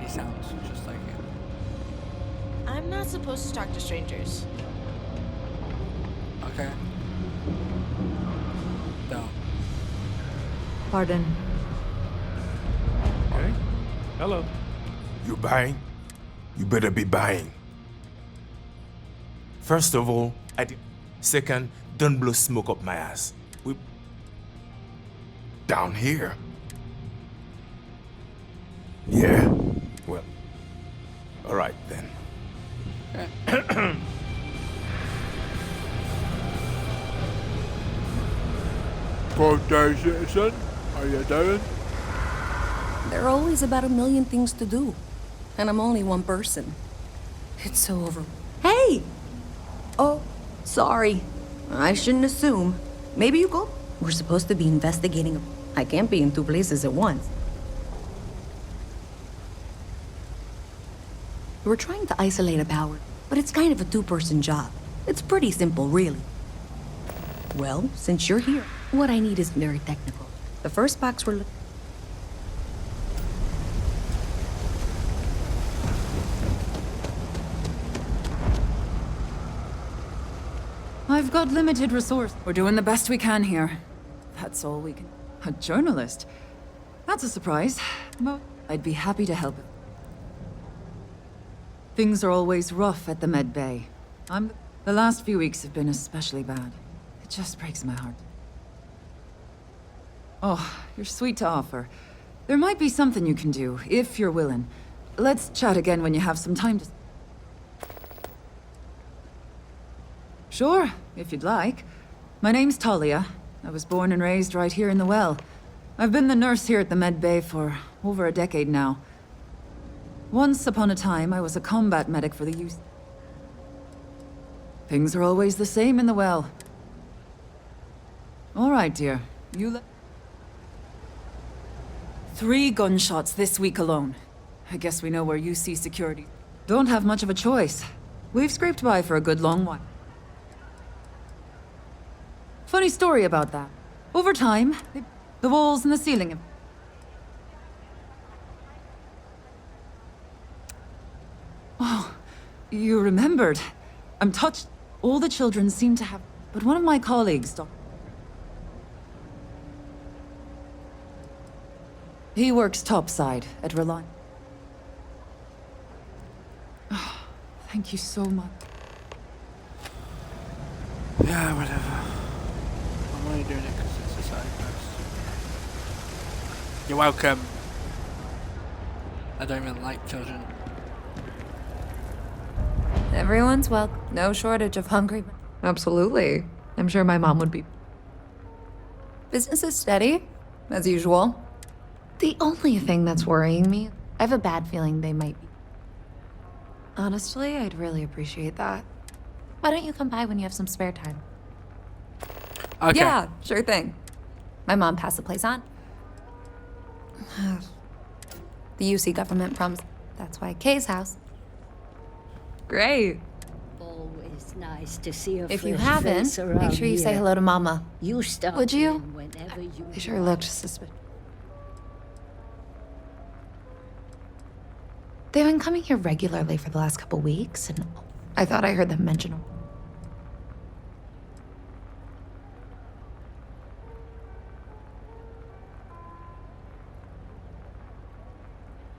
He sounds just like him. I'm not supposed to talk to strangers. Okay. No. Pardon. Okay. Hello. You buying? You better be buying. First of all, I did. Second, don't blow smoke up my ass. We down here. Yeah. Well. All right then. Good day, citizen. How you doing? There are always about a million things to do. And I'm only one person. It's so over. Hey! Oh, sorry. I shouldn't assume. Maybe you go. We're supposed to be investigating. I can't be in two places at once. We're trying to isolate a power, but it's kind of a two-person job. It's pretty simple, really. Well, since you're here, what I need is very technical. The first box we're looking. I've got limited resource. We're doing the best we can here. That's all we can. A journalist? That's a surprise. But I'd be happy to help. Things are always rough at the Med Bay. The last few weeks have been especially bad. It just breaks my heart. Oh, you're sweet to offer. There might be something you can do, if you're willing. Let's chat again when you have some time to... Sure, if you'd like. My name's Talia. I was born and raised right here in the well. I've been the nurse here at the Med Bay for over a decade now. Once upon a time, I was a combat medic for the youth. Things are always the same in the well. All right, dear. You 3 gunshots this week alone. I guess we know where you see security. Don't have much of a choice. We've scraped by for a good long while. Funny story about that. Over time, the walls and the ceiling... Oh, you remembered. I'm touched. All the children seem to have... But one of my colleagues... He works topside at Reliant. Oh, thank you so much. Yeah, whatever. I'm only doing it because it's a side quest. You're welcome. I don't even like children. Everyone's welcome. No shortage of hungry. Absolutely. I'm sure my mom would be. Business is steady, as usual. The only thing that's worrying me, I have a bad feeling they might be. Honestly, I'd really appreciate that. Why don't you come by when you have some spare time? Okay. Yeah, sure thing. My mom passed the place on. The UC government promised. That's why Kay's house. Great. Always nice to see a If you fresh haven't, face make around sure you say here. hello to Mama. You stop Would you? in whenever you They sure looked suspicious. They've been coming here regularly for the last couple weeks, and I thought I heard them mention them.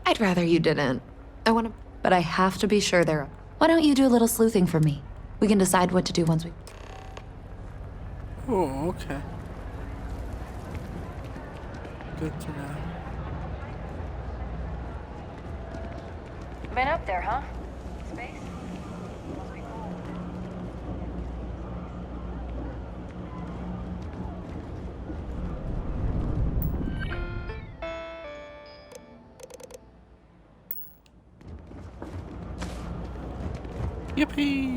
I'd rather you didn't. But I have to be sure they're up. Why don't you do a little sleuthing for me? We can decide what to do once we... Oh, okay. Good to know. Been up there, huh? Space? Must be cool. Yippee!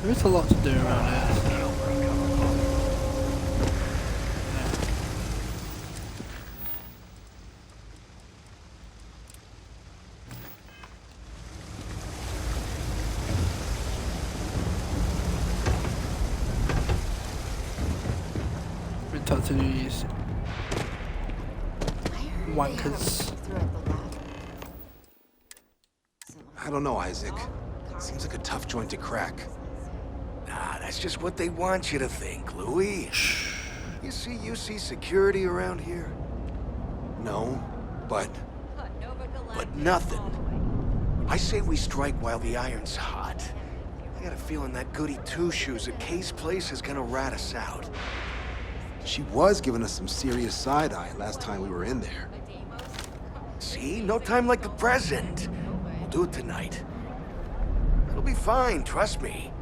There's a lot to do around here. Been taught to these wankers. I don't know, Isaac. Seems like a tough joint to crack. Nah, that's just what they want you to think, Louis. You see security around here? No, but nothing. I say we strike while the iron's hot. I got a feeling that goody two-shoes at Kay's place is gonna rat us out. she was giving us some serious side-eye last time we were in there. See? No time like the present. We'll do it tonight. It'll be fine, trust me.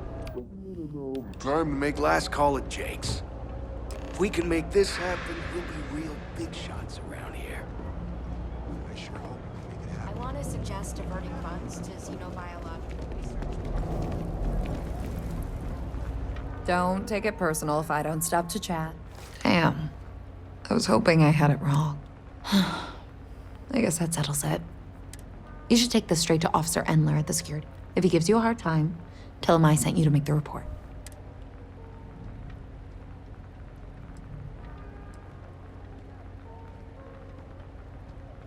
Time to make last call at Jake's. If we can make this happen, we'll be real big shots around here. I sure hope we can make it I happen. want to suggest diverting funds to xenobiological research. Don't take it personal if I don't stop to chat. Damn. I was hoping I had it wrong. I guess that settles it. You should take this straight to Officer Endler at the security. If he gives you a hard time, tell him I sent you to make the report.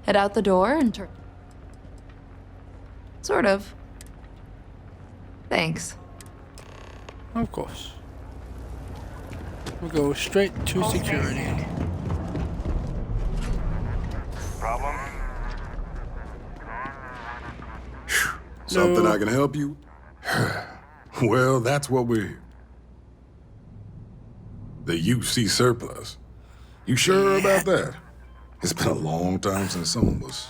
Head out the door and turn. Sort of. Thanks. Of course. We'll go straight to security. Problem? Something I can help you? Well, that's what we're... The UC surplus. You sure about that? It's been a long time since someone was...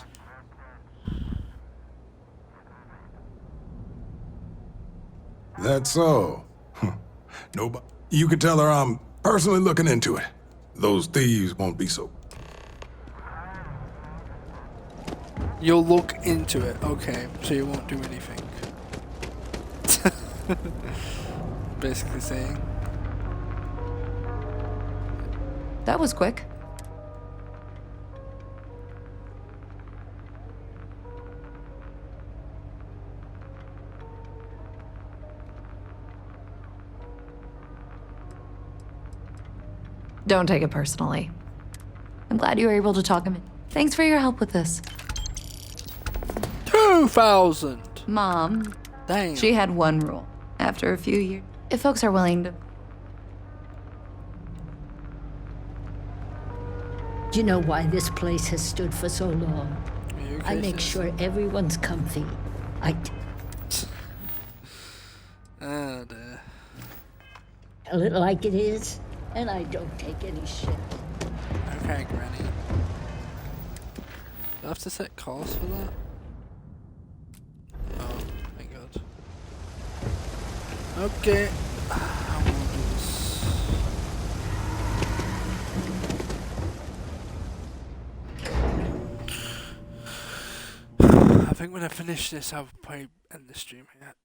That's so. Nobody... You can tell her I'm personally looking into it. Those thieves won't be so... You'll look into it, okay, so you won't do anything. Basically saying. That was quick. Don't take it personally. I'm glad you were able to talk him in. Thanks for your help with this. 2,000! Mom. Damn. She had one rule. After a few years, if folks are willing to... Do you know why this place has stood for so long? I make sure everyone's comfy. Oh dear. Tell it like it is, and I don't take any shit. Okay, Granny. Do I have to set calls for that? Oh, thank God. Okay. How will I do this? I think when I finish this, I'll probably end the stream here.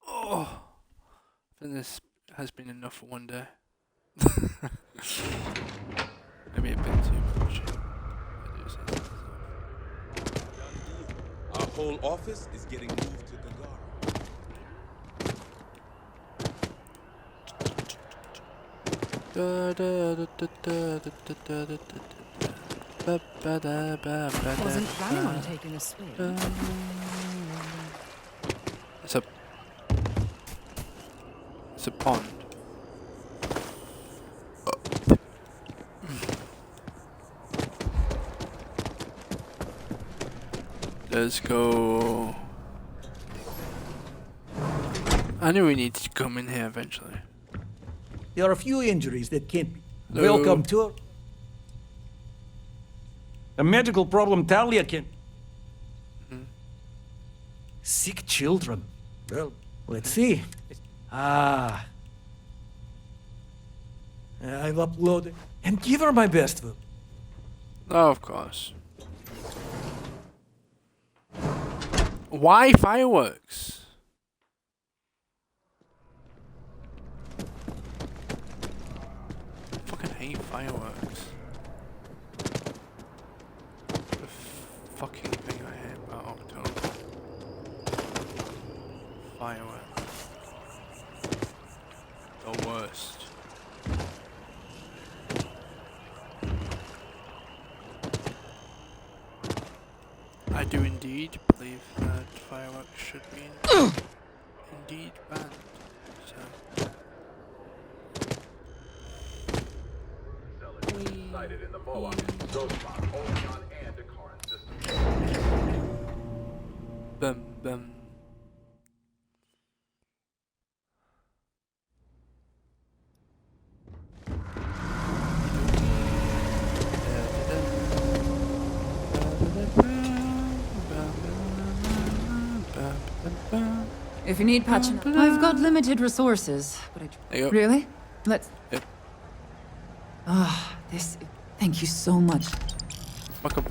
Oh, I think this has been enough for one day. Maybe a bit too much. I do say that. Our whole office is getting moved to Gagara. Wasn't planning on taking a swim. It's a pond. Let's go. I knew we needed to come in here eventually. There are a few injuries that can't be. Hello. Welcome to a medical problem Talia can. Sick children. Well, let's see. I've uploaded and give her my best. Oh, of course. Why fireworks? Any fireworks? The fucking thing I hate about October. Fireworks. The worst. I do indeed believe that fireworks should be indeed banned. So. Cited in the MOA. Those spot only on and current systems. Bum bum. If you need patching, I've got limited resources, but There you go. Really? Let's. Yep. This. Thank you so much. Welcome.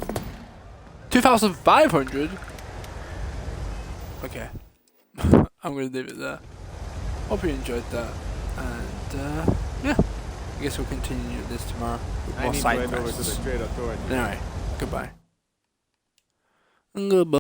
2,500. Okay. I'm gonna leave it there. Hope you enjoyed that, and yeah. I guess we'll continue this tomorrow with more side quests. Over to the trade authority. Anyway, goodbye. Goodbye.